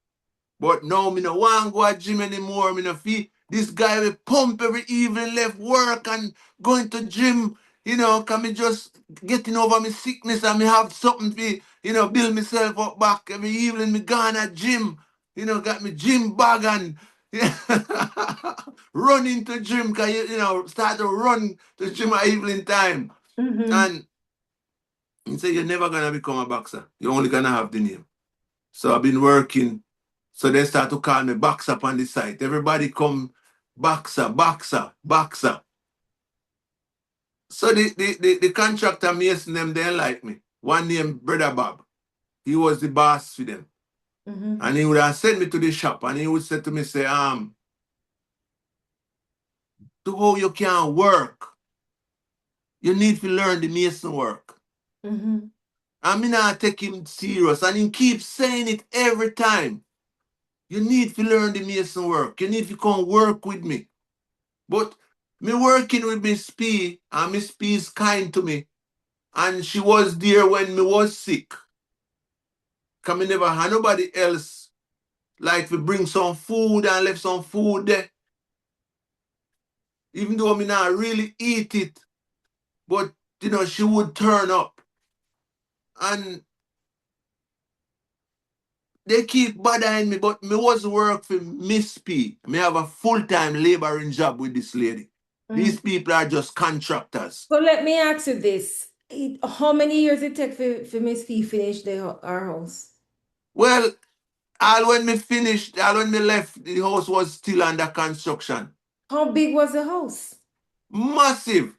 But now me no want to go at gym anymore. Me no feel this guy will pump every evening, left work and going to gym. Can me just getting over my sickness and me have something to, build myself up back. Every evening me gone at gym. Got me gym bag and run into gym. Cause start to run to gym at evening time. Mm-hmm. And he said, you're never gonna become a boxer. You're only gonna have the name. So I've been working. So they start to call me boxer up on the site. Everybody come boxer, boxer, boxer. So the contractor Mason them they like me. One named Brother Bob. He was the boss for them. Mm-hmm. And he would have sent me to the shop and he would say to me, say, to how you can work, you need to learn the mason work. Mm-hmm. And me not take him serious. And he keeps saying it every time. You need to learn the mason work. You need to come work with me. But me working with Miss P, and Miss P is kind to me. And she was there when me was sick. Cause me never had nobody else like to bring some food and left some food there. Even though me not really eat it. But she would turn up. And they keep bothering me, but me was work for Miss P. Me have a full-time laboring job with this lady. Mm-hmm. These people are just contractors. So let me ask you this. How many years it take for Miss P finish our house? Well, all when me finished, all when me left, the house was still under construction. How big was the house? Massive,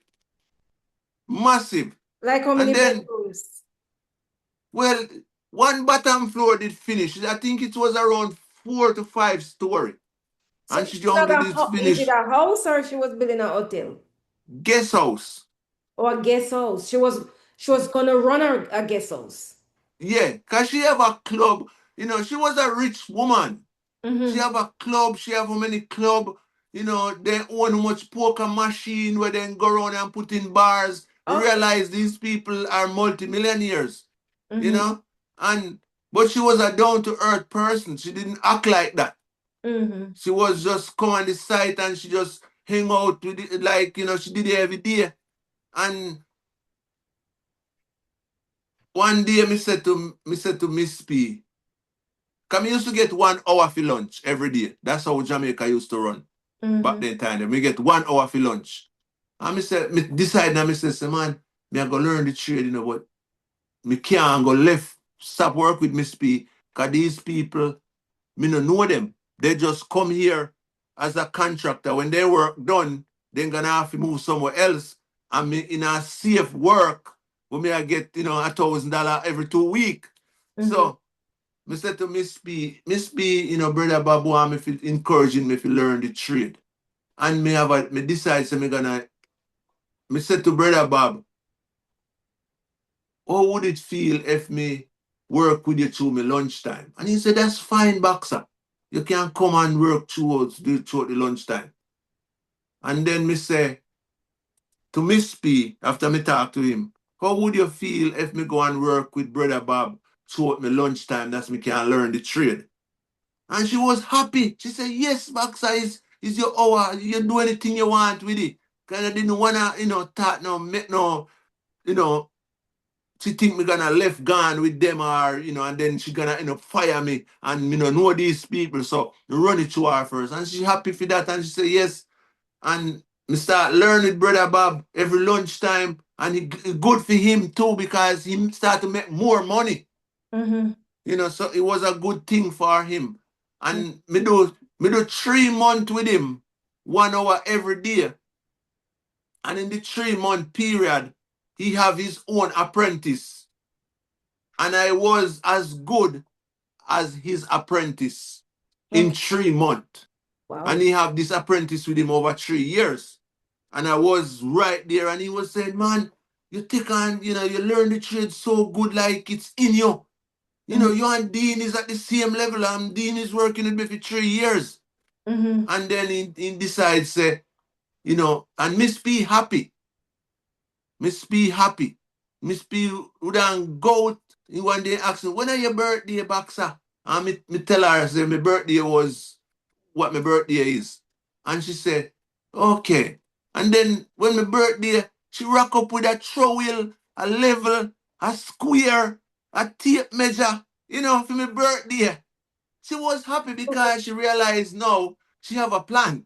massive. Like how And many then, bedrooms? well, one bottom floor did finish. I think it was around 4 to 5 story. So And she only did is it finish a house or she was building a hotel guest house. or a guest house? She was gonna run a guest house. Yeah, because she have a club. She was a rich woman. She Mm-hmm. have a club. She have how many club. They own much poker machine where they go around and put in bars. We Okay. realize these people are multimillionaires, you Mm-hmm. know. And but she was a down to earth person. She didn't act like that. Mm-hmm. She was just come on the site and she just hang out with it, like she did it every day. And one day me said to Miss P, come used to get 1 hour for lunch every day. That's how Jamaica used to run back Mm-hmm. then time. We get 1 hour for lunch. And me decide now, me say, man, me I go learn the trade, but me can't go left, stop work with Miss P, because these people, me no know them. They just come here as a contractor. When their work done, they gonna have to move somewhere else. And me in a safe work, where me I get, $1,000 every 2 weeks. Mm-hmm. So me said to Miss P, brother Babu want me encouraging me to learn the trade. And me decide say me said to brother Bob, how would it feel if me work with you through my lunchtime? And he said, that's fine, boxer. You can come and work throughout the lunchtime. And then me say to Miss P, after me talk to him, how would you feel if me go and work with brother Bob throughout my lunchtime? That's me can learn the trade. And she was happy. She said, yes, boxer is your hour. You do anything you want with it. Because I didn't want to, talk no, make no, you know, she think me gonna left gone with them, or and then she gonna fire me, and know these people. So me run it to her first, and she happy for that, and she say yes. And me start learn with brother Bob every lunchtime, and it good for him too, because he start to make more money. Mm-hmm. So it was a good thing for him. And me do 3 months with him, 1 hour every day. And in the 3 month period, he have his own apprentice. And I was as good as his apprentice in Okay. 3 months. And Wow. he have this apprentice with him over 3 years. And I was right there, and he was saying, man, you take on, you learn the trade so good, like it's in you. Mm-hmm. You and Dean is at the same level, and Dean is working with me for 3 years. Mm-hmm. And then he decides, and Miss P happy. Miss P happy. Miss P would go out in one day ask me, when are your birthday, Boxer? And me tell her, say, my birthday was what my birthday is. And she said, okay. And then when my birthday, she rock up with a trowel, a level, a square, a tape measure, for my birthday. She was happy because she realized now she have a plan.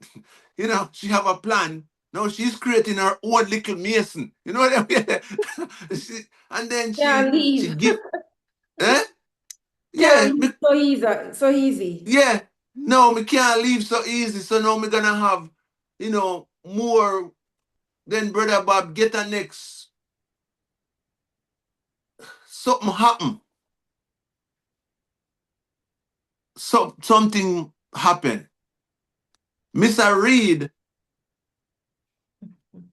She have a plan. Now she's creating her own little mason. You know what I mean? And then Can't she leave. give, eh? Can't Yeah, leave so easy. So easy. yeah. No, me can't leave so easy. So now me gonna have, more than brother Bob get a next. Something happen. Something happen. Mr. Reed,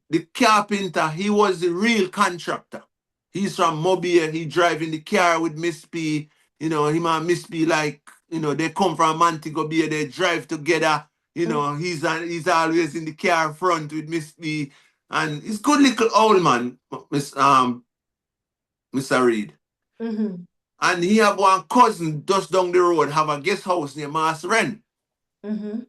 the carpenter, he was the real contractor. He's from Mobile. He driving the car with Miss P. Him and Miss P, like, they come from Montego Bay. They drive together. He's always in the car front with Miss P. And he's good little old man, Mr. Reed. Mm-hmm. And he have one cousin just down the road, have a guest house near Master Ren. Mm-hmm.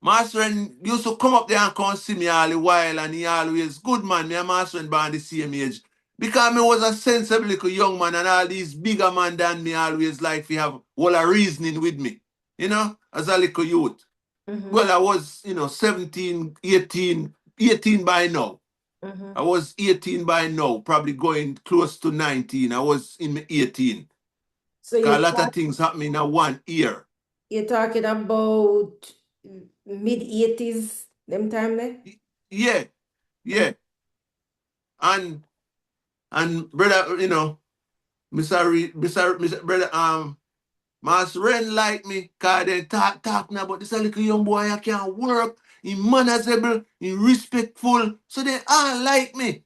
Master Ren used to come up there and come see me all the while, and he always, good man, me and Master Ren born the same age. Because me was a sensible little young man, and all these bigger man than me always like to have all a reasoning with me, as a little youth. Mm-hmm. Well, I was, 17, 18, 18 by now. Mm-hmm. I was 18 by now, probably going close to 19. I was in my 18. So Because a lot of things happen in a 1 year. you're talking about mid 80s, them time there? Yeah, Mm-hmm. yeah. And brother, Mr. Brother, Master Ren like me, cause they talk now about this a little young boy I can work, he manageable, he respectful. So they all like me.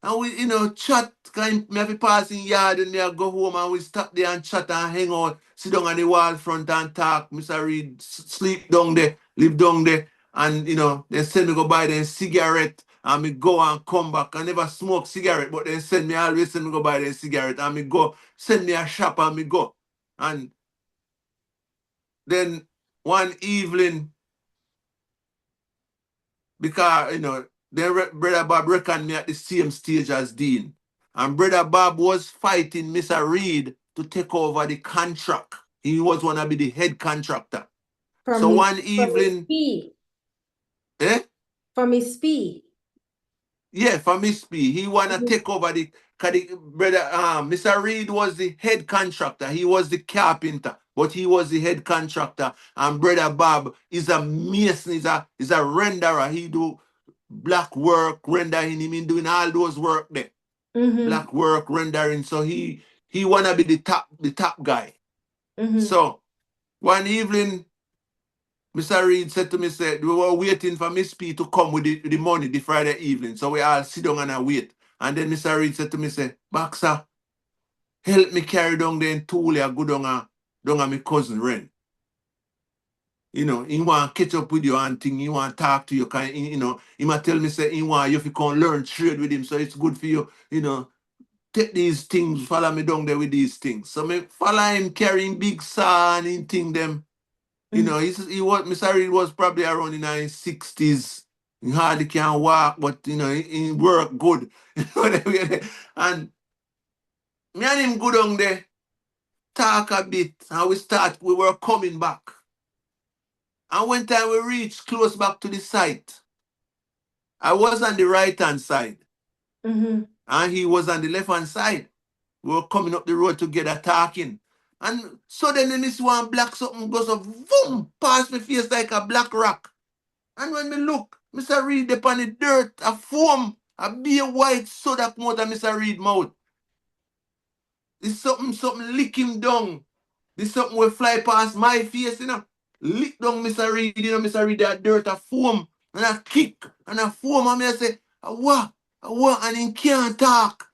And we, chat, kind me have to pass in yard, and me I go home, and we stop there and chat and hang out, sit down on the wall front and talk. Mr. Reed sleep down there, live down there, and they send me go buy them cigarette, and me go and come back. I never smoke cigarette, but they always send me go buy them cigarette, and me go, send me a shop, and me go. And then one evening, because then brother Bob reckoned me at the same stage as Dean. And brother Bob was fighting Mr. Reed to take over the contract. He was want to be the head contractor. From So his one from his evening, P. eh? From his P. Yeah, for Miss P, he wanna Mm-hmm. take over the, cause the brother Mr. Reed was the head contractor. He was the carpenter, but he was the head contractor. And brother Bob is a mason, is a renderer. He do black work, rendering. He mean doing all those work there. Mm-hmm. Black work, rendering. So he wanna be the top guy. Mm-hmm. So one evening, Mr. Reed said to me, said, we were waiting for Miss P to come with the money the Friday evening. So we all sit down and I wait. And then Mr. Reed said to me, say, Boxer, help me carry down the tool I go down my cousin Ren. He want to catch up with you and thing, he want to talk to you. He might tell me, say, he want you if you can learn trade with him. So it's good for you, take these things, follow me down there with these things. So me follow him carrying big saw and in thing them. He was Mr. Reed was probably around in his 60s. He hardly can walk, but he work good. You know what I mean? And Me and him go down there, talk a bit, and we were coming back. And when time we reached close back to the site, I was on the right hand side, Mm-hmm. and he was on the left hand side. We were coming up the road together talking. And suddenly this one black something goes up, boom, past my face like a black rock. And when me look, Mr. Reed upon the dirt, a foam, a beer white soda come out of Mr. Reed mouth. It's something lick him down. This something will fly past my face, Lick down Mr. Reed, Mr. Reed, that dirt, a foam, and a kick, and a foam, and me I say, what, and he can't talk.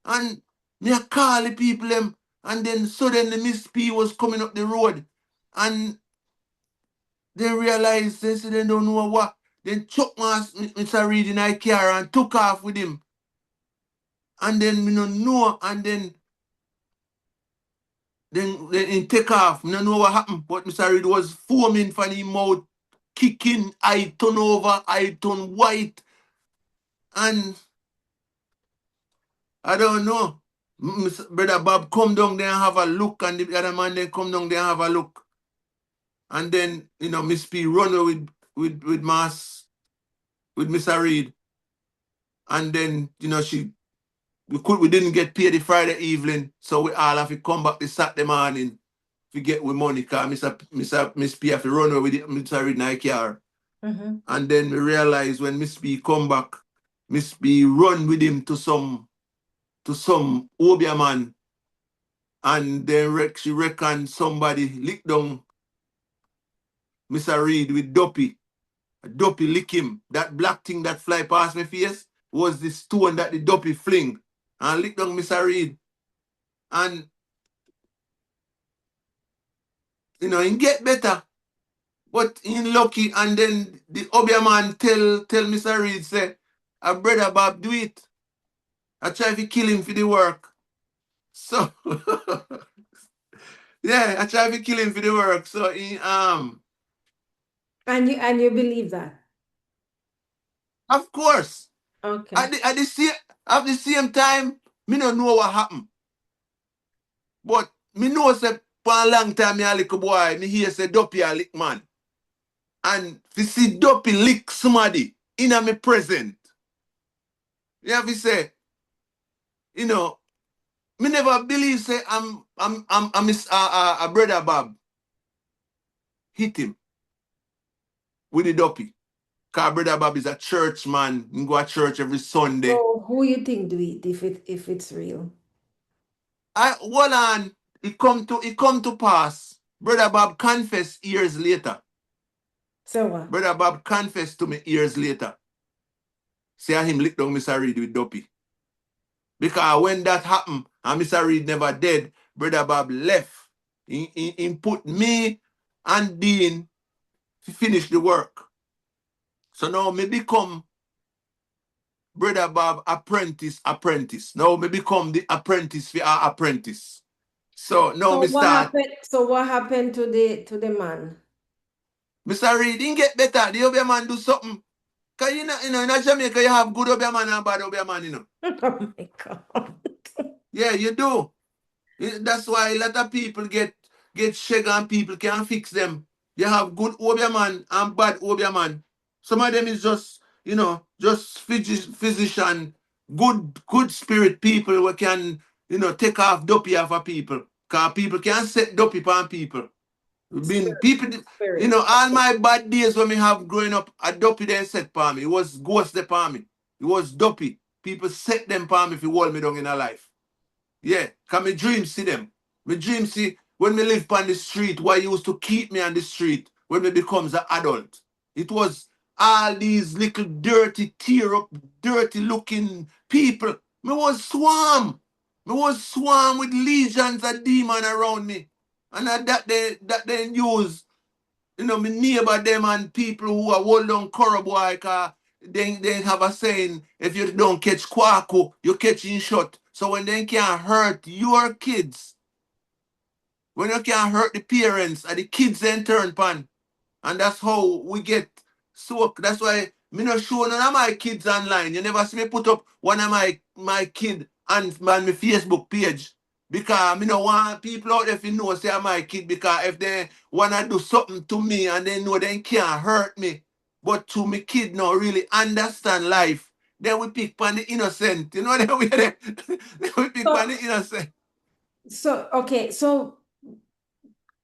And me I call the people them, and then suddenly Miss P was coming up the road, and they realized they said they don't know what. Then chuck Mr. Reed in a car and took off with him. And then we don't know, and then he take off. We don't know what happened, but Mr. Reed was foaming from his mouth, kicking, eye turn over, eye turn white, and I don't know. Brother Bob come down there and have a look, and the other man then come down there and have a look. And then, Miss P run away with Mass, with Mr. Reed. And then, we didn't get paid the Friday evening, so we all have to come back the Saturday morning to get with money, because Miss P have to run away with Mr. Reed in her car. Mm-hmm. And then we realized when Miss P come back, Miss P run with him to some Obia man, and then she reckoned somebody lick down Mr. Reed with Duppy. Duppy lick him. That black thing that fly past my face was the stone that the Duppy fling and lick down Mr. Reed. And, he get better. But he lucky, and then the Obia man tell Mr. Reed, say, a brother Bob do it. I try to kill him for the work. So, yeah, I try to kill him for the work. So, And you believe that? of course, Okay. at the same time, me don't know what happened. But me know say for a long time me a little boy, me hear say Duppy a lick man. And to see Duppy lick somebody in a me present, you have to say, me never believe say a brother Bob hit him with the Duppy. Cause brother Bob is a church man. He go to church every Sunday. So who you think do it if it's real? Hold on, it come to pass. Brother Bob confessed years later. So what? Brother Bob confessed to me years later. Say him lick down Mr. Reed with Duppy. Because when that happened and Mr. Reed never dead, Brother Bob left. He put me and Dean to finish the work. So now me become Brother Bob apprentice. Now me become the apprentice for our apprentice. So now So me what start. happened? So what happened to the man? Mr. Reed didn't get better. The other man do something. Because in Jamaica you have good Obia man and bad Obia man. Oh my God. Yeah, you do. That's why a lot of people get shag and people can't fix them. You have good Obia man and bad Obia man. Some of them is just physician, good spirit people who can, take off dopey off of people. Because people can't set dopey upon people. Been Spirit. people, Spirit. all my bad days when me have growing up, a dopey then set upon me. It was ghost upon me. It was dopey. People set them upon me if you hold me down in a life. Yeah, because me dream see them. Me dream see when me live on the street, what used to keep me on the street when me becomes an adult. It was all these little dirty, tear up, dirty looking people. Me was swarm. Me was swarm with legions of demons around me. And that they use, me neighbor them and people who are hold on boy, cause they have a saying, if you don't catch Kwaku, you catch in shot. So when they can't hurt your kids, when you can't hurt the parents and the kids then turn pan. And that's how we get so that's why me not show none of my kids online. You never see me put up one of my kid and my Facebook page. Because me no want people out there to know say I'm my kid, because if they wanna do something to me and they know they can't hurt me, but to me kid no really understand life, then we pick on the innocent. You know that way then we pick on So, the innocent. okay, so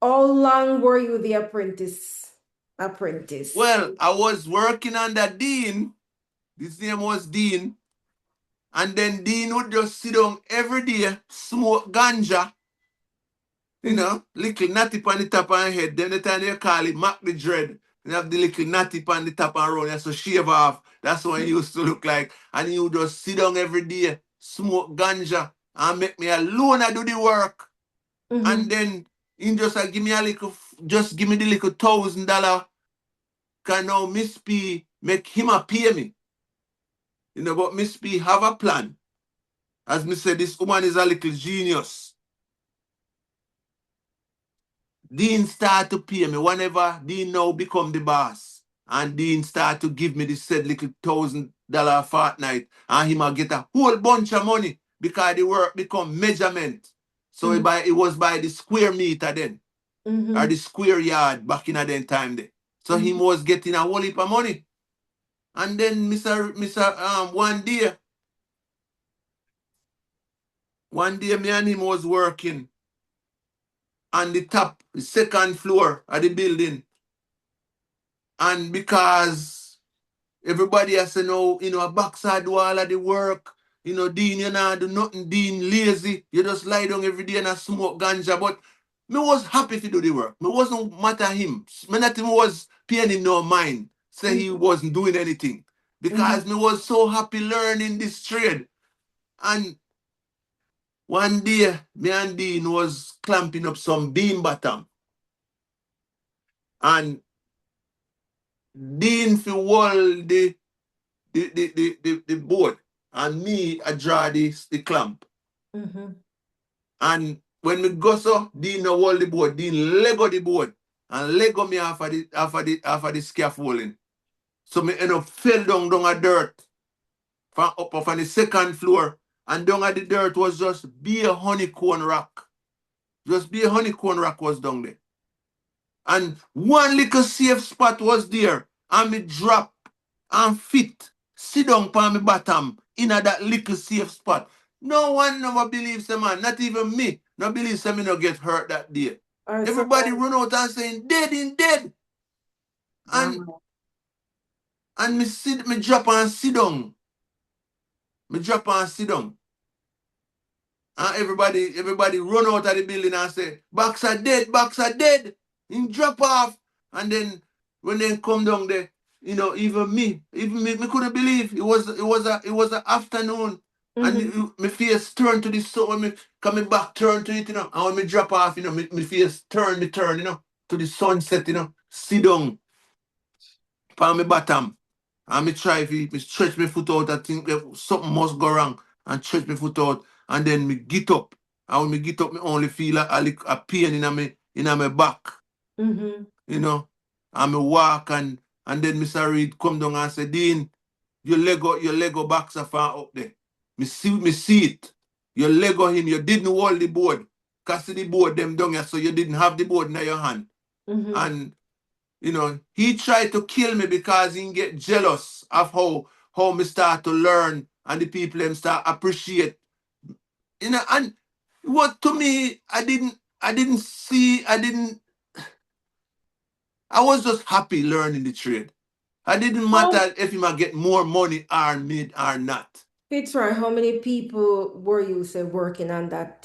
how long were you the apprentice? Apprentice. Well, I was working under Dean. His name was Dean. And then Dean would just sit down every day, smoke ganja, Mhm, little natty on the top of her head. Then the time they call it Mac the Dread. And have the little natty on the top and round. So shave off. That's what he used to look like. And he would just sit down every day, smoke ganja, and make me alone I do the work. And mhm, then he just give me a little, just give me the little $1,000. Can now Miss P make him a pay me. But Miss P have a plan. As me said, this woman is a little genius. Dean start to pay me whenever Dean now become the boss. And Dean start to give me this said little $1,000 a fortnight. And him a get a whole bunch of money because the work become measurement. So mhm, it was by the square meter then. Or mhm, the square yard back in a then time there. So mhm, him was getting a whole heap of money. And then Mr. One day me and him was working on the top, the second floor of the building. And because everybody has to know, a backside do all of the work, Dean, you know, do nothing, Dean lazy, you just lie down every day and I smoke ganja. But me was happy to do the work. Me wasn't matter him. Me not even was paying him no mind. Say he mhm, wasn't doing anything. mhm, Because me was so happy learning this trade. And one day, me and Dean was clamping up some beam bottom. And Dean for wall the board, and me I draw the clamp. mhm, And when me go so, Dean no hold the board, Dean lego the board and lego me off of the scaffolding. So me end up fell down a dirt from up off on the second floor, and down at the dirt was just be a honeycomb rock. Just be a honeycomb rock was down there. And one little safe spot was there. And me drop and fit, sit down on my bottom in that little safe spot. No one never believes the man, not even me. No believes me no get hurt that day. All right, so Everybody run out and saying, dead in dead. And wow. me drop and sit down. Me drop and sit down. And everybody run out of the building and say, backs are dead, backs are dead. And drop off. And then when they come down there, even me couldn't believe it was a afternoon. And Mhm, my face turned to the sun when me coming back, turn to it. And when me drop off, my face turn, to the sunset, sit down on my bottom. And me try if me stretch my foot out, I think something must go wrong. And stretch my foot out. And then me get up. And when me get up, me only feel a pain in my back, mhm, you know. And me walk and then Mr. Reed come down and say, Dean, your Lego box are far up there. Me see it. Your Lego him, you didn't hold the board. Cause the board them down here, so you didn't have the board in your hand. mhm, And he tried to kill me because he get jealous of how me start to learn and the people them start appreciate. And what to me, I didn't see, I was just happy learning the trade. I didn't how, matter if he might get more money or mid or not. Fitzroy, how many people were you say working on that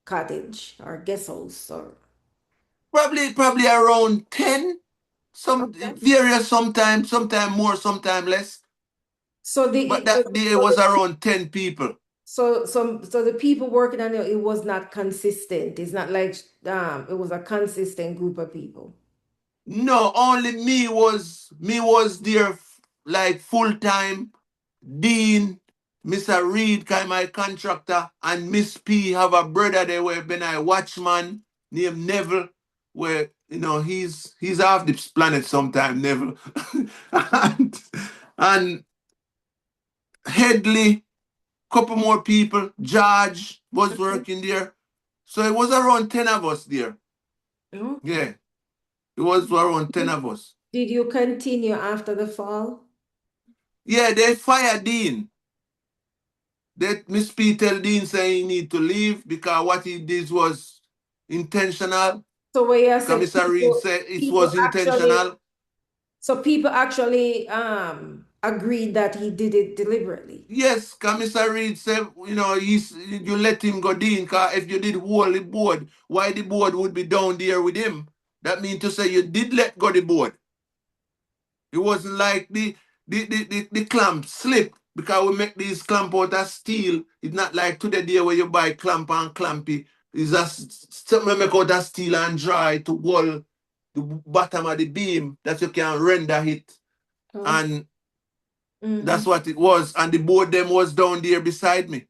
cottage or guest house or Probably around 10. Some okay. various sometime more, sometime less. So But that day it was around 10 people. the people working on it, it was not consistent. It's not like it was a consistent group of people. No, only me was there like full time. Dean, Mr. Reed, kind my contractor, and Miss P have a brother there where been a watchman named Neville, where he's off this planet sometime, Neville. and, and Headley, couple more people. George was Mhm. working there. So it was around 10 of us there. Okay. Yeah, it was around 10 of us. Did you continue after the fall? Yeah, they fired Dean. That Miss P tell Dean say he need to leave because what he did was intentional. So where you say Commissar Reed people said it people was actually intentional. so people actually agreed that he did it deliberately. Yes, Commissar Reed said, you let him go Dean, because if you did hold the board, why the board would be down there with him? That means to say you did let go the board. It wasn't like the clamp slip because we make these clamp out of steel. It's not like today day where you buy clamp and clampy. It's just something we make out of steel and dry to wall the bottom of the beam that you can render it. Oh. And that's Mm-hmm. what it was. And the board them was down there beside me.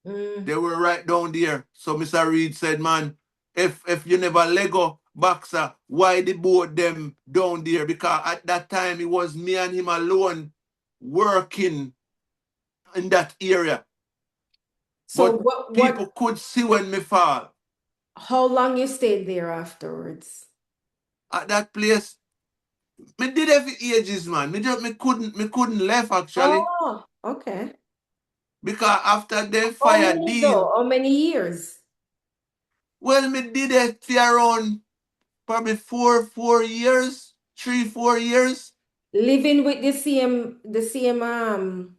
Mm. They were right down there. So Mr. Reed said, man, if you never Lego boxer, why the boat them down there? Because at that time it was me and him alone working in that area. So But what people could see when me fall. how long you stayed there afterwards? At that place, me did every ages, man. Me couldn't left actually. Oh, okay. Because after they How fired many though? Dean, How many years? well, me did it for around probably 4 years, 3 4 years. Living with the same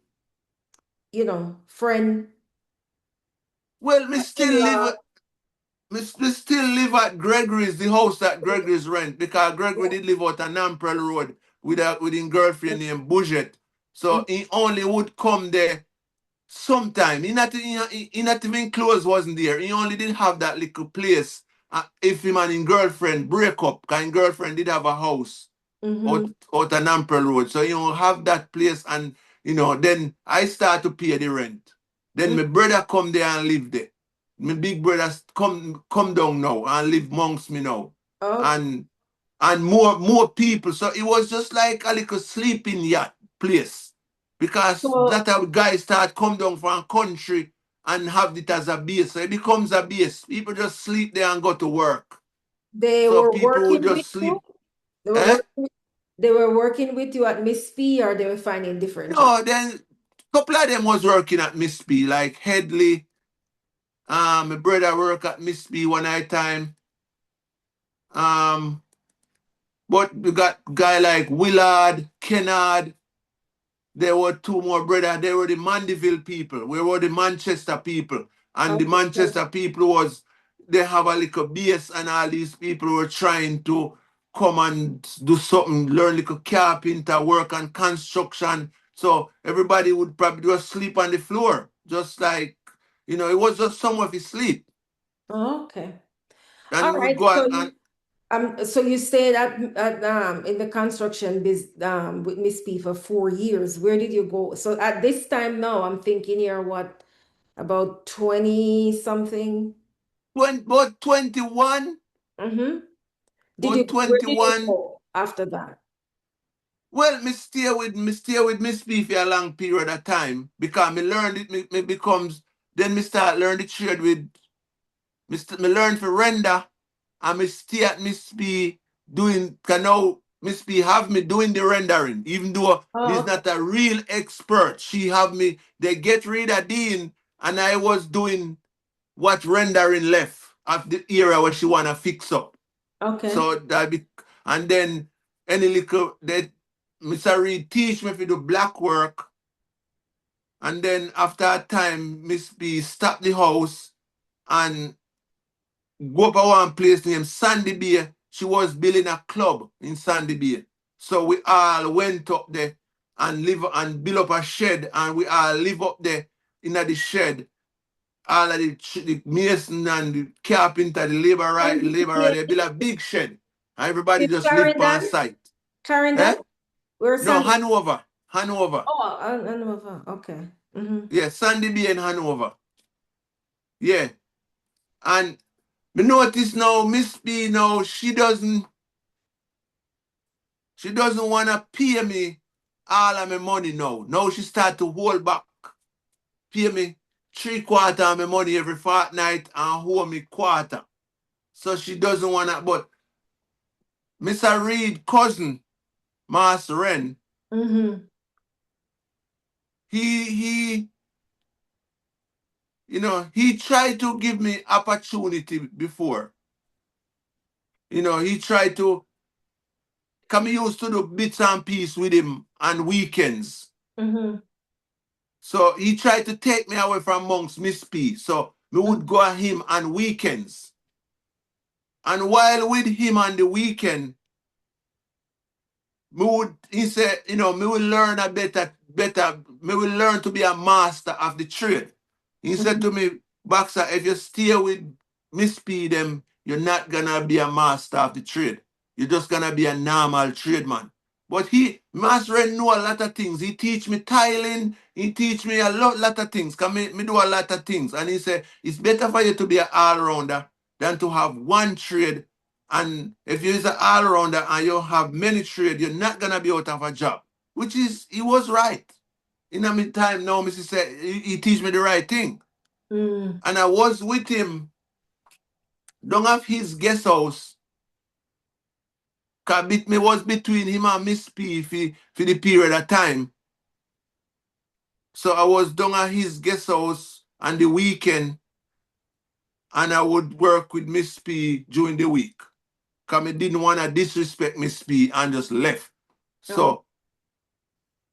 friend Well, me still in-law. live. Me still live at Gregory's, the house that Gregory's rent, because Gregory Yeah. did live out on Namprel Road with his girlfriend named Budget. Mm. So he only would come there sometime. He not even clothes wasn't there. He only did have that little place. If him and his girlfriend break up, because his girlfriend did have a house Mm-hmm. out on Ampel Road. So have that place, and then I start to pay the rent. Then Mm. my brother come there and live there. My big brother come down now and live amongst me now. Okay. And more people. So it was just like a little sleeping yacht place. Because So that how guys start come down from country and have it as a base. So it becomes a base. People just sleep there and go to work. they So were people would working with just you? sleep. They were Eh? working they were working with you at Miss P or they were finding different jobs? No, then couple of them was working at Miss B, like Headley. My brother work at Miss B one night time. Um, but we got guy like Willard, Kennard. There were two more brothers. They were the Mandeville people. We were the Manchester people. And the Okay. So Manchester people was, they have a little base, and all these people were trying to come and do something, learn little carpenter, work on construction. So everybody would probably just sleep on the floor. Just like, it was just somewhere to sleep. okay. And All we would right. go out and So you stayed at in the construction with Miss P for 4 years. Where did you go? So at this time now, I'm thinking here, what, about 20 something? about 21, Mm-hmm. about Where did you 21. go after that? Well, me stay with Miss B for a long period of time because me learned it. Me becomes then me start learn the trade with me learn for render, and me stay at Miss B doing. Can now Miss B have me doing the rendering, even though Oh, me's okay. not a real expert. She have me. They get rid of Dean, and I was doing what rendering left of the area where she wanna fix up. Okay. So that be, and then any little that Mr. Reed teach me if you do black work, and then after a time Miss B stop the house and go up a one place named Sandy Bay. She was building a club in Sandy Bay. So we all went up there and live and build up a shed, and we all live up there in the shed. All of the mason and the carpenter, the Sandy laborer, Beach they build a big shed. And everybody is just live on Clarendon? site. Clarendon? Eh? Where No, Sandy? Hanover. Hanover. Oh, I know. Okay. Mm-hmm. Yeah, Sandy Bay and Hanover. Yeah. And me notice now, Miss B now, she doesn't wanna pay me all of my money now. Now she start to hold back. pay me 3/4 of my money every fortnight and owe me quarter. So she doesn't want to. But Mr. Reed cousin, Master Ren, Mm-hmm. he he tried to give me opportunity before. He tried to come used to do bits and pieces with him on weekends. Mm-hmm. So he tried to take me away from amongst Miss P. So we would go at him on weekends. And while with him on the weekend, he said, me will learn a better, me will learn to be a master of the trade. He said Mm-hmm. to me, Boxer, if you stay with Miss P, them, you're not gonna be a master of the trade. You're just gonna be a normal tradesman. But Master Ren know a lot of things. He teach me tiling. He teach me a lot of things. Cause me do a lot of things. And he said, it's better for you to be an all-rounder than to have one trade. And if you're an all-rounder and you have many trade, you're not gonna be out of a job. He was right. In the meantime, now, Mrs. said, he teach me the right thing. Mm-hmm. And I was with him down at his guest house. Cause me was between him and Miss P for the period of time. So I was down at his guest house on the weekend and I would work with Miss P during the week. Cause I didn't want to disrespect Miss P and just left. Oh. So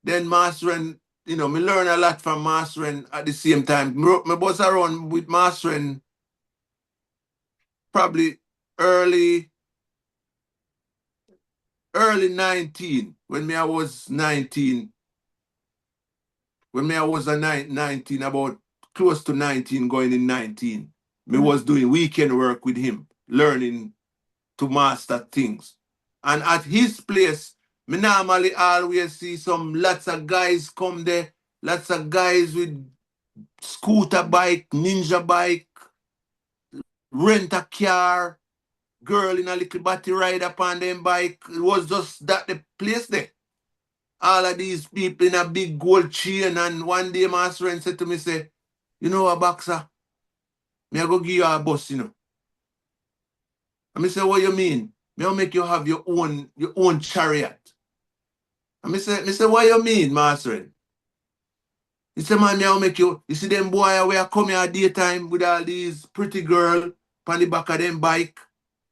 then Mastering, me learn a lot from Mastering at the same time. Me was around with Mastering probably early early 19 when me I was 19. When me I was 19, about close to 19, going in 19. Me Mm-hmm. was doing weekend work with him, learning to master things. And at his place, me normally always see some lots of guys come there, lots of guys with scooter bike, ninja bike, rent a car, girl in a little batty ride upon them bike. It was just that the place there. All of these people in a big gold chain. And one day my friend said to me, say, you know what, Boxer? Me I go give you a bus, And me say, what you mean? Me I make you have your own chariot. And me say, what you mean, my friend? He said, man, me I make you see them boy where come here at daytime with all these pretty girl on the back of them bike.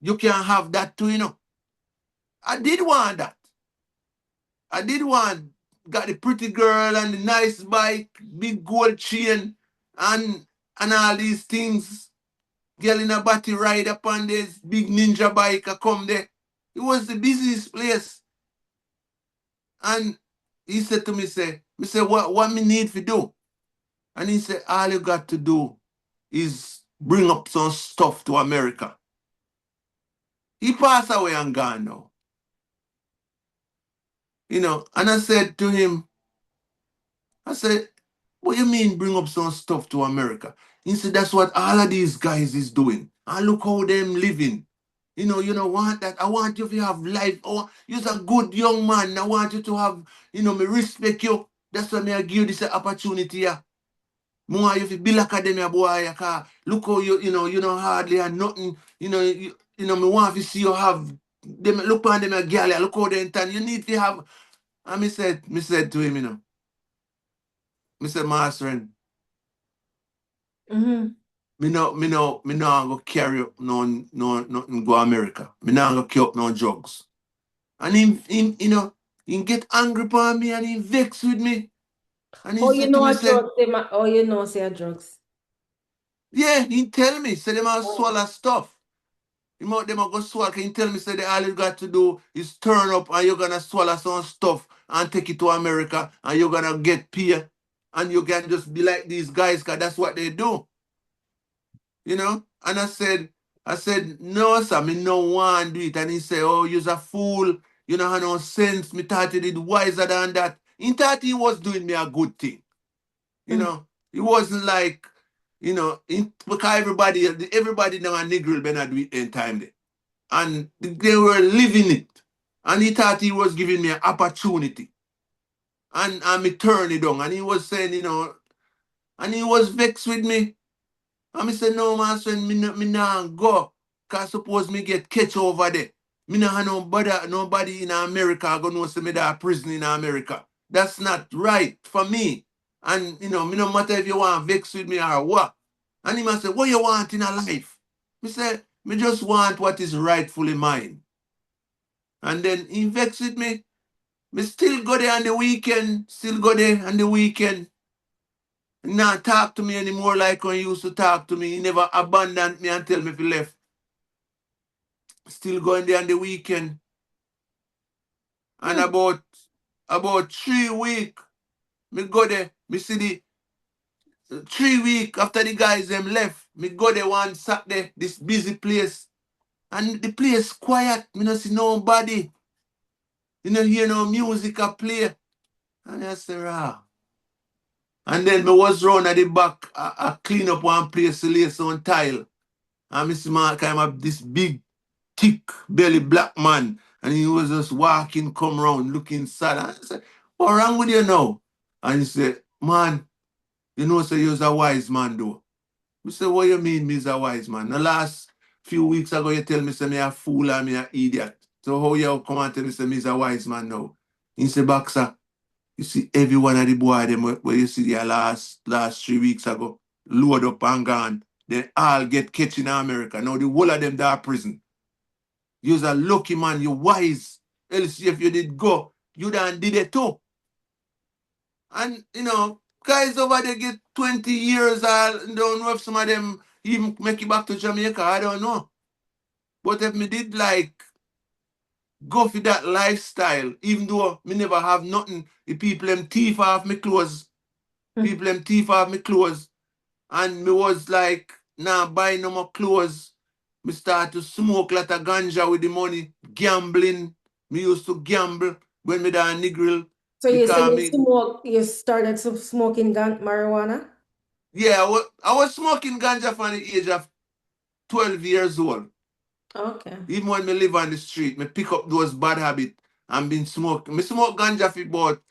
You can have that too. I did want that. I did want got the pretty girl and the nice bike, big gold chain, and all these things. Girl in a body ride upon this big ninja bike. I come there. It was the busiest place. And he said to me, say, what me need to do? And he said, all you got to do is bring up some stuff to America. He passed away and gone now. And I said to him, I said, what you mean bring up some stuff to America? He said, that's what all of these guys is doing. And look how them living. You don't want that. I want you to have life. Oh, you're a good young man. I want you to have, me respect you. That's why I give you this opportunity. Yeah. More you to build academia boy. Look how you know hardly and nothing. Me want to see you have them look on them a girl. Look how they intend. You need to have. And me said to him, me said, Master, Mm-hmm. me no go carry up no nothing go America. Me not go carry up no drugs. And he get angry upon me and he vex with me. And he Oh, you said to know me, a say, drugs, them oh, you know, say a drugs. yeah, he tell me, say them have Oh. swallow stuff. Them a go swallow. Can you tell me, say that all you got to do is turn up and you're gonna swallow some stuff and take it to America and you're gonna get paid and you can just be like these guys because that's what they do. And I said, no, sir, me no want to do it. And he said, oh, you're a fool. You know, have no sense. Me thought you did wiser than that. He thought he was doing me a good thing. You Mm. know, it wasn't like, because everybody now a Negro been do it in time there. And they were living it. And he thought he was giving me an opportunity. And me turn it on. And he was saying, And he was vexed with me. And me say, no, man, son, me nah go. Cause suppose me get catch over there. Me nah have nobody in America gonna know say me da prison in America. That's not right for me. And, me no matter if you want vex with me or what. And he must say, what you want in a life? Me say, me just want what is rightfully mine. And then he vex with me. Me still go there on the weekend. Still go there on the weekend. Not talk to me anymore like when he used to talk to me. He never abandoned me and tell me if he left. Still going there on the weekend. And Hmm. about 3 week, me go there. Me see the 3 week after the guys them left. Me go there one Saturday, this busy place. And the place quiet. Me not see nobody. You know hear no music a play. And I say, ah. And then me was round at the back, I clean up one place to lay some tile. And me see my kind of this big, thick belly black man. And he was just walking, come around, looking sad. And I said, what wrong with you now? And he said, man, you know, say you're a wise man, though. I said, what you mean, me's a wise man? The last few weeks ago, you tell me, say, me a fool and me a idiot. So how you come and tell me, say, me's a wise man now? He said, Boxer, you see every one of the boy them where you see their last 3 weeks ago, load up and gone. They all get catch in America. Now the whole of them are prison. You're a lucky man, you're wise. Else if you did go, you done did it too. And guys over there get 20 years. I don't know if some of them even make it back to Jamaica. I don't know. But if me did like go for that lifestyle, even though me never have nothing, the people them thief off me clothes. People them thief off me clothes. And me was like, nah, buy no more clothes. Me start to smoke lot of ganja with the money, gambling. Me used to gamble when me down Negril So you say because you me, smoke, you started smoking marijuana? yeah, I was smoking ganja from the age of 12 years old. Okay. Even when me live on the street, me pick up those bad habits and been smoking. Me smoke ganja for about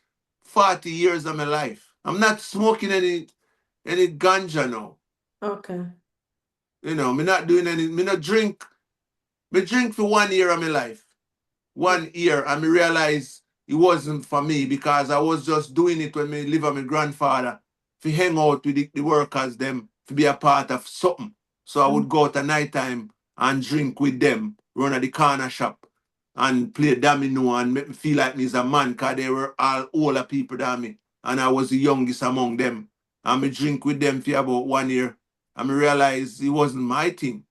40 years of my life. I'm not smoking any ganja now. Okay. Me not doing me not drink. Me drink for 1 year of my life. 1 year, and me realize it wasn't for me because I was just doing it when me live with my grandfather to hang out with the workers them to be a part of something. So I would go out at night time and drink with them, run at the corner shop and play domino and make me feel like me's a man because they were all older people than me and I was the youngest among them. And me drink with them for about 1 year and me realize it wasn't my thing.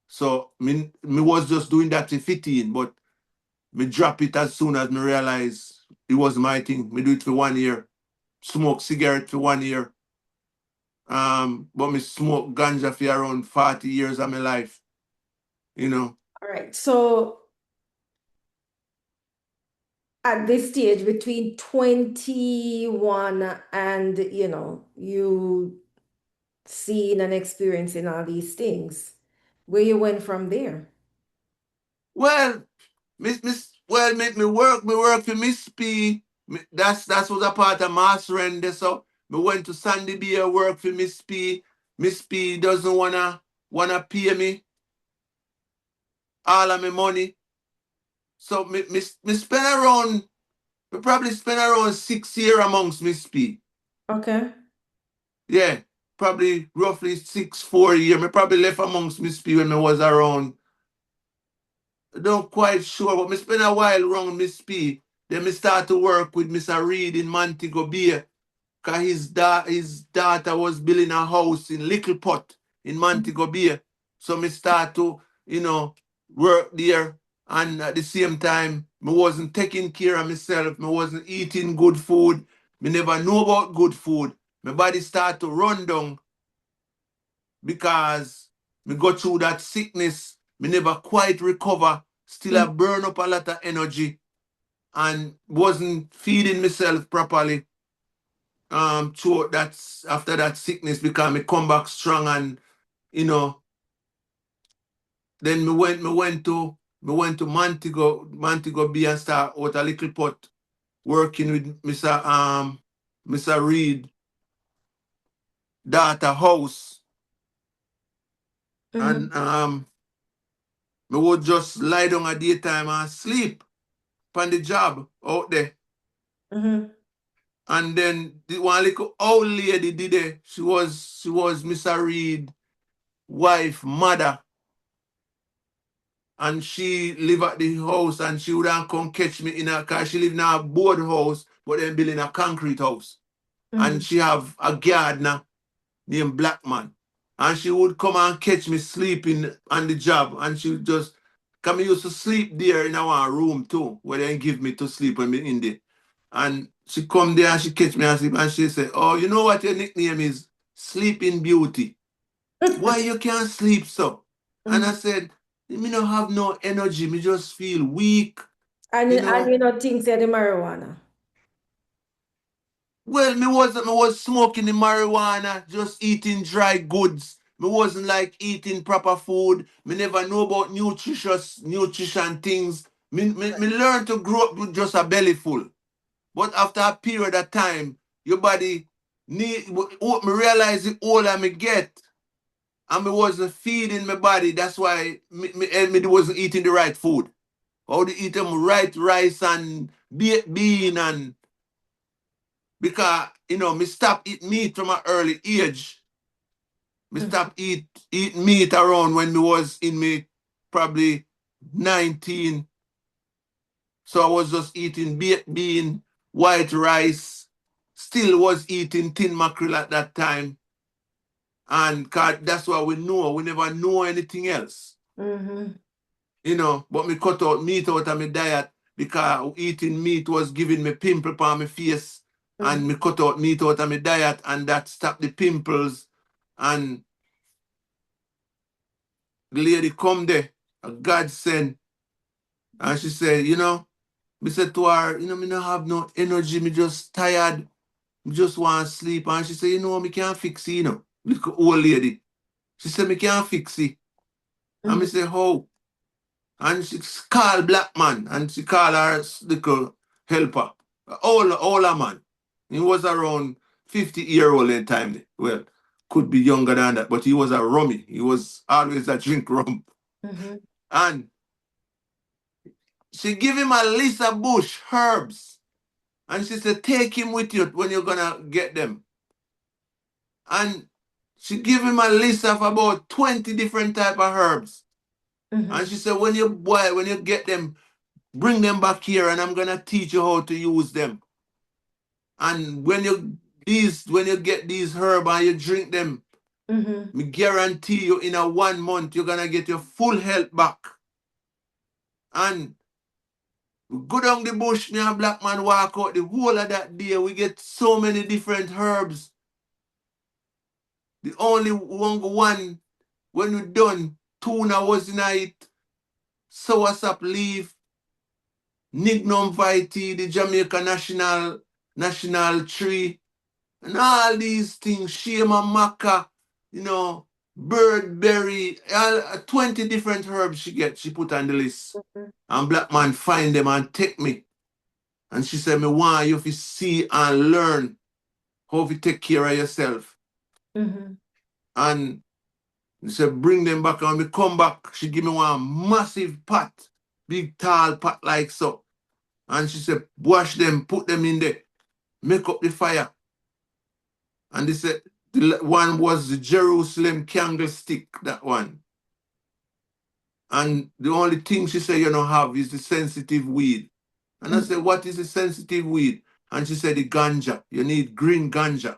So me was just doing that to fit in, but me drop it as soon as me realize it was my thing. Me do it for 1 year. Smoke cigarette for 1 year. But me smoke ganja for around 40 years of my life. You know. All right. So at this stage between 21 and you seeing and experiencing all these things, where you went from there? Well, me work for Miss P. That's was a part of mass render. So me went to Sandy Beer work for Miss P. Miss P doesn't wanna pay me all of my money. So me spend around we probably spent around 6 years amongst Miss P. Okay. Yeah, probably roughly 4 years. Me probably left amongst Miss P when I was around. I don't quite sure, but me spent a while around Miss P. Then me start to work with Mr. Reed in Montego Bay. Cause his daughter was building a house in Little Pot in Montego Bay. So me start to, work there. And at the same time, me wasn't taking care of myself. Me wasn't eating good food. Me never know about good food. My body start to run down because me go through that sickness. Me never quite recover. Still I burn up a lot of energy and wasn't feeding myself properly. So that's after that sickness because me come back strong and you know then me went to Montego Bay and start out a little pot working with Mr. Reed daughter house, Mm-hmm. and me would just lie down at daytime and sleep on the job out there. Mm-hmm. And then the one little old lady did it. She was Mr. Reed wife, mother, and she live at the house, and she would come catch me in a car. She live in a board house, but then building a concrete house. And Mm-hmm. she have a gardener named Black Man. And she would come and catch me sleeping on the job. And she would just come. Used to sleep there in our room too, where they give me to sleep when me in there. And she come there and she catch me and sleep, and she say, "Oh, you know what your nickname is? Sleeping Beauty. Why you can't sleep so?" And I Mm-hmm. said, "Me no have no energy. Me just feel weak, And you and know." you know things say the marijuana. Well, me was smoking the marijuana, just eating dry goods. Me wasn't like eating proper food. Me never know about nutrition things. Me learned to grow up with just a belly full. But after a period of time, your body need. Me realize the older me get, and me wasn't feeding my body. That's why me wasn't eating the right food. How to eat them right rice and baked bean, and because me stop eat meat from an early age. Me Mm-hmm. stop eat meat around when me was in me probably 19. So I was just eating baked bean, white rice. Still was eating tin mackerel at that time. And 'cause that's what we know. We never know anything else. Mm-hmm. But me cut out meat out of my diet because eating meat was giving me pimple on my face, and me cut out meat out of my diet, and that stopped the pimples. And the lady come there, a godsend, and she said, me said to her, me not have no energy, me just tired, me just want to sleep. And she said, me can't fix it, little old lady. She said, me can't fix it. And me Mm-hmm. say, how? And she call Black Man, and she call her little helper. Older man. He was around 50-year-old at the time. Well, could be younger than that, but he was a rummy. He was always a drink rum. Mm-hmm. And she give him a list of bush herbs. And she said, take him with you when you're gonna get them. And she give him a list of about 20 different type of herbs. And Mm-hmm. she said, when you get them, bring them back here, and I'm gonna teach you how to use them. And when you get these herbs and you drink them, Mm-hmm. me guarantee you in a 1 month you're gonna get your full health back. And we go down the bush, me and Black Man walk out the whole of that day. We get so many different herbs. The only one when we done, tuna was in it, soursop leaf, Nignum vitae, the Jamaica national tree, and all these things, Shema Maca, birdberry, 20 different herbs she put on the list. And Black Man find them and take me. And she said, me want you to see and learn how to take care of yourself. Mm-hmm. And she said, bring them back. And when we come back, she give me one massive pot, big tall pot like so. And she said, wash them, put them in there, make up the fire. And they said, the one was the Jerusalem candlestick, that one. And the only thing she said you don't have is the sensitive weed. And I said, what is the sensitive weed? And she said, the ganja. You need green ganja.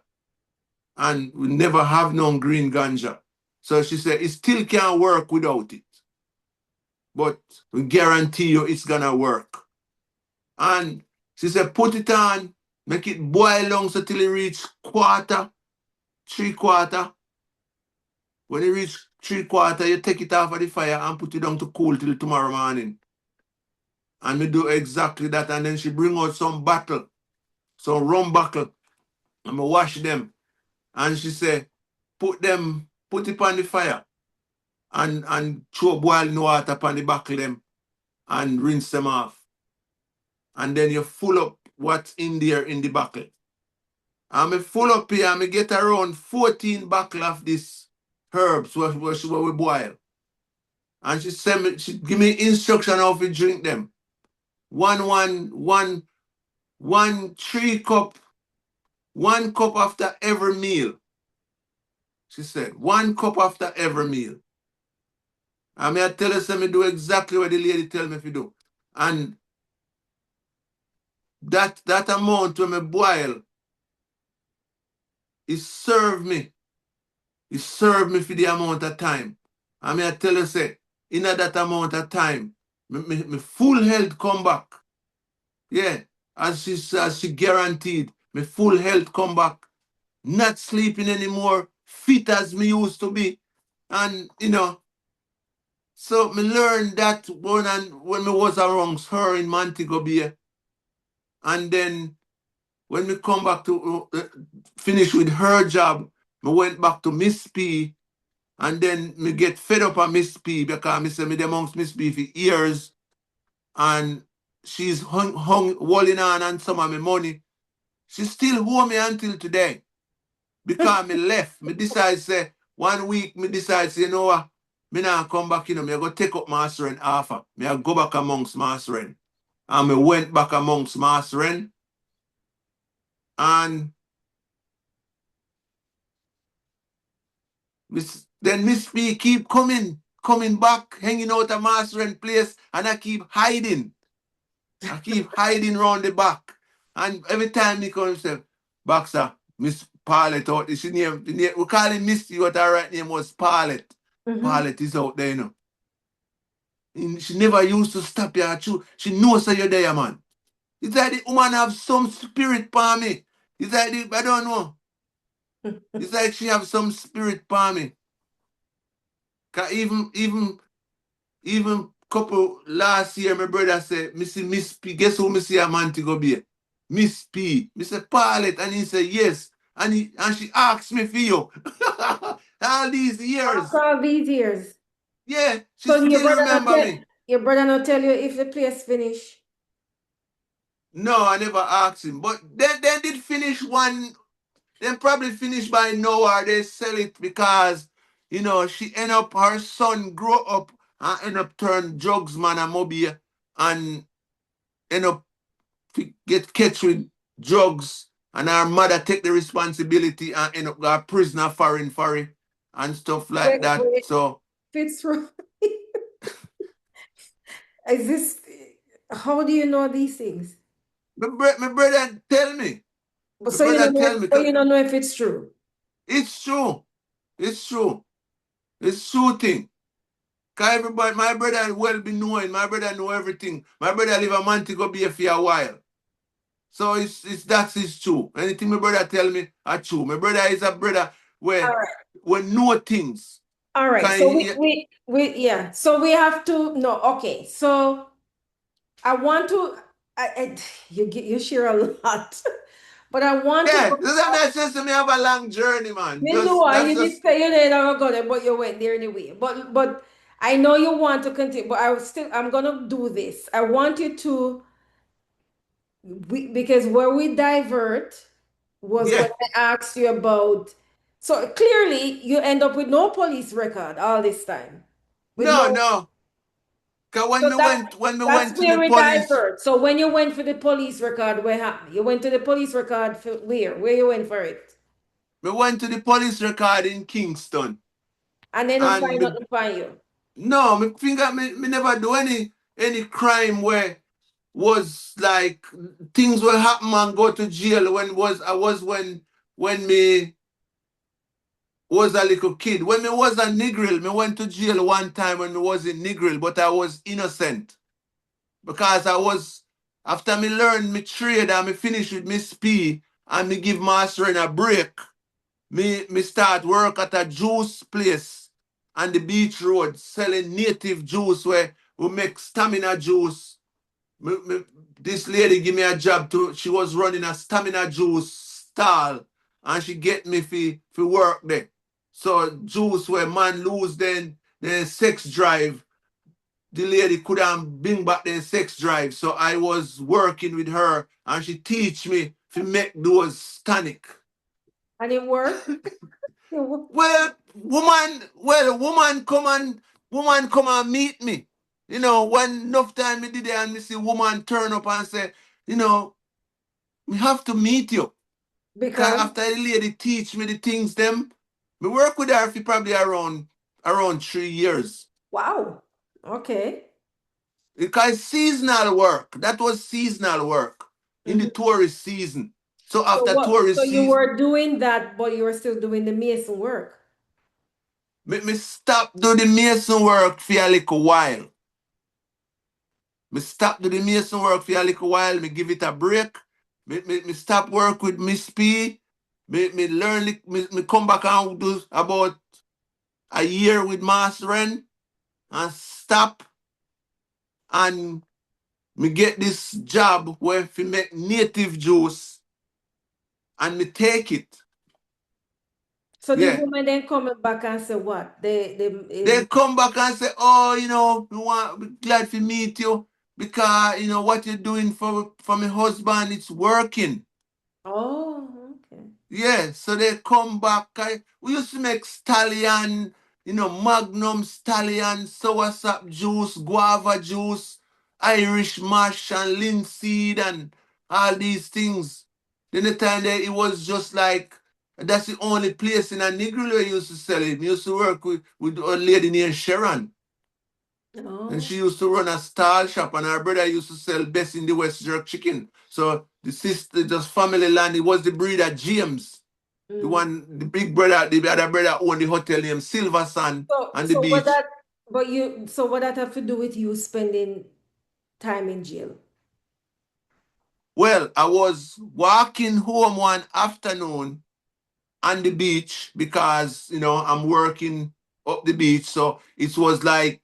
And we never have no green ganja. So she said, it still can't work without it. But we guarantee you it's gonna work. And she said, put it on, make it boil long so till it reach quarter, 3/4. When it reach 3/4, you take it off of the fire and put it down to cool till tomorrow morning. And we do exactly that. And then she bring out some bottle, some rum bottle, and we wash them. And she say, put it on the fire and throw boiling water upon the bottle them and rinse them off. And then you full up what's in there in the bottle. And me full up here and me get around 14 bottle of this herbs what we boil. And she send me, she give me instruction how to drink them. One 3 cup, 1 cup after every meal. She said, 1 cup after every meal. And me I tell her, say me do exactly what the lady tell me to do. And that amount when me boil, it serve me. It serve me for the amount of time. And me I tell her, say, in that amount of time, me full health come back. Yeah. As she guaranteed, me full health come back. Not sleeping anymore, fit as me used to be. And so me learned that when me was around her in Montego Bay. And then when me come back to finish with her job, me went back to Miss P. And then me get fed up of Miss P because me say me amongst Miss P for years. And she's hung walling on some of my money. She still owe me until today. Because me left. Me decide say 1 week me decide say, you know what? Me now come back, me I go take up mastering offer. Me I go back amongst mastering. And me went back amongst mastering. And then Miss P keep coming back, hanging out at mastering place, and I keep hiding. I keep hiding round the back. And every time he comes, say, Boxer, Miss Parlet out. She name, we call him Misty, what her right name was Parlet. Mm-hmm. Parlet is out there. And she never used to stop you. She knows that you're there, man. It's like the woman have some spirit for me. It's like I don't know. It's like she have some spirit for me. Cause even couple last year, my brother said, Missy Miss P, guess who Missy a man to go be? Miss P. Me say, Paulette, and he said, yes. And she asked me for you. All these After years. all these years. Yeah, she So still remember me. your brother not tell you if the place finish. No, I never asked him. But they did finish one. They probably finish by now or they sell it because, she end up, her son grow up and end up turn drugs man and mobile and end up get catch with drugs and our mother take the responsibility and end up got prisoner for it and stuff like that. Wait, So Fitzroy. Is this how do you know these things? my brother tell me. But My so you brother don't know tell if, me so you don't know if it's true. it's true. It's true. It's true thing. Cause everybody, my brother well be knowing, my brother know everything. My brother live a Montego Bay for a while. So it's that is true. Anything my brother tell me are true. My brother is a brother All where right. know things. All right. So Can we yeah. So we have to no. Okay. So I want to. You share a lot, but I want to Yeah, go. doesn't make sense to me have a long journey, man. You know, That's you did just say you didn't ever go there, but you went there anyway. But I know you want to continue, but I'm gonna do this. I want you to because where we divert was when yeah. I asked you about. So clearly, you end up with no police record all this time, with No, no. no. Cause So when we that's went to where the we police, divert. So when you went for the police record, what happened? You went to the police record for where? Where you went for it? we went to the police record in Kingston. And then you And find out to find you. no, me finger me never do any crime where was like things will happen and go to jail when me was a little kid. When me was a Negril, me went to jail one time when me was in Negril, but I was innocent. Because I was after me learn me trade and me finish with Miss P and me give mastering a break. Me start work at a juice place on the beach road selling native juice where we make stamina juice. This lady give me a job to she was running a stamina juice stall and she get me for work there. So juice where man lose then sex drive the lady couldn't bring back the sex drive. So I was working with her and she teach me to make those tonic. And it worked? It wo- Woman come and meet me. When enough time me did it and me see woman turn up and say, you know, we have to meet you. Cause Because, after the lady teach me the things them, me work with her for probably around 3 years. wow. Okay. Because seasonal work. That was seasonal work in the Mhm. tourist season. So So after what? So tourist you season, were doing that, but you were still doing the mason work. me stop do the mason work for a little while. Me stop do the mason work for a little while. Me give it a break. Me stop work with Miss P. Me learn me come back and do about a year with Mastering and stop and me get this job where we make native juice and me take it. So the Yeah. woman then coming back and say what? They They is come back and say, oh, we glad to meet you because, what you're doing for my husband, it's working. oh, okay. Yeah, so they come back. We used to make stallion, Magnum stallion, soursop juice, guava juice, Irish mash, and linseed, and all these things. Then the time there, it was just like that's the only place in a Negro where used to sell it. We used to work with a lady named Sharon. And Oh. she used to run a stall shop, and her brother used to sell best in the West jerk chicken. So the sister, just family land, it was the breeder James. Mm. The big brother, the other brother owned the hotel named Silver Sun So on the so what beach. that so what that have to do with you spending time in jail? Well, I was walking home one afternoon on the beach because, I'm working up the beach. So it was like,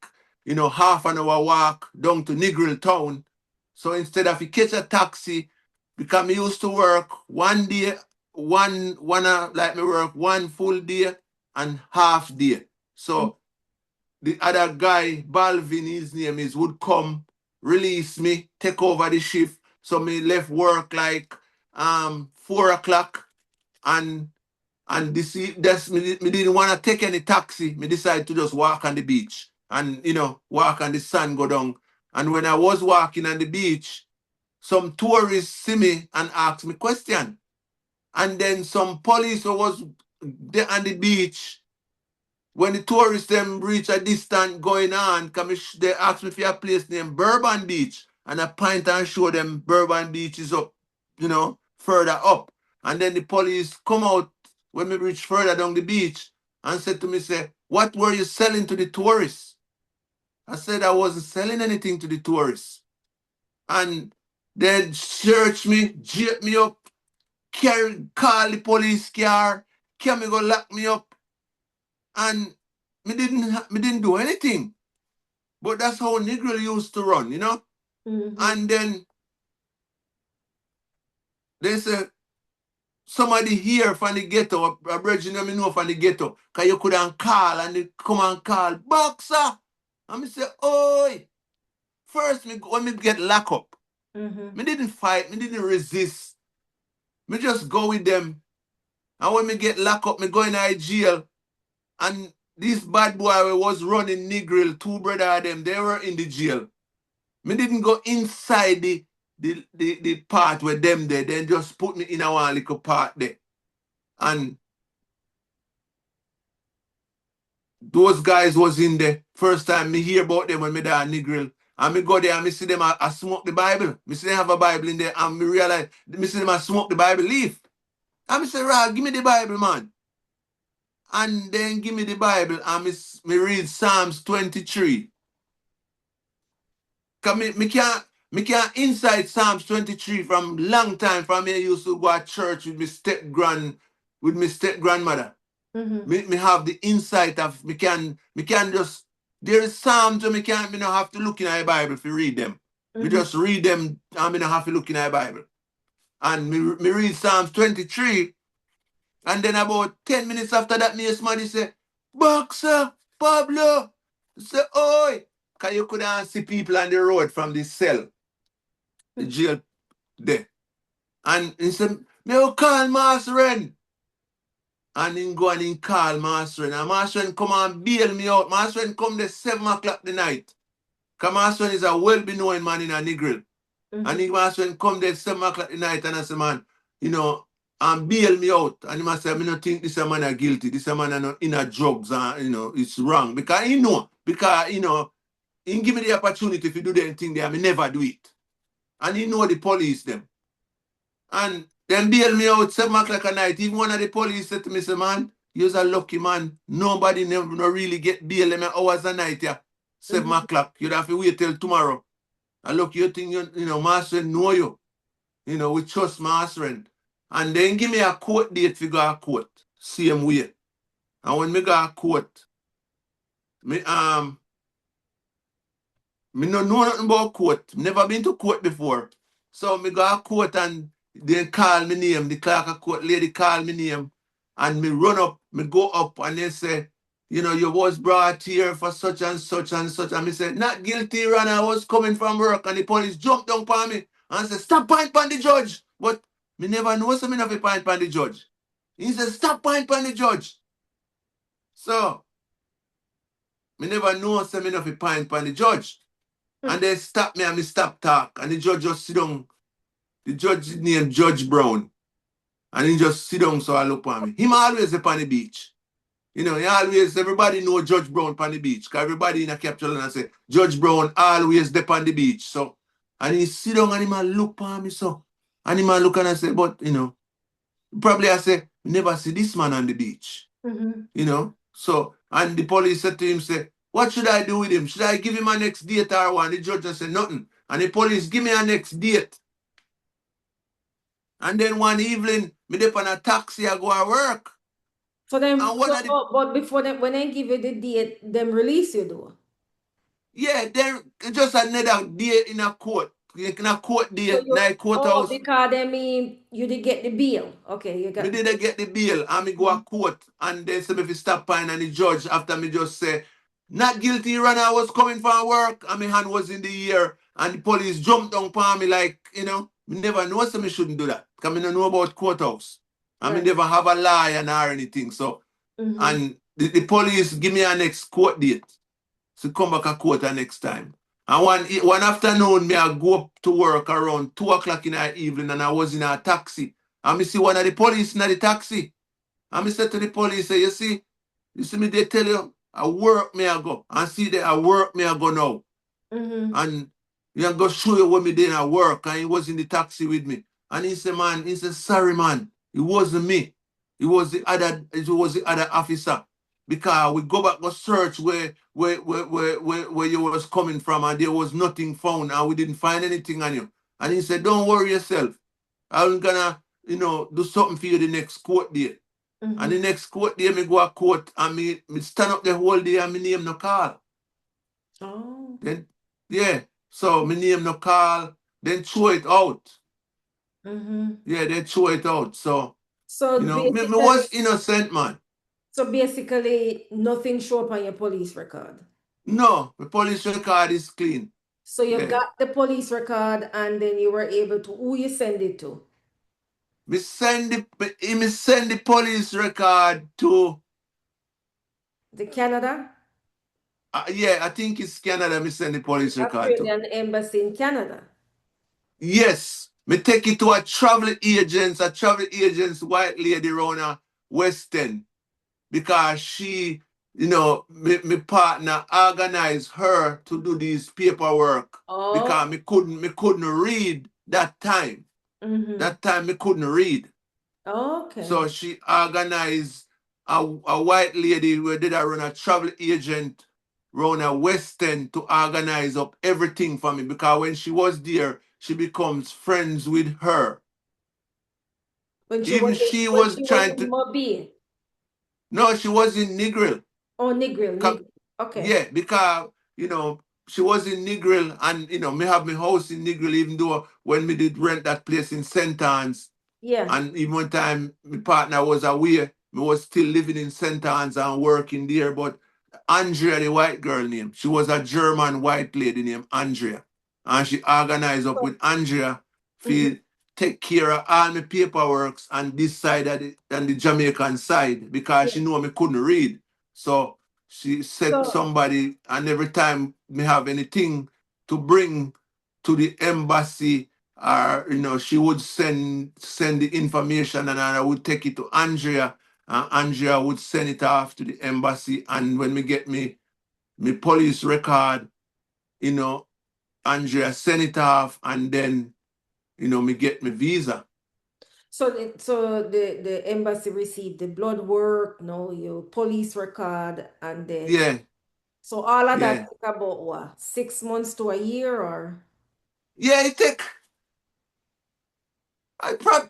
half an hour walk down to Negril town. So instead of you catch a taxi, because I used to work one day, like me work one full day and half day. Mm. So the other guy, Balvin, his name is, would come, release me, take over the shift. So me left work like 4 o'clock and that's me didn't want to take any taxi. Me decided to just walk on the beach and walk on the sun go down. And when I was walking on the beach, some tourists see me and ask me question. And then some police who was there on the beach when the tourists them reach a distance going on, they ask me for a place named Bourbon Beach. And I point and show them Bourbon Beach is up, further up. And then the police come out when we reach further down the beach and said to me, say, what were you selling to the tourists? I said I wasn't selling anything to the tourists. And then search me, jail me up, call the police car, can me go lock me up, and me didn't do anything. But that's how Negro used to run. Mm-hmm. And then they say somebody here from the ghetto, a brethren me know from the ghetto, cause you couldn't call and they come and call boxer. And me say, oi, first when me get locked up, Mm-hmm. me didn't fight, me didn't resist. Me just go with them. And when me get locked up, me go in a jail. And this bad boy was running Negril, two brother of them, they were in the jail. Me didn't go inside the part where them there, then just put me in a one little part there. And those guys was in there. First time me hear about them when me there at Negril. And me go there and me see them I smoke the Bible. Me see them have a Bible in there and me realize me see them I smoke the Bible leaf. And me say, Rah, give me the Bible, man. And then give me the Bible and me read Psalms 23. Cause me can't inside Psalms 23 from long time from me I used to go to church with my step grandmother. Mm-hmm. Me have the insight of me can just there is Psalms so me not have to look in the Bible if you read them. Me Mm-hmm. just read them and me not have to look in the Bible. And me read Psalms 23 and then about 10 minutes after that me somebody say, Boxer, Pablo, say oi. Cause you couldn't see people on the road from the cell, the jail there. And he said, me will call Master Ren. and him go and him call Master and Master come and bail me out. Master come there 7 o'clock the night. Because Master is a well-known man in a Negril. And he Master come there 7 o'clock the night and I say, man, you know, and bail me out. And he must say, I don't think this man are guilty. This man are not in a drugs and, you know, it's wrong. Because he know, he give me the opportunity to do the thing there, I never do it. And he know the police them. And them bail me out 7 o'clock at night. Even one of the police said to me, say, man, you're a lucky man. Nobody never no really get bail them hours a night, yeah. 7 o'clock. You'd have to wait till tomorrow. And look, you think, you know, Master know you. You know, we trust Master. And then give me a court date to go to court. Same way. And when me go to court, me no know nothing about court. Never been to court before. So me go to court and they call me name. The clerk of court lady call me name. And me run up, me go up and they say, you know, you was brought here for such and such and such. And me say, not guilty, Ron. I was coming from work and the police jumped down upon me and said, stop point upon the judge. But me never know something of a point upon the judge. He said, stop point upon the judge. So, me never know something of a point upon the judge. And they stop me and me stop talk. And the judge just sit down. The judge named Judge Brown. And he just sit down so I look at me. Him always upon the beach. You know, he always, everybody know Judge Brown upon the beach. Because everybody in a capital and say, Judge Brown always there upon the beach. So, and he sit down and he man look at me so. And he man look and I say, but, you know, probably I say, never see this man on the beach. You know, so, and the police said to him, say, what should I do with him? Should I give him a next date or one? The judge just said, nothing. And the police, give me a next date. And then one evening, me dip on a taxi, I go to work. So then, And one of the, but before them, when they give you the date, them release you though. yeah, then just another day in a court. In a court So day, you, night courthouse. because they mean you did get the bill. Okay, you Me got. did get the bail and me go to court. And they say me fi stop pine and the judge after me just say, not guilty, Your Honor, I was coming from work and my hand was in the air and the police jumped down upon me like, you know, me never know so me shouldn't do that. Because me don't know about courthouse. And me never have a lawyer or anything. So, and the police give me a next court date. So come back a court the next time. And one afternoon, me I go up to work around 2 o'clock in the evening and I was in a taxi. And me see one of the police in the taxi. And me said to the police, say, you see me, they tell you, I work me I go. And see that I work me I go now. And you go show you what me did at work. And he was in the taxi with me. And he said, man, he said, sorry, man. It wasn't me. It was the other officer. Because we go back to search where you was coming from and there was nothing found and we didn't find anything on you. And he said, don't worry yourself. I'm gonna, you know, do something for you the next court day. And the next court day, me go to court and me stand up the whole day and me name no call. Oh. Then, yeah. So me name no call, then throw it out. Yeah, they throw it out. So, So you know, me basically, was innocent, man. nothing show up on your police record. No, the police record is clean. So you Yeah. got the police record and then you were able to, who you send it to? Me send the police record to The Canada? yeah, I think it's Canada. Me send the police record to. Australian Embassy in Canada. Yes, me take it to a travel agent's white lady around West End because she, you know, me partner organized her to do this paperwork because me couldn't read that time. That time me couldn't read. Okay. So she organized a white lady who did run a travel agent around a West End to organize up everything for me because when she was there, she becomes friends with her. When she Even was she when was she was trying in to. Mobile. No, she was in Negril. Oh, Negril. Okay. Yeah, because, you know, she was in Negril and, you know, me have my house in Negril even though when me did rent that place in St. Anne's. Yeah. And even one time my partner was away, me was still living in St. Anne's and working there. But Andrea, the white girl name, she was a German white lady named Andrea. And she organized up with Andrea for take care of all my paperwork on this side of and the Jamaican side because Yeah. she knew me couldn't read. So she said So somebody, and every time me have anything to bring to the embassy, or she would send the information, and I would take it to Andrea, and Andrea would send it off to the embassy. And when we get me police record, you know, Andrea send it off, and then me get my visa. so the embassy received the blood work, no, your police record, and then Yeah, so all of that yeah, took about what, 6 months to a year or yeah. It take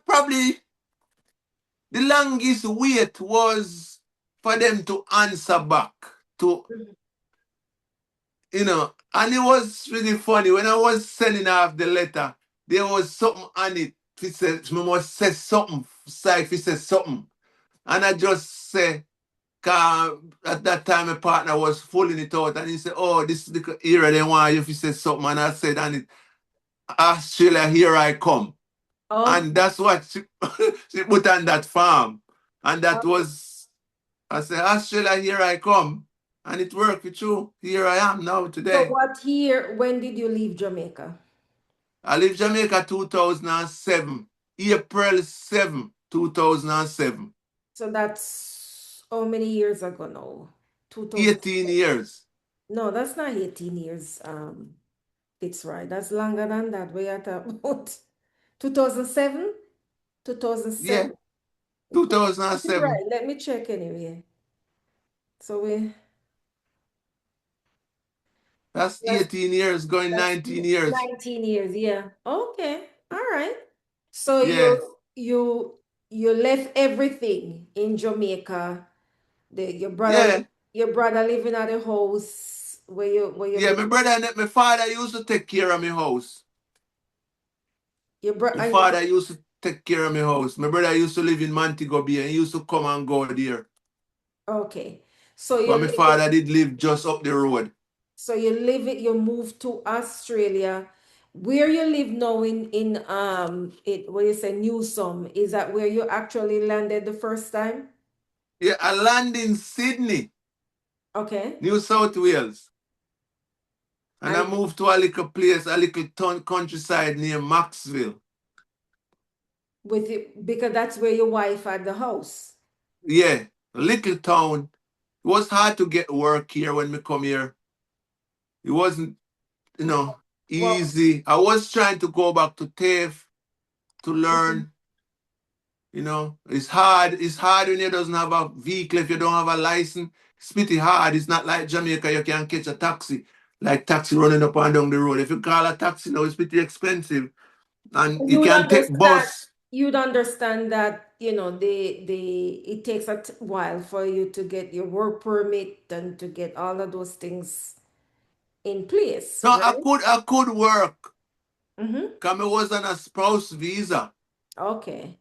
probably the longest wait was for them to answer back to Mhm. and it was really funny when I was sending off the letter. There was something on it. He said, "Me must say something." If he said something, and I just say, "Cause at that time my partner was pulling it out, and he said, 'Oh, this is the era they want you if you say something.'" And I said, "And it, Australia, here I come." Oh, And that's what she put on that farm. And that okay. was, I said, "Australia, here I come." And it worked with you. Here I am now So today. what year, when did you leave Jamaica? I lived Jamaica 2007, April 7, 2007. So that's how many years ago now? 2000. 18 years. No, that's not 18 years. Fitzroy. That's longer than that. We are at about 2007? Yeah, 2007. two thousand and seven. Right. Let me check anyway. So we That's that's 18 years, going that's 19 years. 19 years. Yeah. Okay. All right. So Yeah, you left everything in Jamaica. The yeah, your brother living at the house where you yeah. live. My brother and my father used to take care of my house. Your brother My and your father used to take care of my house. My brother used to live in Montego Bay and he used to come and go there. okay. So you But my live it. father did live just up the road. So you live it, you moved to Australia. Where you live now in it what you say Newsome, is that where you actually landed the first time? Yeah, I land in Sydney, Okay. New South Wales. And I And moved to a little place, a little town countryside near Maxville. with it because that's where your wife had the house. Yeah, a little town. It was hard to get work here when we come here. It wasn't, you know, Well, easy. I was trying to go back to TAFE to mhm. learn. It's hard. It's hard when you doesn't have a vehicle, if you don't have a license. It's pretty hard. It's not like Jamaica, you can catch a taxi, like taxi running up and down the road. If you call a taxi now, it's pretty expensive. And you You'd can take understand bus. you'd understand that, the it takes a while for you to get your work permit and to get all of those things in place, No, I right? could I could work. Mm-hmm. Cause I was on a spouse visa. Okay.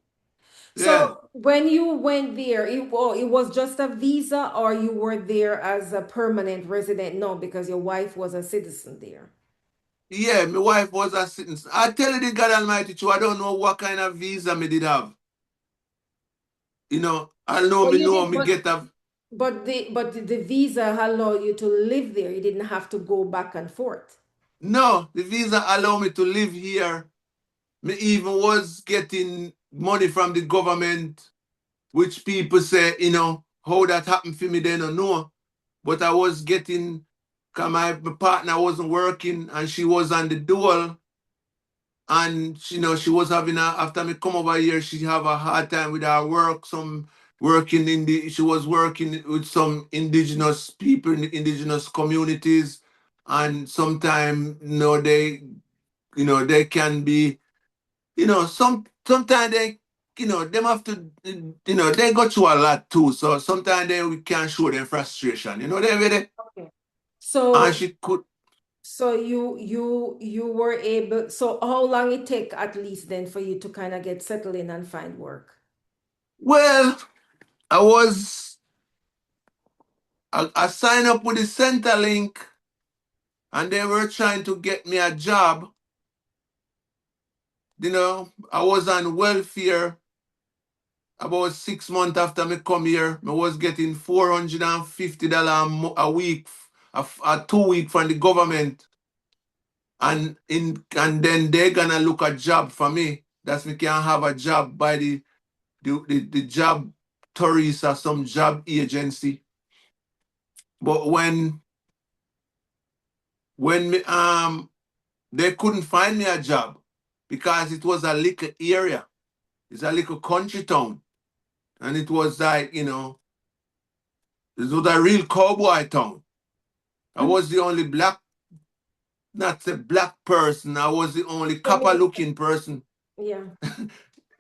Yeah. So when you went there, it was just a visa or you were there as a permanent resident? No, because your wife was a citizen there. Yeah, my wife was a citizen. I tell you the God Almighty true, I don't know what kind of visa me did have. I know But me you know did, me get a but the visa allowed you to live there. You didn't have to go back and forth. no, the visa allow me to live here. Me even was getting money from the government, which people say, how that happened for me, they don't know. But I was getting, cause my partner wasn't working and she was on the dual. And she was having after me come over here, she have a hard time with her work. She was working with some indigenous people in the indigenous communities. And sometimes, they can be, sometimes them have to, they go through a lot too. So sometimes we can show them frustration, they with. Okay. And So she could, so you were able, so how long it take at least then for you to kind of get settled in and find work? well, I was, I signed up with the Centerlink and they were trying to get me a job. I was on welfare about 6 months after me come here. I was getting $450 a week, a 2 week from the government, and then they're gonna look a job for me. That's me can have a job by the job tourist or some job agency. But when me they couldn't find me a job because it was a little area. It's a little country town. And it was like, it was a real cowboy town. I Mhm. was the only black, not a black person. I was the only copper Jamaica. looking person. Yeah.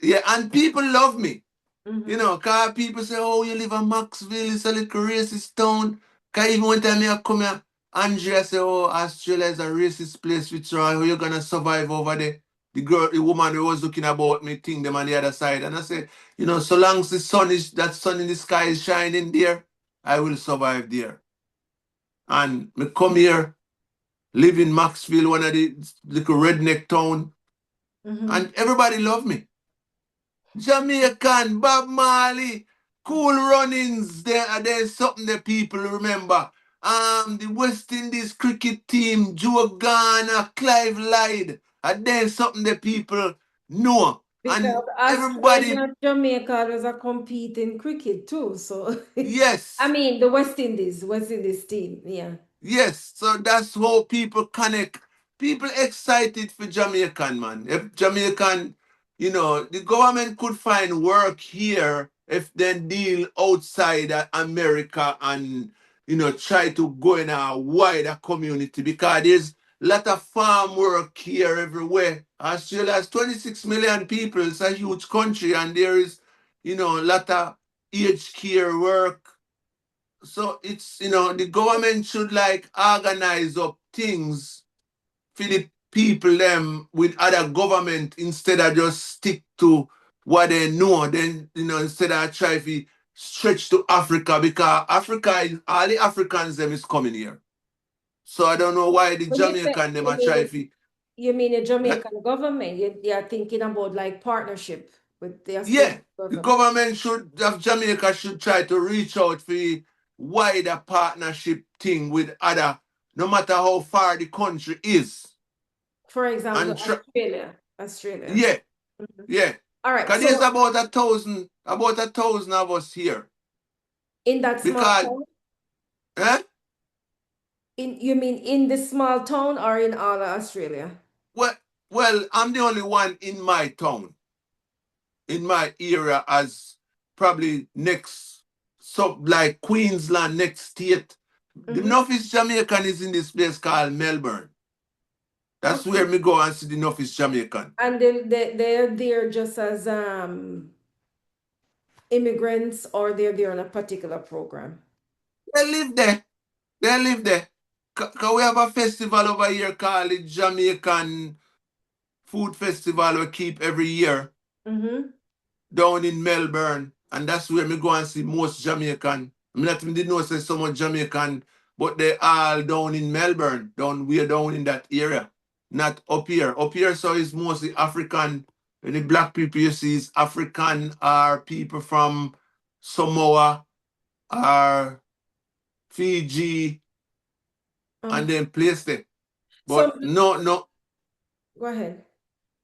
Yeah, and people love me. Mm-hmm. Cause people say, oh, you live in Maxville, it's a little racist town. Cause even one time I come here, Andrea say, oh, Australia is a racist place, Fitzroy, how you gonna survive over there? The woman who was looking about me, think them on the other side. And I say, so long as that sun in the sky is shining there, I will survive there. And me come here, live in Maxville, one of the little redneck town, Mm-hmm. and everybody love me. Jamaican, Bob Marley, Cool Runnings. There's something that people remember. The West Indies cricket team, Joe Garner, Clive Lyde. And there's something that people know. And Because Australia everybody, and Jamaica was a compete in cricket too. So I yes, mean the West Indies team. Yeah. yes, so that's how people connect. People excited for Jamaican, man. If Jamaican, the government could find work here if they deal outside America and, try to go in a wider community because there's a lot of farm work here everywhere. Australia has 26 million people. It's a huge country and there is, a lot of aged care work, so it's the government should like organize up things for the people them with other government instead of just stick to what they know. Then instead of try to stretch to Africa because Africa is all the Africans them is coming here. So I don't know why the When you say Jamaican them are try to. you mean the Jamaican government, you're thinking about like partnership with the Australian Yeah, the government. government of Jamaica should try to reach out for a wider partnership thing with other, no matter how far the country is. For example, And Australia. Australia. yeah, Mhm. yeah. All right. Because there's So about a thousand of us here. in that small Because, town, eh? you mean in the small town or in all of Australia? Well, well, I'm the only one in my town, in my area, as probably next, like Queensland, next state. The Mm-hmm. Northeast Jamaican is in this place called Melbourne. That's where Okay. me go and see the Northeast Jamaican. And they're there just as immigrants or they're there on a particular program. They live there. They live there. Cause we have a festival over here called the Jamaican Food Festival we keep every year Mm-hmm. down in Melbourne. And that's where me go and see most Jamaican. I mean, not didn't know say so much Jamaican, but they all down in Melbourne. We're down in that area. Not up here. Up here so it's mostly African. And the black people you see is African or people from Samoa or Fiji and Um, then place there. so But no, no, go ahead.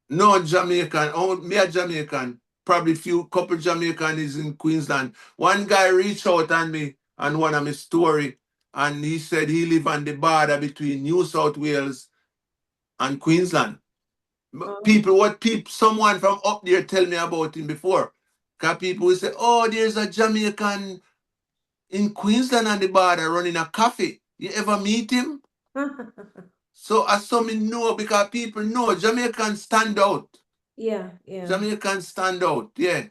no Jamaican. Oh, me a Jamaican. Probably few couple Jamaican is in Queensland. One guy reached out on me on one of my story, and he said he live on the border between New South Wales and Queensland. Um, Someone from up there tell me about him before. Cause people will say, oh, there's a Jamaican in Queensland on the border running a cafe. You ever meet him? So as some know because people know Jamaicans stand out. yeah, yeah. Jamaicans stand out, yeah.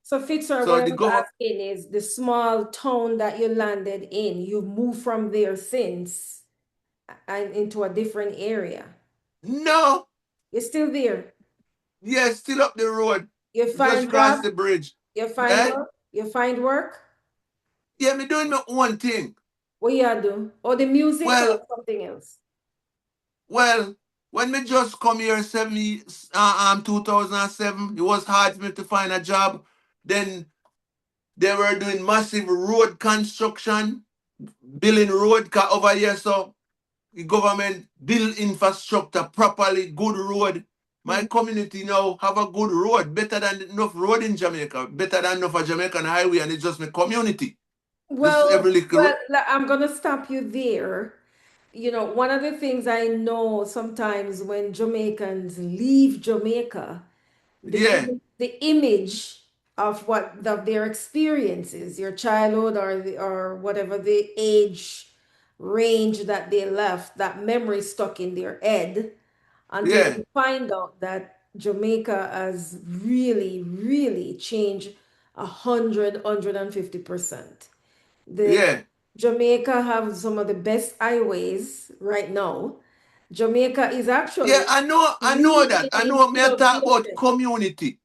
So Fitzroy, So what I the was government, asking is the small town that you landed in, you've moved from there since and into a different area. no, You're still there. yeah, still up the road. You We just find crossed job, the bridge. you find Eh? work, you find work. Yeah, me doing my own thing. What you do? Or the music or Well, something else? well. When me just come here 2007, it was hard for me to find a job. Then they were doing massive road construction, building road over here. So the government build infrastructure properly, good road. My Mhm. community now have a good road, better than enough road in Jamaica, better than enough a Jamaican highway, and it's just my community. Just every little I'm gonna stop you there. You know, one of the things I know sometimes when Jamaicans leave Jamaica, yeah, the image of what their experiences, your childhood or whatever the age range that they left, that memory stuck in their head until yeah, they find out that Jamaica has really, really changed 150%. The yeah, Jamaica have some of the best highways right now. Jamaica is yeah. actually I know that. leading I in know. Me I talk about innovation. community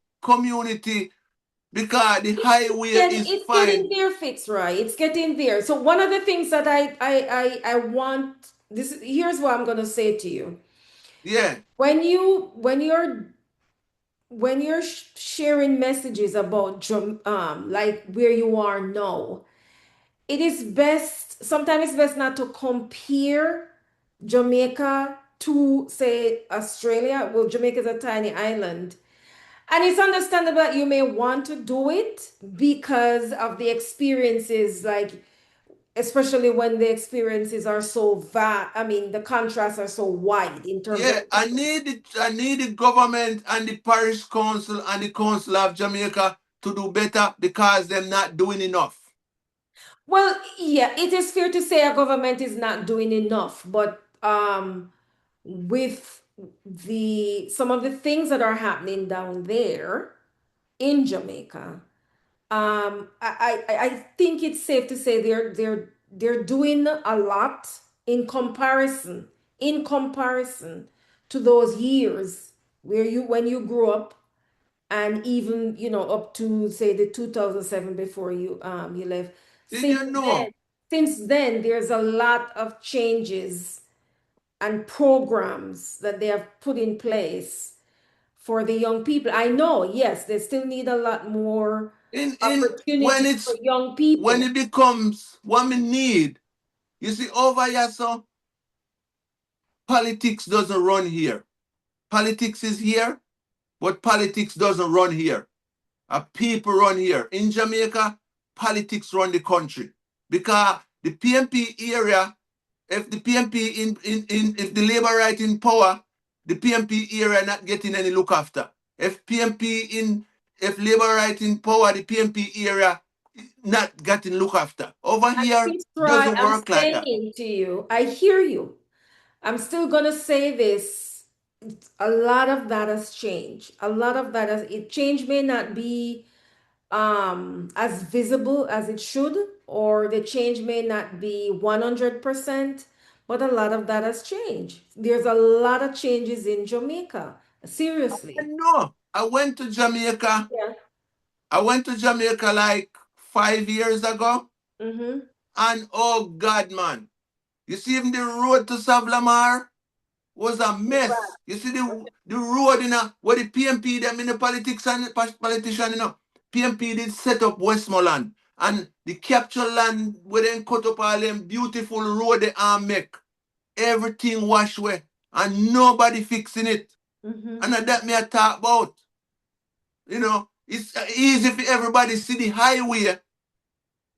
because the highway is It's getting fine. there, Fitzroy. It's getting there. So one of the things that I want this here's what I'm gonna say to you. Yeah, When you're sharing messages about like where you are now, it is best sometimes it's best not to compare Jamaica to say Australia. Well, Jamaica is a tiny island. And it's understandable that you may want to do it because of the experiences, like especially when the experiences are so I mean, the contrasts are so wide in terms of yeah. I need the government and the parish council and the council of Jamaica to do better because they're not doing enough. well, yeah, it is fair to say our government is not doing enough, but with the some of the things that are happening down there in Jamaica, I think it's safe to say they're doing a lot in comparison to those years where you when you grew up, and even up to say the 2007 before you left. Did since you then know? since then there's a lot of changes and programs that they have put in place for the young people. I know, yes, they still need a lot more In when opportunities for it's young when people. it becomes what we need. You see, over here, so politics doesn't run here. Politics is here, but politics doesn't run here. People run here. In Jamaica, politics run the country. Because the PMP area, if the PMP if the Labour right in power, the PMP area not getting any look after. If Labour right in power, the PMP area not getting look after. Over And here, Fitzroy, doesn't I'm work like that. saying to you, I hear you. I'm still gonna say this. A lot of that has changed. A lot of that has it change may not be as visible as it should, or the change may not be 100%, but a lot of that has changed. There's a lot of changes in Jamaica. I Seriously. know. Yeah. I went to Jamaica like 5 years ago, Mm-hmm. and oh God, man, you see even the road to Savlamar was a Right. mess. You see the road where the PMP them in the politics and politician, PMP did set up Westmoreland and the capture land where they cut up all them beautiful road they are make. Everything wash away and nobody fixing it. Mm-hmm. And that me I talk about. It's easy for everybody see the highway,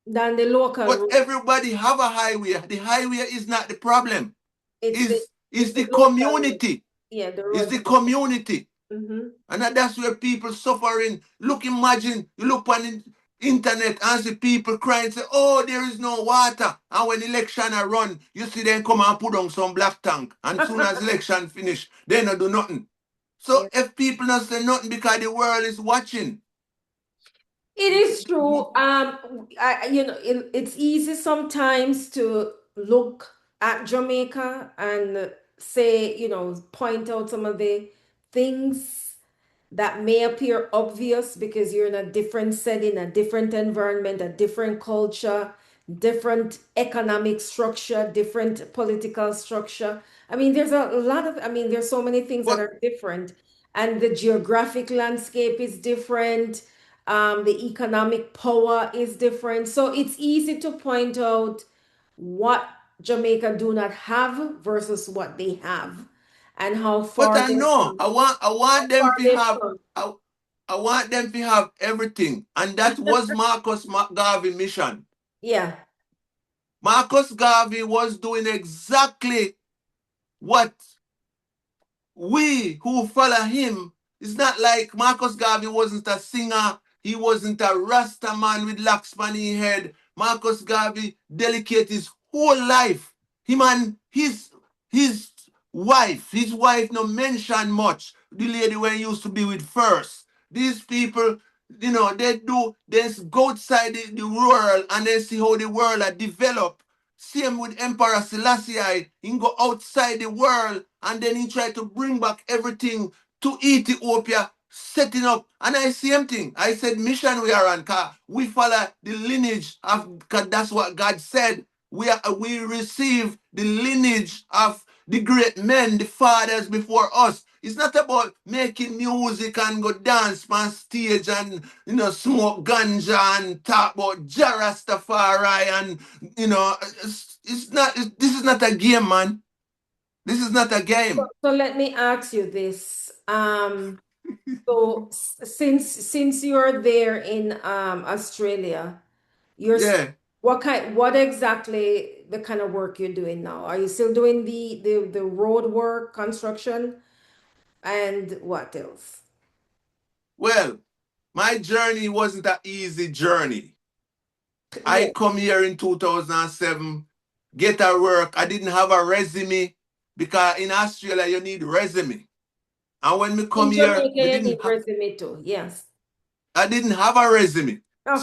Than the local but road. everybody have a highway. The highway is not the problem. It's the Is the the local road. community. Yeah, the Is road. the community. Mm-hmm. And that's where people suffering. Look, imagine, you look on the internet and see people crying, say, oh, there is no water. And when election are run, you see them come and put on some black tank. And soon as election finish, they not do nothing. So Yeah. if people not say nothing because the world is watching, It is true. It's easy sometimes to look at Jamaica and say, point out some of the things that may appear obvious because you're in a different setting, a different environment, a different culture. different economic structure, different political structure. I mean, there's a lot of, I mean, there's so many things that But are different, and the geographic landscape is different. The economic power is different. So it's easy to point out what Jamaica do not have versus what they have, and I know I how want them far to they've have come. I want them to have everything. And that was Garvey mission. Yeah. Marcus Garvey was doing exactly what we who follow him. It's not like Marcus Garvey wasn't a singer. He wasn't a Rasta man with locks on his head. Marcus Garvey dedicated his whole life. Him and his his wife no mention much. The lady when he used to be with first. These people, they go outside the world and they see how the world are developed. Same with Emperor Selassie. He go outside the world and then he try to bring back everything to Ethiopia, setting up. And I same thing. I said mission we are on, cause we follow the lineage of, cause that's what God said. We receive the lineage of the great men, the fathers before us. It's not about making music and go dance on stage and smoke ganja and talk about Jarastafari and it's not. This is not a game, man. This is not a game. So let me ask you this. So since you're there in Australia, you're s- Yeah. what exactly the kind of work you're doing now? Are you still doing the road work, construction, and what else? Well, my journey wasn't an easy journey. I Yeah. come here in 2007, get a work. I didn't have a resume because in Australia you need resume. And when me come In here, Jamaica, you need resume too. Yes. I didn't have a resume. Okay.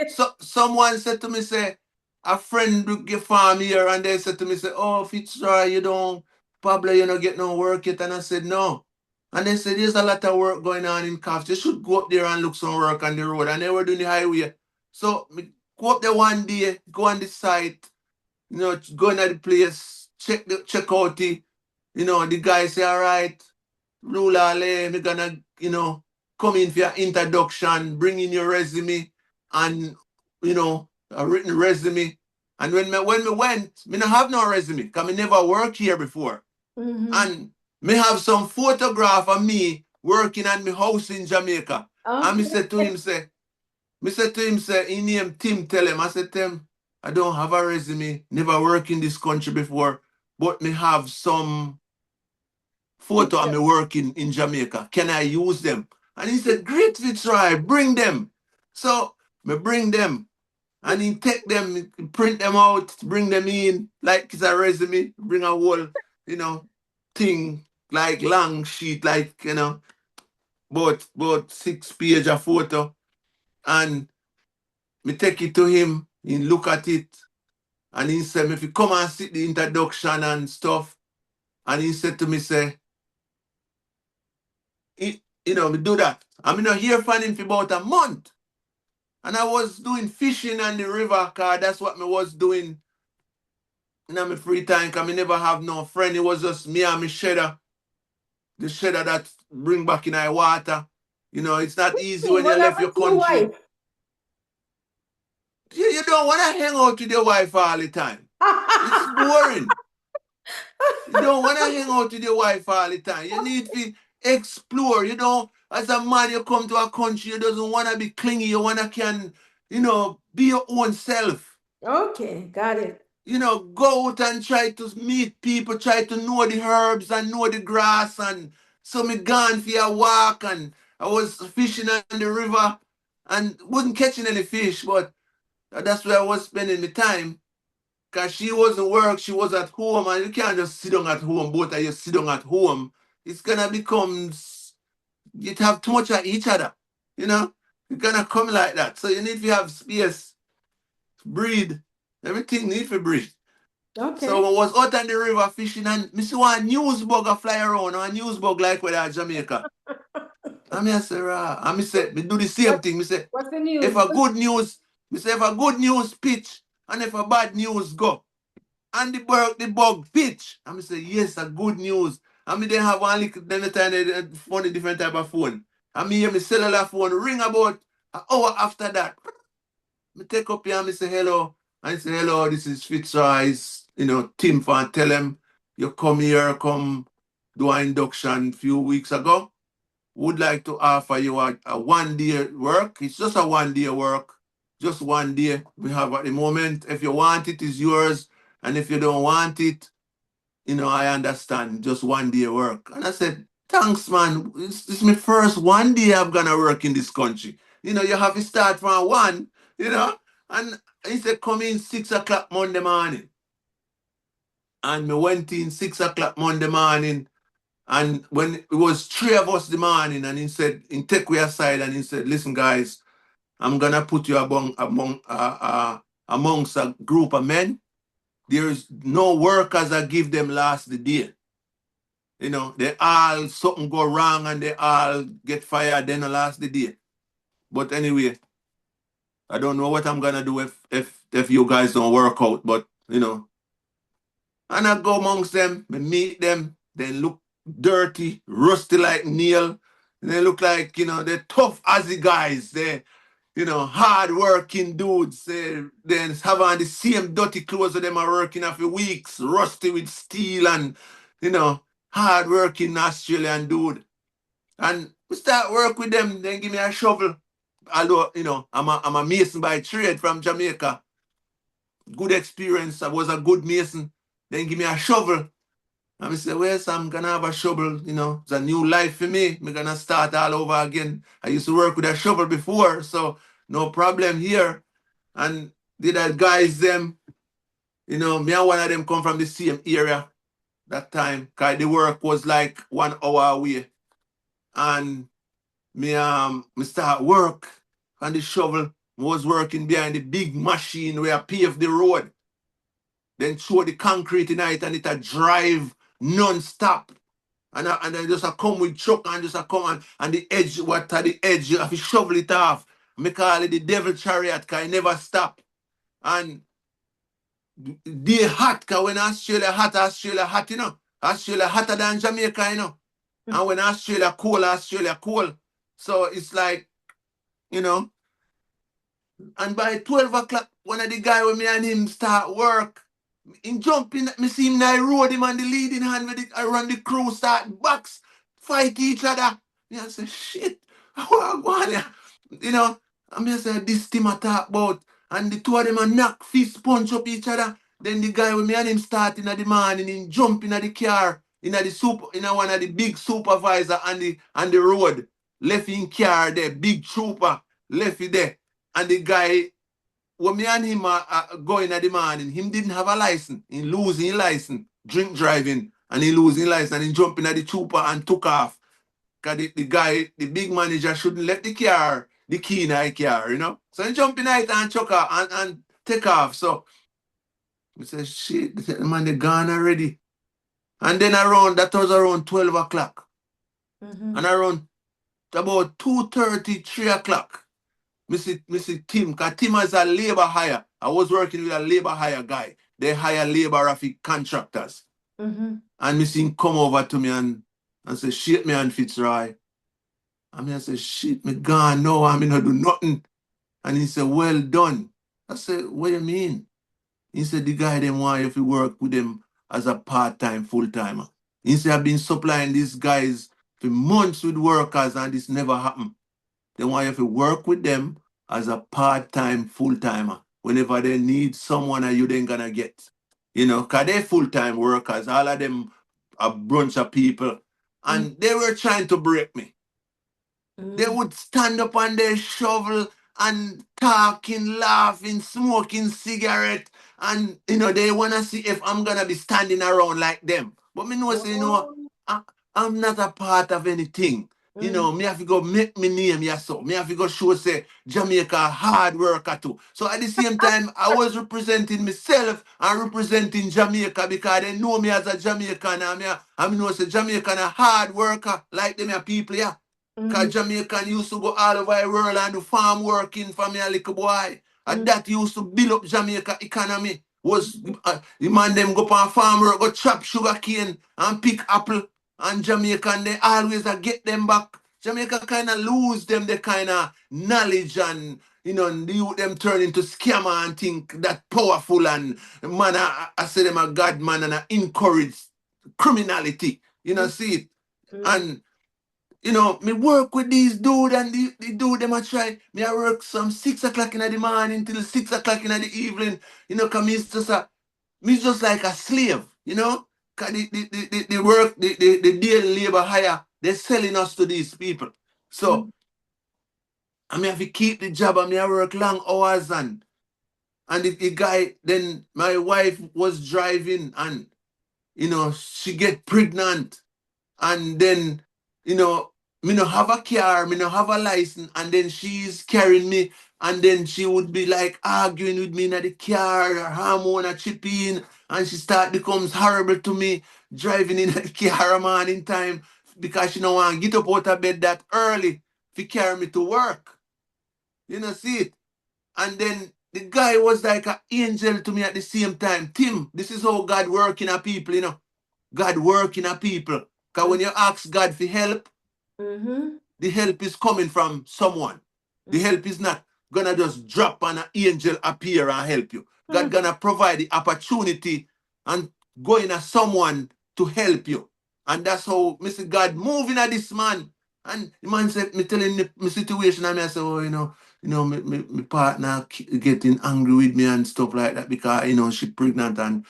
So someone said to me, say, a friend do get farm here, and they said to me, say, oh, Fitzroy, you don't, Pablo, you don't get no work yet. And I said, no. And they said, there's a lot of work going on in Calf. You should go up there and look some work on the road. And they were doing the highway. So me go up there one day, go on the site, go in at the place, check out the guy say, all right, Rulale, me gonna, come in for your introduction, bring in your resume and, a written resume. And when me went, me not have no resume, because me never worked here before. Mm-hmm. And me have some photograph of me working at my house in Jamaica. And Okay. me said to him, say, he named Tim, tell him, I said, Tim, I don't have a resume, never worked in this country before, but me have some photo of Picture. me working in Jamaica. Can I use them? And he said, great, Fitzroy, bring them. So me bring them. And he take them, print them out, bring them in, like it's a resume, bring a whole, you know, thing, like long sheet, like, about 6 page of photo. And me take it to him, he look at it, and he said, if you come and see the introduction and stuff, and he said to me, say, me do that. I'm not here from him for about a month. And I was doing fishing on the river, cause that's what me was doing in my free time, cause me never have no friend. It was just me and my shedder, the shedder that bring back in our water. It's not easy when you What left happened your to your country. wife? You don't want to hang out with your wife all the time. It's boring. You don't want to hang out with your wife all the time. You need to explore. As a man, you come to a country, you doesn't want to be clingy. You want to be your own self. Okay, got it. Go out and try to meet people, try to know the herbs and know the grass. And so me gone for a walk and I was fishing on the river and wasn't catching any fish, but that's where I was spending my time. Because she wasn't work, she was at home, and you can't just sit down at home, both of you sit down at home. It's gonna become, you have too much of each other, you know? It's gonna come like that. So you need to have space, breathe. Everything need to breathe. So Okay. I was out on the river fishing, and I see one news bug a fly around, a news bug like with at Jamaica. And I say, rah. And I say, me do the same What thing. I say, what's the if news? a good news, I say, if a good news pitch, And if a bad news go, and the bug pitch, and me say, yes, a good news. And me then have one little, then the time they phone a different type of phone. And me hear my cellular phone ring about an hour after that. Me take up here and me say hello. And I say, hello, this is Fitzroy's, Tim fan. Tell him you come here, come do an induction a few weeks ago. Would like to offer you a 1 day work. It's just a 1 day work. Just 1 day we have at the moment. If you want it, it's yours. And if you don't want it, I understand. Just 1 day work. And I said, thanks, man. This is my first 1 day I'm gonna work in this country. You have to start from one, you know. And he said, come in 6 o'clock Monday morning. And we went in 6 o'clock Monday morning. And when it was three of us the morning, and he said, he take we aside and he said, listen, guys, I'm gonna put you amongst a group of men. There's no workers I give them last the day. They all something go wrong and they all get fired then the last the day. But anyway, I don't know what I'm gonna do if you guys don't work out, but and I go amongst them, I meet them, they look dirty, rusty like nail. They look like, they're tough Aussie guys. They, hard working dudes. They have on the same dirty clothes that them are working for weeks, rusty with steel and, hard working Australian dude. And we start work with them, then give me a shovel. Although, I'm a mason by trade from Jamaica. Good experience. I was a good mason. Then give me a shovel. And I say, well, so I'm gonna have a shovel, it's a new life for me. I'm gonna start all over again. I used to work with a shovel before, so no problem here. And did that guys them, me and one of them come from the same area that time. Cause the work was like 1 hour away. And me start work on the shovel. I was working behind the big machine where I paved the road. Then throw the concrete in it and it a drive non-stop. And I just a come with truck and just a come and the edge, what at the edge, you have to shovel it off. Me call it the devil chariot because it never stop. And they hot, because when Australia hot, Australia hotter than Jamaica, And when Australia cool. So it's like, you know, and by 12 o'clock, one of the guy with me and him start work. In jumping, me see him I rode him on the leading hand with it. I run the crew, start box, fight each other. Me I say, shit, what going on? You know, and me I say, this team I talk about. And the two of them a knock, fist punch up each other. Then the guy with me and him starting at the morning, in jumping at the car, in one of the big supervisor on the road. Left in car there, big trooper, left it there. And the guy, when me and him are going at the morning, him didn't have a license. He losing his license, drink driving, and he losing his license, and he jumping at the trooper and took off. Because the guy, the big manager, shouldn't let the key in the car. So he jumping at it and chuck off and take off. So we say, shit, the man, they gone already. And then that was around 12 o'clock. Mm-hmm. And around about 2:30, 3 o'clock, Mr. Tim, because Tim is a labor hire. I was working with a labor hire guy. They hire labor of contractors. Mm-hmm. And Mr. him come over to me and say, shit me and Fitzroy. And I say, shit, me gone no, I mean, I do nothing. And he said, well done. I said, what do you mean? He said, the guy them want you to work with them as a part-time, full-timer. He said, I've been supplying these guys for months with workers and this never happened. They want you to work with them as a part-time, full-timer. Whenever they need someone you then gonna get. Because they're full-time workers. All of them a bunch of people. And they were trying to break me. They would stand up on their shovel and talking, laughing, smoking cigarette. And, they want to see if I'm going to be standing around like them. But me know, say, I'm not a part of anything. Me have to go make me name here so. Me have to go show say Jamaica hard worker too. So at the same time, I was representing myself and representing Jamaica because they know me as a Jamaican and I know say Jamaican a hard worker like them people, yeah. Because Jamaican used to go all over the world and do farm working for me a little boy. And that used to build up Jamaica economy. Was the man them go on farm work, go chop sugar cane and pick apple, and Jamaica, and they always get them back. Jamaica kind of lose them the kind of knowledge, and the youth them turn into scammer and think that powerful, and man, I say them a god man, and I encourage criminality. See it. And me work with these dude, and the dude them I try. Me I work some 6 o'clock in the morning till 6 o'clock in the evening. Cause me just like a slave. Cause the work, the daily labor hire, they're selling us to these people. So I mean, have to keep the job, and me I work long hours, and the guy, then my wife was driving, and she get pregnant, and then me no have a car, me no have a license, and then she's carrying me, and then she would be like arguing with me in the car, her hormone a chip in, and she becomes horrible to me driving in the car morning time, because she don't want to get up out of bed that early to carry me to work. See it. And then the guy was like an angel to me at the same time. Tim, this is how God working at people. God working at people. Because when you ask God for help, the help is coming from someone. The help is not gonna just drop and an angel appear and help you. God gonna provide the opportunity and going at someone to help you. And that's how Mr. God moving at this man. And the man said, me telling my situation, and I say, oh, my partner getting angry with me and stuff like that, because she pregnant, and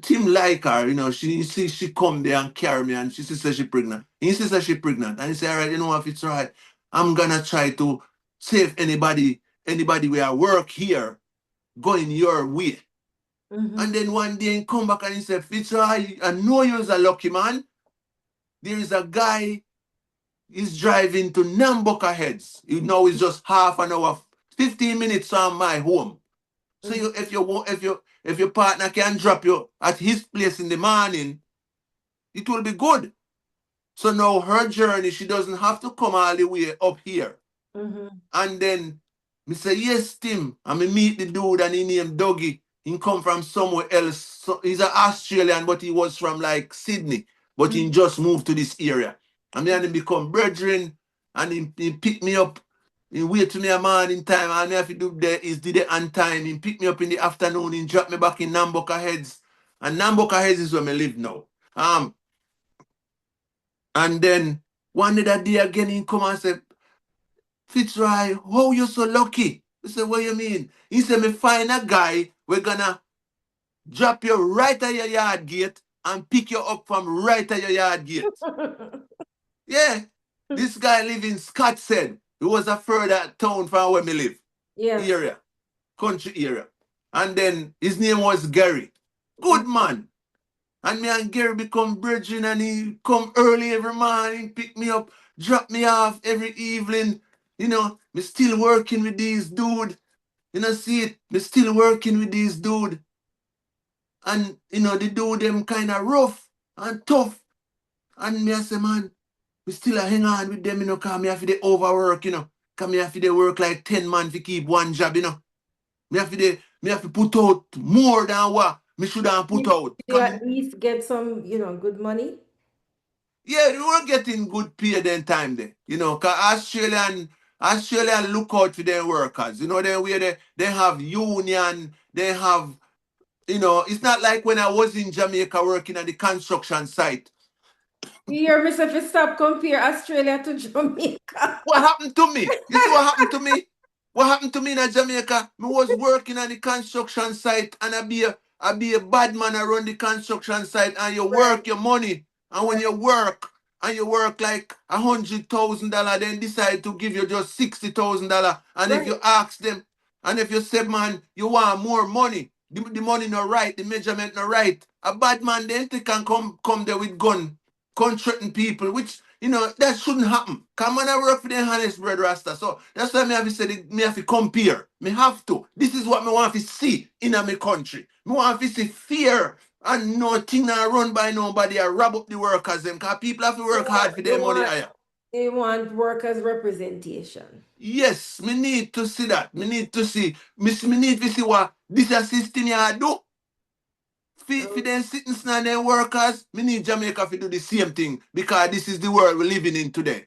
Tim like her, she come there and carry me, and she says she pregnant. He says she pregnant, and he say, all right, if it's right, I'm gonna try to save anybody where I work here going your way. And then one day he come back and he said, Fitzroy, I know you're a lucky man. There is a guy, he's driving to Namboka Heads. It's just half an hour, 15 minutes from my home. So if your partner can drop you at his place in the morning, it will be good. So now her journey, she doesn't have to come all the way up here. And then me say, yes, Tim. And me meet the dude, and he named Dougie. He come from somewhere else. So he's an Australian, but he was from like Sydney. But he just moved to this area. And me and him become brethren, and he pick me up. He wait to me a morning time, and me have to do there is did it on time. He pick me up in the afternoon, he drop me back in Namboka Heads. And Namboka Heads is where me live now. And then one day that day again, he come and say, Fitzroy, how you so lucky? I said, what you mean? He said, me find a guy, we're gonna drop you right at your yard gate and pick you up from right at your yard gate. Yeah. This guy live in Scottshead. It was a further town from where me live. Area. Country area. And then his name was Gary. Good man. And me and Gary become brethren, and he come early every morning, pick me up, drop me off every evening. Me still working with these dude. See it? Me still working with these dude. And, the dude them kind of rough and tough. And me I say, man, we still hang on with them, because me have to overwork, because me have to work like 10 man to keep one job, Me have to put out more than what me should have put out. You at least get some, good money. Yeah, we were getting good pay then time there. Cause Australian look out for their workers. They have union, they have, it's not like when I was in Jamaica working at the construction site. You hear me say, if you stop compare Australia to Jamaica. What happened to me? You see what happened to me? What happened to me in Jamaica? I was working on the construction site, and I be a bad man around the construction site, and you work your money. And when you work like $100,000, then decide to give you just $60,000. And if you ask them, and if you say, man, you want more money, the money not right, the measurement not right, a bad man then they can come there with gun, threaten people, which that shouldn't happen. Come on, I work for the honest bread rasta. So that's why me have to say, me have to compare. Me have to. This is what me want to see in my country. Me want to see fear and nothing not run by nobody. I rob up the workers them, because people have to work hard for their money higher. They want workers' representation. Yes, me need to see that. Me need to see. Me need to see what this a system here do. For Oh, them citizens and them workers, me need Jamaica to do the same thing because this is the world we're living in today.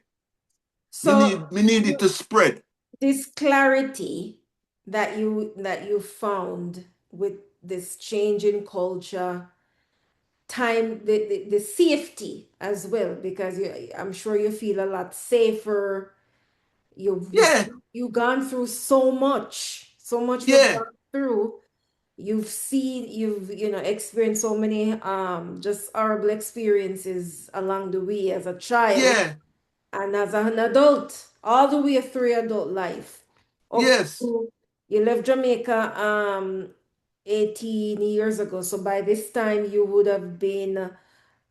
so Me need it to spread. this clarity that you found with this change in culture, time, the safety as well, because I'm sure you feel a lot safer. You've Yeah, you've gone through so much you've yeah, gone through. You've experienced so many just horrible experiences along the way as a child yeah, and as an adult, all the way through your adult life. Up yes, to you left Jamaica 18 years ago. So by this time you would have been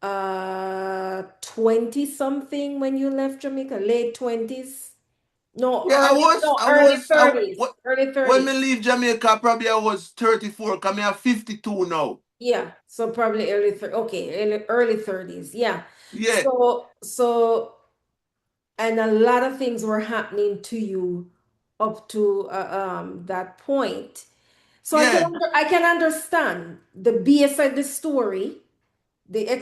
20 something when you left Jamaica, late 20s. No, yeah. early 30s. Early When 30s. me leave Jamaica, probably I was 34. Come here, 52 now. Yeah, so probably okay, early 30s. Yeah. Yeah, So and a lot of things were happening to you up to that point. So yeah, I can understand the BS of the story, where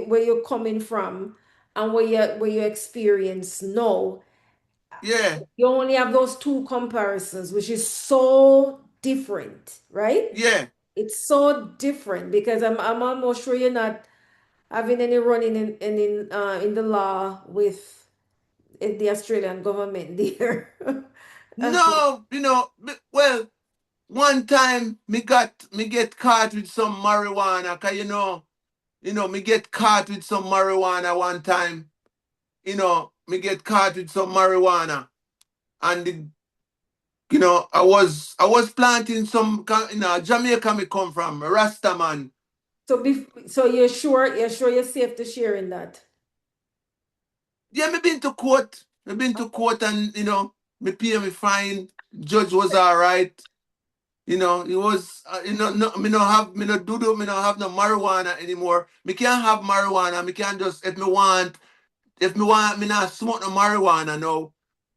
where you're coming from and where you experience now. yeah, You only have those two comparisons, which is so different, right? yeah. It's so different because I'm almost sure you're not having any running in the law with the Australian government there. No, well, one time me get caught with some marijuana, cause me get caught with some marijuana one time. Me get caught with some marijuana, and I was planting some. Jamaica me come from, Rasta man. So you're sure you're safe to share in that. Yeah, me been to court. Me been to court, and me pay me fine. Judge was all right. It was no, me no do me no have no marijuana anymore. Me can't have marijuana. Me can't just if me want me not smoke no marijuana now.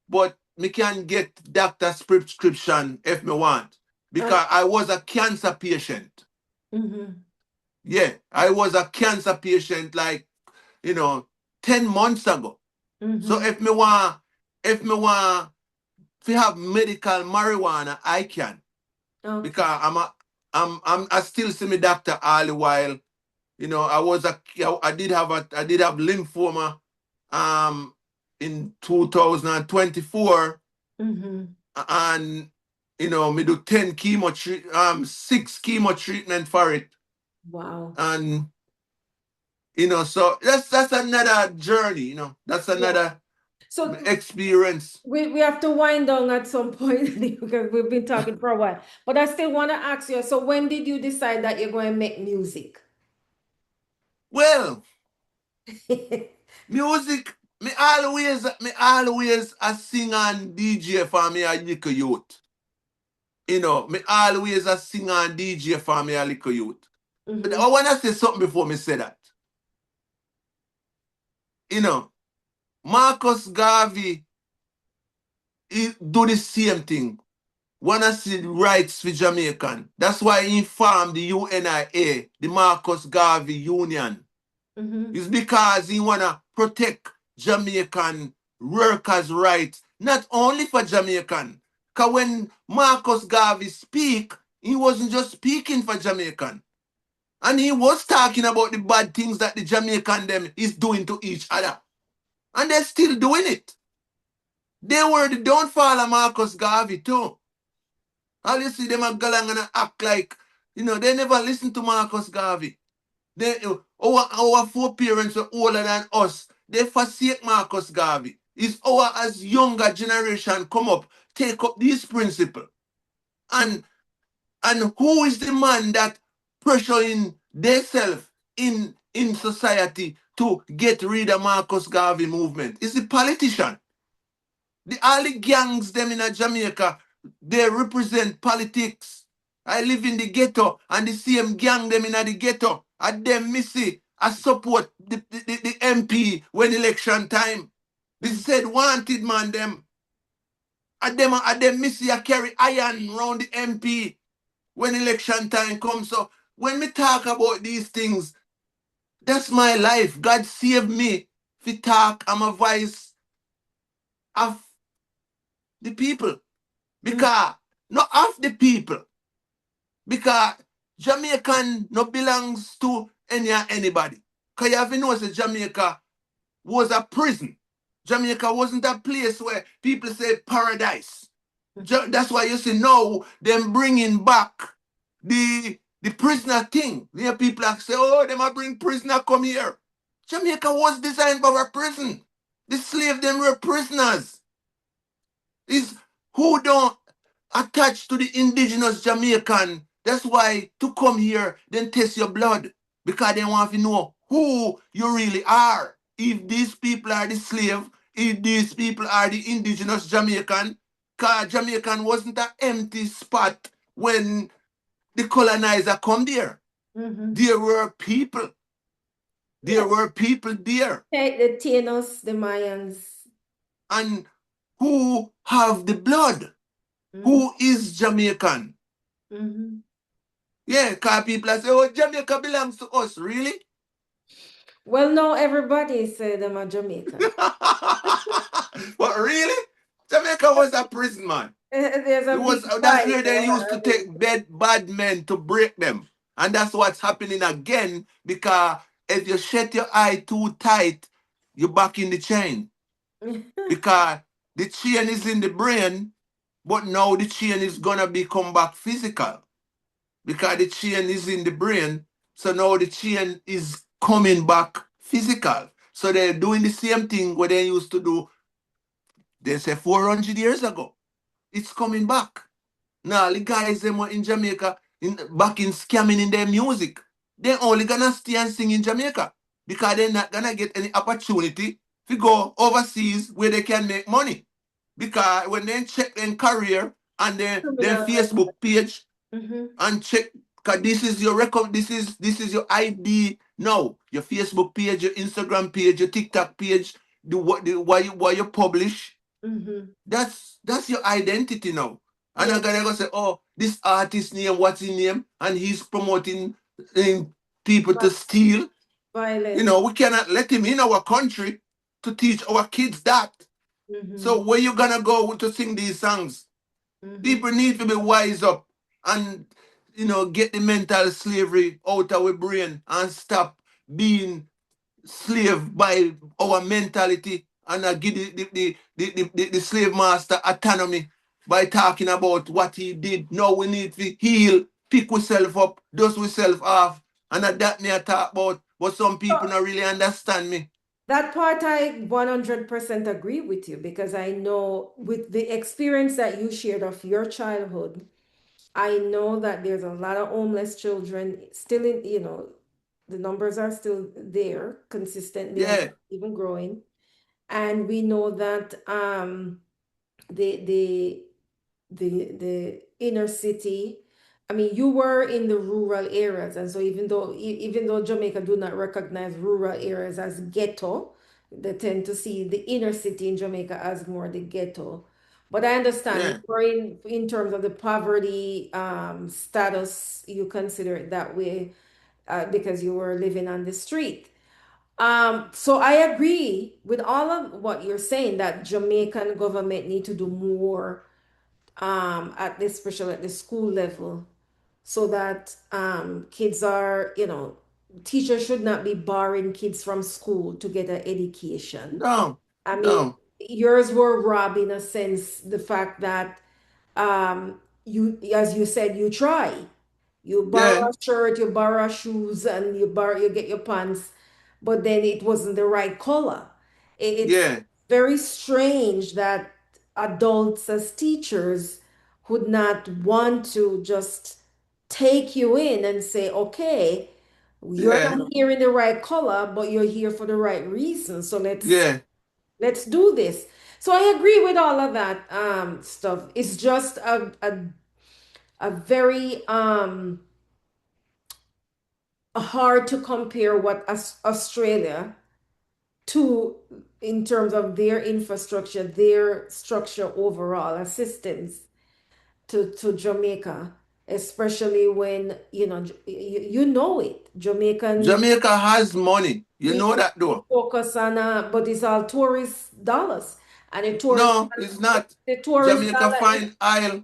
But me can get doctor prescription if me want Um, because I was a cancer patient. mm-hmm, Yeah, I was a cancer patient like you know 10 months ago. So mm-hmm. if me want to have medical marijuana, I can Okay. because I still see me doctor all the while. I did have lymphoma um in 2024, Mm-hmm. and me do 6 chemo treatment for it. Wow. And so that's another journey, that's Yeah. another So experience. we have to wind down at some point because we've been talking for a while. But I still want to ask you, so when did you decide that you're going to make music? Well, music, me always a sing and DJ for me a little youth. Me always a sing and DJ for me a little youth. But Mm-hmm. I wanna say something before me say that. You know, Marcus Garvey, he do the same thing. Wanna see the rights for Jamaican. That's why he formed the UNIA, the Marcus Garvey Union. Mm-hmm. It's because he wanna protect Jamaican workers' rights, not only for Jamaican. Cause when Marcus Garvey speak, he wasn't just speaking for Jamaican. And he was talking about the bad things that the Jamaican them is doing to each other. And they're still doing it. They were the downfall of Marcus Garvey too. All you see them a galang and a act like, they never listen to Marcus Garvey. Our foreparents were older than us. They forsake Marcus Garvey. It's our as younger generation come up, take up this principle. And who is the man that pressuring themselves in society to get rid of Marcus Garvey movement? It's the politician. All the gangs them in Jamaica, they represent politics. I live in the ghetto and the same gang them in the ghetto. And them missy. I support the MP when election time. They Mm-hmm. said wanted man them. And them miss ya carry iron round the MP when election time comes. So when we talk about these things, that's my life. God save me. If we talk, I'm a voice of the people. Because not of the people. Because Jamaican no belongs to anybody. Because you have to know that Jamaica was a prison. Jamaica wasn't a place where people say paradise. That's why you see now them bringing back the prisoner thing. There people are say, oh, them are bring prisoner come here. Jamaica was designed for a prison. The slave them were prisoners. Is who don't attach to the indigenous Jamaican. That's why to come here, then test your blood. Because they want to know who you really are. If these people are the slave, if these people are the indigenous Jamaican, because Jamaican wasn't an empty spot when the colonizer come there. Mm-hmm. There were people. Yeah. There were people there. Take the Thanos, the Mayans. And who have the blood? Mm-hmm. Who is Jamaican? Mm-hmm. Yeah, because people are say, oh, Jamaica belongs to us. Really? Well, no, everybody say them are Jamaican. But really? Jamaica was a prison, man. There's It a big was that's fight where they over used to it. take bad men to break them. And that's what's happening again because if you shut your eye too tight, you're back in the chain. Because the chain is in the brain, but now the chain is gonna become back physical. Because the chain is in the brain. So now the chain is coming back physical. So they're doing the same thing what they used to do, they say 400 years ago. It's coming back. Now the guys them were in Jamaica back in scamming in their music. They're only gonna stay and sing in Jamaica because they're not gonna get any opportunity to go overseas where they can make money. Because when they check their career and their Criminal Facebook record. page, Mm-hmm. and check because this is your record, this is your ID now. Your Facebook page, your Instagram page, your TikTok page, why you publish. Mm-hmm. That's your identity now. And Yeah, I'm gonna go say, oh, this artist name, what's his name? And he's promoting people to but steal. violence. We cannot let him in our country to teach our kids that. Mm-hmm. So where you gonna go to sing these songs? Mm-hmm. People need to be wise up and get the mental slavery out of our brain and stop being slave by our mentality and give the slave master autonomy by talking about what he did. Now we need to heal, pick ourselves up, dust ourselves off. And that me I talk about, but some people So don't really understand me. that part I 100% agree with you because I know with the experience that you shared of your childhood, I know that there's a lot of homeless children still the numbers are still there consistently and Yeah, even growing. And we know that the the the inner city. I mean, you were in the rural areas, and so even though Jamaica do not recognize rural areas as ghetto, they tend to see the inner city in Jamaica as more the ghetto. But I understand you yeah, were in terms of the poverty status, you consider it that way because you were living on the street. So I agree with all of what you're saying that Jamaican government need to do more at this, especially at the school level, so that kids are, teachers should not be barring kids from school to get an education. no, I mean, no, yours were robbed in a sense, the fact that you, as you said, you try. You borrow yeah, a shirt, you borrow shoes, and you get your pants, but then it wasn't the right color. It's yeah, very strange that adults as teachers would not want to just take you in and say, okay, you're yeah, not here in the right color, but you're here for the right reason. So yeah. let's do this. So I agree with all of that stuff. It's just a very hard to compare what Australia to in terms of their infrastructure, their structure overall, assistance to Jamaica, especially when you know it. Jamaicans Jamaica has money. You we, know that we though. focus on but it's all tourist dollars, and No, it's not. the tourist Jamaica dollar is, find oil.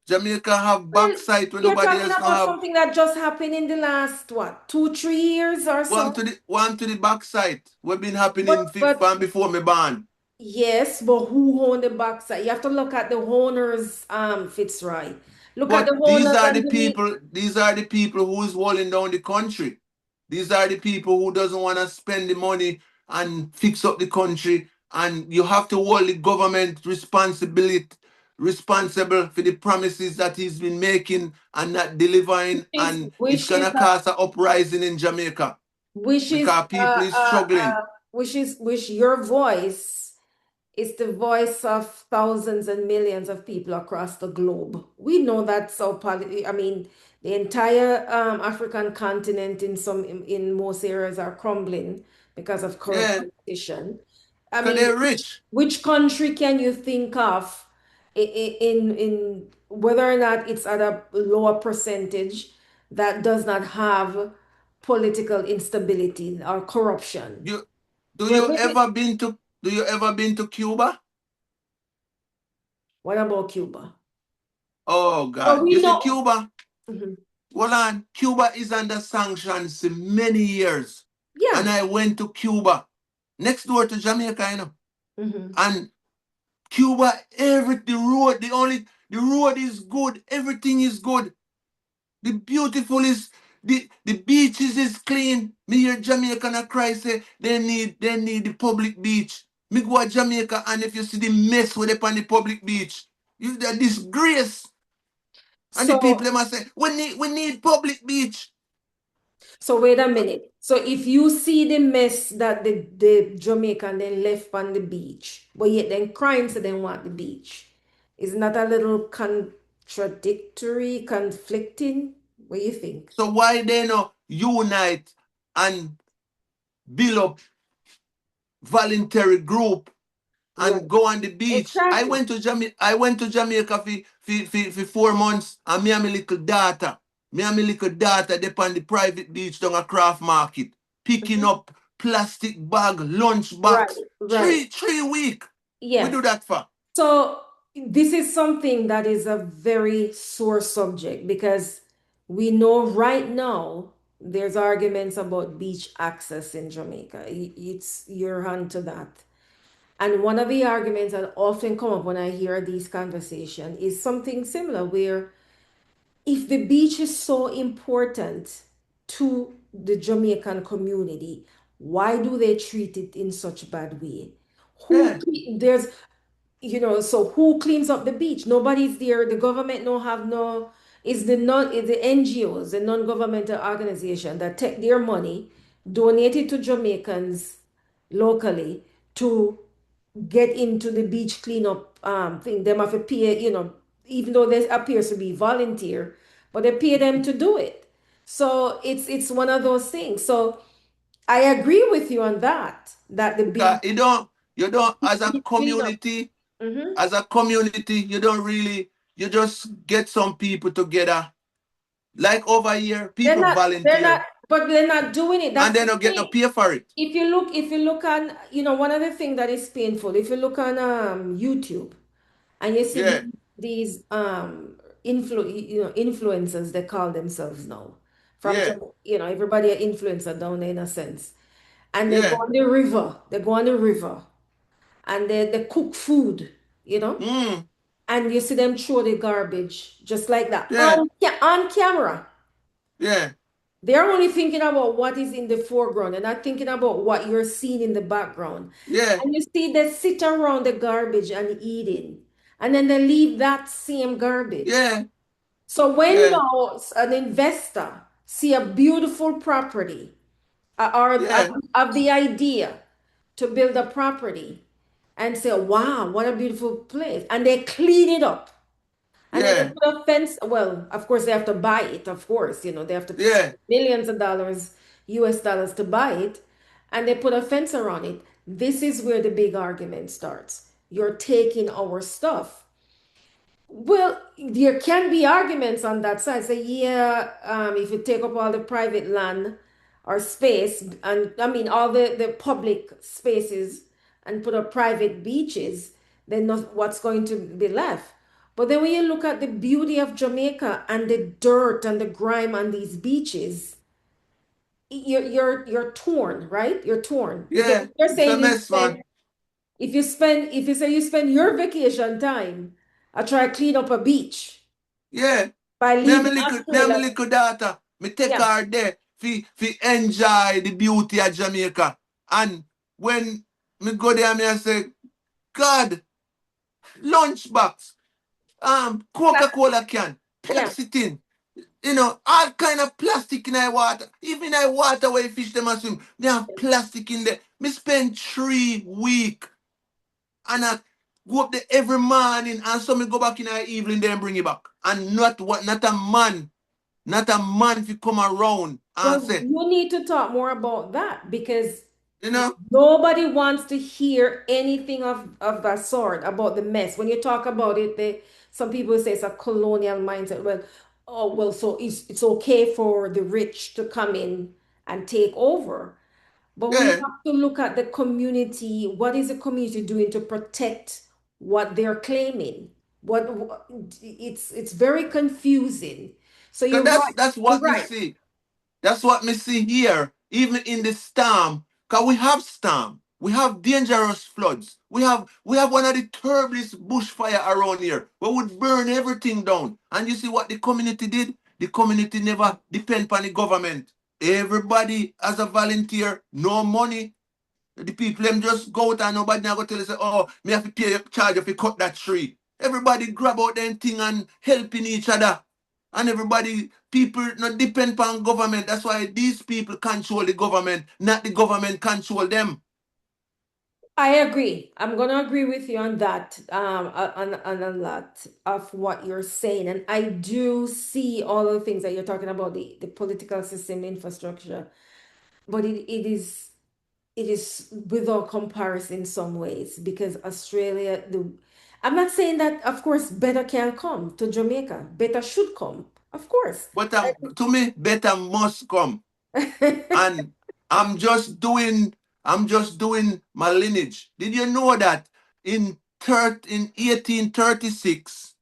Jamaica have well, backside where you're nobody talking else about gonna have. something that just happened in the last what 2 3 years or so. One to the backside. We've been but happening but from before me born. yes, but who own the backside? You have to look at the owners, Fitzroy. Look at But the owners and the these are the people who is holding down the country. These are the people who doesn't want to spend the money and fix up the country. And you have to hold the government responsible for the promises that he's been making and not delivering. is And it's which is gonna cause an uprising in Jamaica which is because people is struggling. which your voice is the voice of thousands and millions of people across the globe. We know that I mean, the entire African continent in most areas are crumbling because of corrupt Yeah, politician. I because mean, they're rich. which country can you think of in whether or not it's at a lower percentage that does not have political instability or corruption? You Well, maybe, do you ever been to Cuba? what about Cuba? Oh But God. You we see, know, Cuba, mhm. hold on. Cuba is under sanctions for many years. And Yeah. I went to Cuba, next door to Jamaica, Hmm. And Cuba, the road is good. Everything is good. The beautiful is the beaches is clean. Me hear Jamaican a cry say they need the public beach. Me go to Jamaica and if you see the mess with up on the public beach, you the disgrace. And the people So, them must say, we need public beach. so wait a minute. So if you see the mess that the Jamaican then left on the beach, but yet then crying so they want the beach, isn't that a little contradictory, conflicting? What do you think? So why they not unite and build up voluntary group Right. and go on the beach? Exactly. I went to Jamaica for 4 months and me and my little daughter. Me and my little daughter they on the private beach down a craft market, picking Mhm. up plastic bag, lunch Right, box. right. 3 week. We Yes. do that for. So this is something that is a very sore subject because we know right now there's arguments about beach access in Jamaica. It's you're onto that. And one of the arguments that often come up when I hear these conversations is something similar where if the beach is so important to the Jamaican community, why do they treat it in such bad way? Who Yeah, there's so who cleans up the beach? Nobody's there. The government no have no is the NGOs, the non-governmental organization that take their money, donate it to Jamaicans locally to get into the beach cleanup thing. Them have to pay, even though this appears to be volunteer, but they pay them to do it. So it's one of those things. So I agree with you on that, that the because beach you don't needs cleanup. Mm-hmm. as a community, you don't really you just get some people together. Like over here, They're people not, they're not, volunteer but they're not doing it. and That's they the don't get no thing. pay for it. If you look on, one of the things that is painful, if you look on YouTube and you see Yeah, these influencers, they call themselves now. From yeah, everybody an influencer down there in a sense. And they go yeah. on the river. They go on the river and they cook food, you know, Mm, and you see them throw the garbage just like that yeah, on camera. yeah, They're only thinking about what is in the foreground and not thinking about what you're seeing in the background. yeah, And you see they sit around the garbage and eating, and then they leave that same garbage. yeah, So when yeah, now an investor see a beautiful property or yeah, have the idea to build a property and say, wow, what a beautiful place. And they clean it up And then they Yeah. put a fence. Well, of course, they have to buy it. Of course, they have to spend Yeah. millions of dollars, US dollars, to buy it. And they put a fence around it. This is where the big argument starts. You're taking our stuff. Well, there can be arguments on that side. Say, yeah, if you take up all the private land or space, and I mean all the public spaces, and put up private beaches, then what's going to be left? But then when you look at the beauty of Jamaica and the dirt and the grime on these beaches, you're torn, right? You're torn because Yeah. you're It's a saying mess, man. if you say you spend your vacation time, I try to clean up a beach Yeah. by leaving Me and my Australia. little daughter, me take Yeah. her there fi enjoy the beauty of Jamaica. And when me go there, me I say, God, lunchbox, Coca-Cola can, Yeah. Pepsi tin, all kind of plastic in our water. Even in our water where fish them a swim, they have plastic in there. Me spend 3 weeks and I go up there every morning and so me go back in the evening then bring it back. And not a man if you come around and Well, say, you need to talk more about that because you know, nobody wants to hear anything of that sort about the mess. When you talk about it, some people say it's a colonial mindset. Well, oh well, so it's okay for the rich to come in and take over. But we yeah, have to look at the community. What is the community doing to protect what they're claiming? It's very confusing. So because you're right. that's You're what me right. see. That's what me see here, even in the storm. Because we have storm. We have dangerous floods. We have one of the terriblest bushfire around here. We would burn everything down. And you see what the community did? The community never depend on the government. Everybody as a volunteer, no money. The people them just go out and nobody now go tell you say, oh, me have to pay your charge if you cut that tree. Everybody grab out them thing and helping each other. And everybody, people not depend on government. That's why these people control the government, not the government control them. I agree. I'm gonna agree with you on that, on a lot of what you're saying. And I do see all the things that you're talking about, the political system, infrastructure, but it is without comparison in some ways because Australia, I'm not saying that, of course, better can come to Jamaica. Better should come, of course. But to me, better must come. And I'm just doing, I'm just doing my lineage. Did you know that in 1836,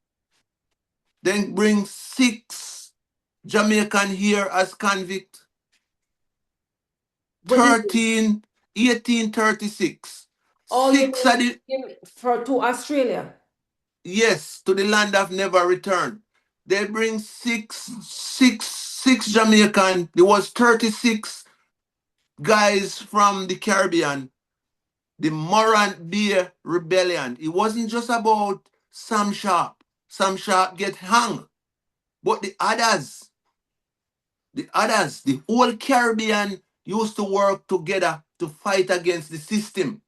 then bring 6 Jamaican here as convict? What do you mean? 13, 1836. Oh, you Six of mean the, for to Australia? yes, to the land of never return. They bring six Jamaican. There was 36 guys from the Caribbean, the Morant Bay Rebellion. It wasn't just about Sam Sharp. Sam Sharp get hung, but the whole Caribbean used to work together to fight against the system.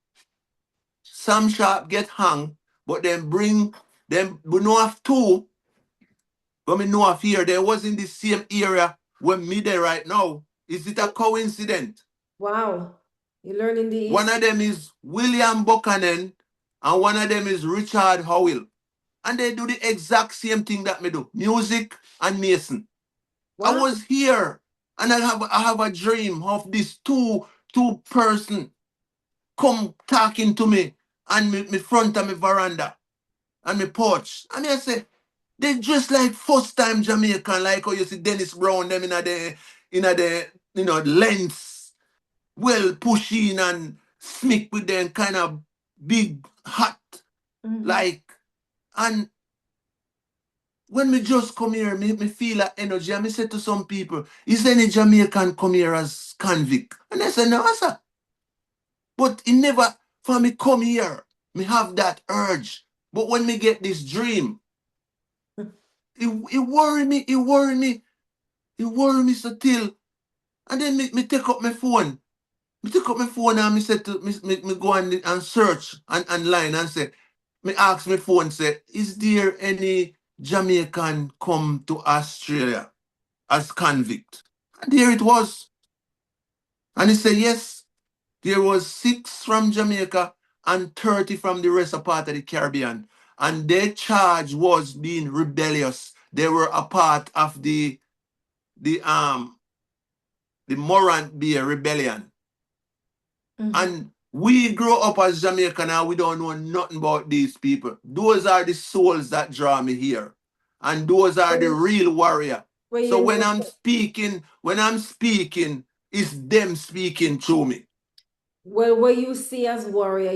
Sam Sharp get hung, but then bring them. We know of two, but we know of here. They was in the same area when me there right now. Is it a coincidence? Wow, you're learning the One history. of them is William Buchanan, and one of them is Richard Howell. And they do the exact same thing that me do. Music and Mason. I Wow. was here and I have a dream of this two person come talking to me and me front of me veranda and me porch. And I say, they just like first time Jamaican, like how you see Dennis Brown them in the lens, well pushing and smick with them kind of big hat. Mhm. Like, and when me just come here, me feel that energy. And me say to some people, is any Jamaican come here as convict? And they say, no, sir. But it never, for me come here, me have that urge. But when me get this dream, it worry me, it worry me so till. And then me take up my phone. Me take up my phone and me say to me go and search and online and say, me ask my phone, say, is there any Jamaican come to Australia as convict. And there it was. And he said, yes, there was 6 from Jamaica and 30 from the rest of part of the Caribbean. And their charge was being rebellious. They were a part of the Morant Bay rebellion. Mhm. And we grow up as Jamaican and we don't know nothing about these people. Those are the souls that draw me here. And those are the Well, real warrior. well, So you when know, I'm speaking, it's them speaking through me. well, what you see as warrior,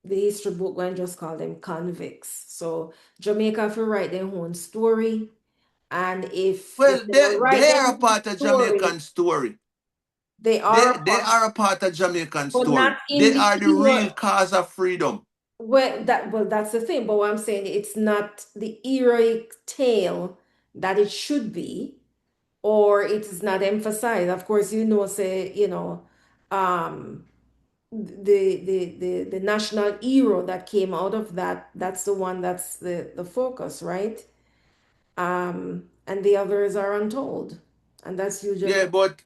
the history book going just call them convicts. So Jamaica have to write their own story. And if Well, they don't write they their are a own part of story, Jamaican story. they are a They part, are a part of Jamaican but not story. in They the are the real era. cause of freedom. Well, that's the thing. But what I'm saying, it's not the heroic tale that it should be, or it is not emphasized. Of course, say, um, the national hero that came out of that, that's the one that's the focus, right? And the others are untold, and that's Yeah, usually. but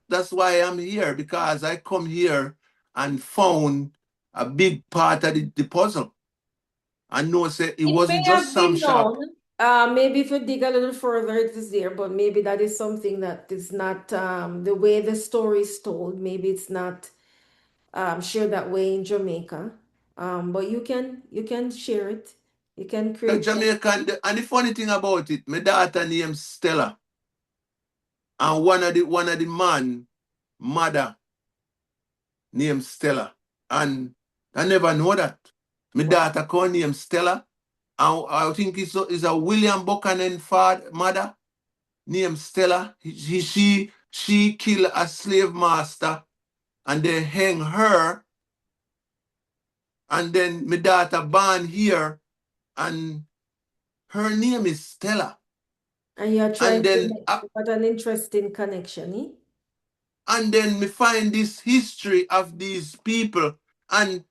that's why I'm here, because I come here and found a big part of the puzzle. I know say it It may wasn't just have some been shop. known. Maybe if you dig a little further, it is there, but maybe that is something that is not the way the story is told. Maybe it's not shared that way in Jamaica. But you can share it. You can The create some. Jamaican, and the funny thing about it, my daughter named Stella, and one of the man mother named Stella, and I never know that. My Wow. daughter called named Stella, and I think it's a William Buchanan father mother named Stella. She killed a slave master and they hang her, and then my daughter born here, and her name is Stella. And you're trying And to then make uh, what an interesting connection, eh? and then me find this history of these people, and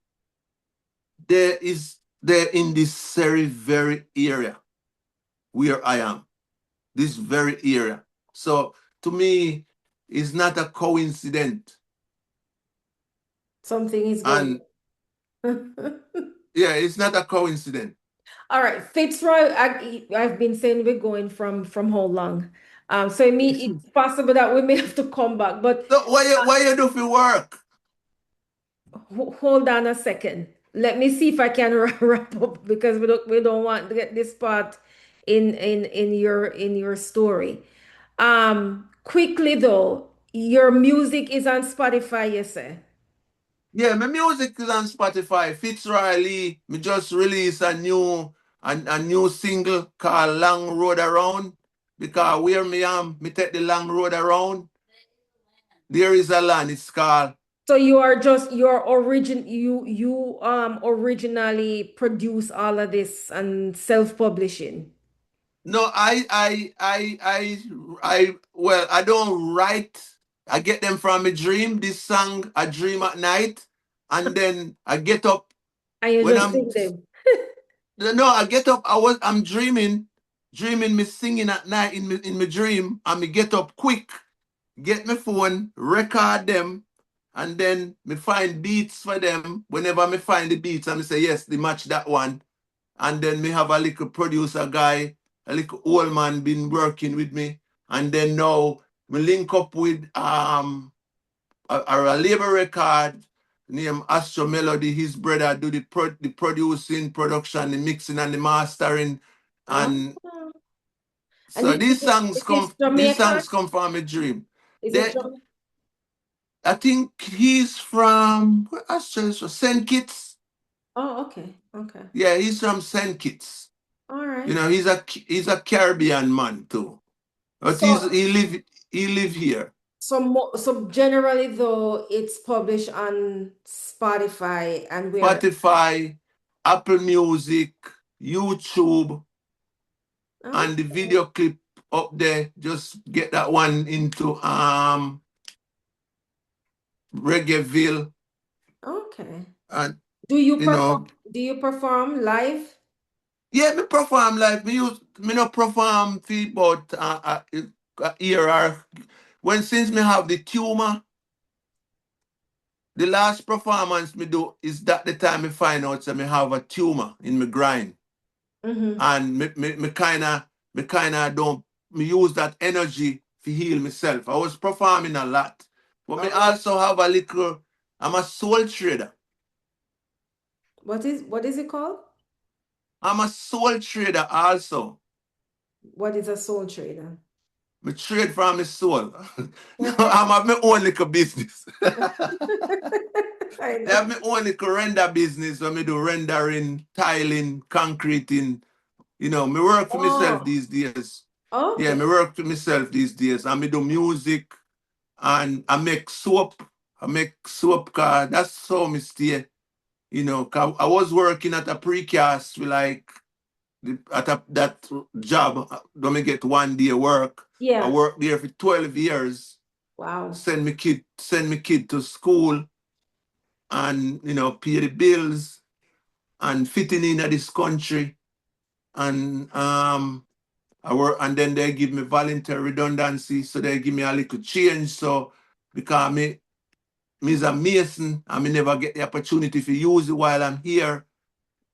they're in this very area where I am, this very area. So to me, it's not a coincidence. Something is going And on. yeah, it's not a coincidence. All right, Fitzroy, I've been saying we're going from how long? So I mean, So it's possible that we may have to come back, but why you do for work? hold on a second. Let me see if I can wrap up because we don't want to get this part in your story. Quickly though, your music is on Spotify, you say? Yeah, my music is on Spotify. Fitzroy Lee, me just released a new single called Long Road Around. Because where me am, me take the long road around. There is a land, it's called. So you originally produce all of this and self-publishing. No, well, I don't write. I get them from a dream. This song, I dream at night, and then I get up And you when just I'm sing them. no, I get up. I'm dreaming me singing at night in my dream, and me get up quick, get my phone, record them, and then me find beats for them. Whenever me find the beats, I me say yes, they match that one, and then me have a little producer guy, a little old man been working with me, and then now me link up with a labor record named Astro Melody. His brother do the producing, production, the mixing, and the mastering. Oh. And And so is it these Jamaican? songs come from a dream. Is it They, Jamaican? I think he's from where Astro is from? Saint Kitts. Oh, okay. Okay. Yeah, he's from Saint Kitts. All You right. know, he's a Caribbean man too. But So he live here. so generally though it's published on Spotify and where. Spotify, Apple Music, YouTube, Oh, and the video clip up there. Just get that one into Reggaeville, okay. and Do you you know, perform live? Yeah, me perform like me no perform for about a year or when since me have the tumor, the last performance me do is that the time me find out that me have a tumor in my groin. Mm-hmm. And me kinda don't me use that energy to heal myself. I was performing a lot. But me Oh, also have a little I'm a soul trader. what is it called? I'm a soul trader also. What is a soul trader? Me trade from my soul. No, I'm have my own little business. I I know. have my own little render business where me do rendering, tiling, concreting. Me work for myself Oh, these days. Yeah, me okay. work for myself these days. And me do music and I make soap. I make soap cause that's how me stay. 'Cause I was working at a precast with like that job. Don't me get 1 day work. I Yeah. worked there for 12 years. Wow. Send me kid to school and pay the bills and fitting in at this country and I work and then they give me voluntary redundancy so they give me a little change so because me is a mason and me never get the opportunity to use it while I'm here.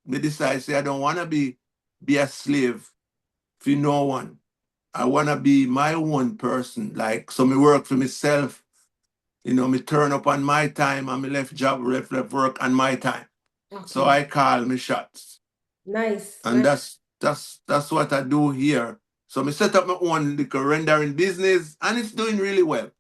Me decide say I don't wanna be a slave for no one. I wanna be my own person. Like so me work for myself. Me turn up on my time and me left job, left work on my time. So Okay. I call me shots. Nice. And Nice. that's what I do here. So me set up my own little rendering business and it's doing really well.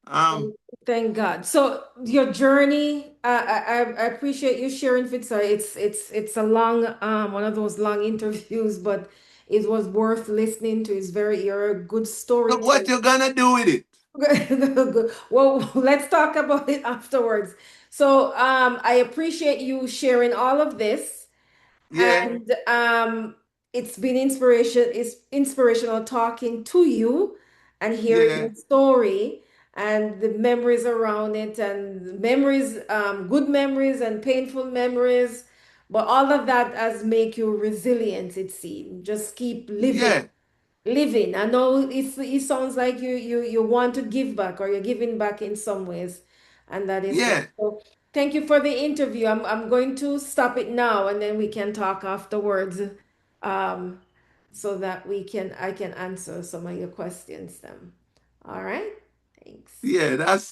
Um Thank God. So your journey, I appreciate you sharing, Fitzroy. It's a long one of those long interviews, but it was worth listening to. It's very you're a good so what storyteller. you gonna do with it? Well, let's talk about it afterwards. So I appreciate you sharing all of this. Yeah, And it's been inspirational talking to you and hearing yeah, your story and the memories around it and the memories, good memories and painful memories. But all of that has make you resilient, it seems. Just keep living, yeah, living. I know it sounds like you want to give back or you're giving back in some ways, and that is great. yeah, So thank you for the interview. I'm going to stop it now, and then we can talk afterwards, um, so that I can answer some of your questions then. All right. Thanks. yeah. That's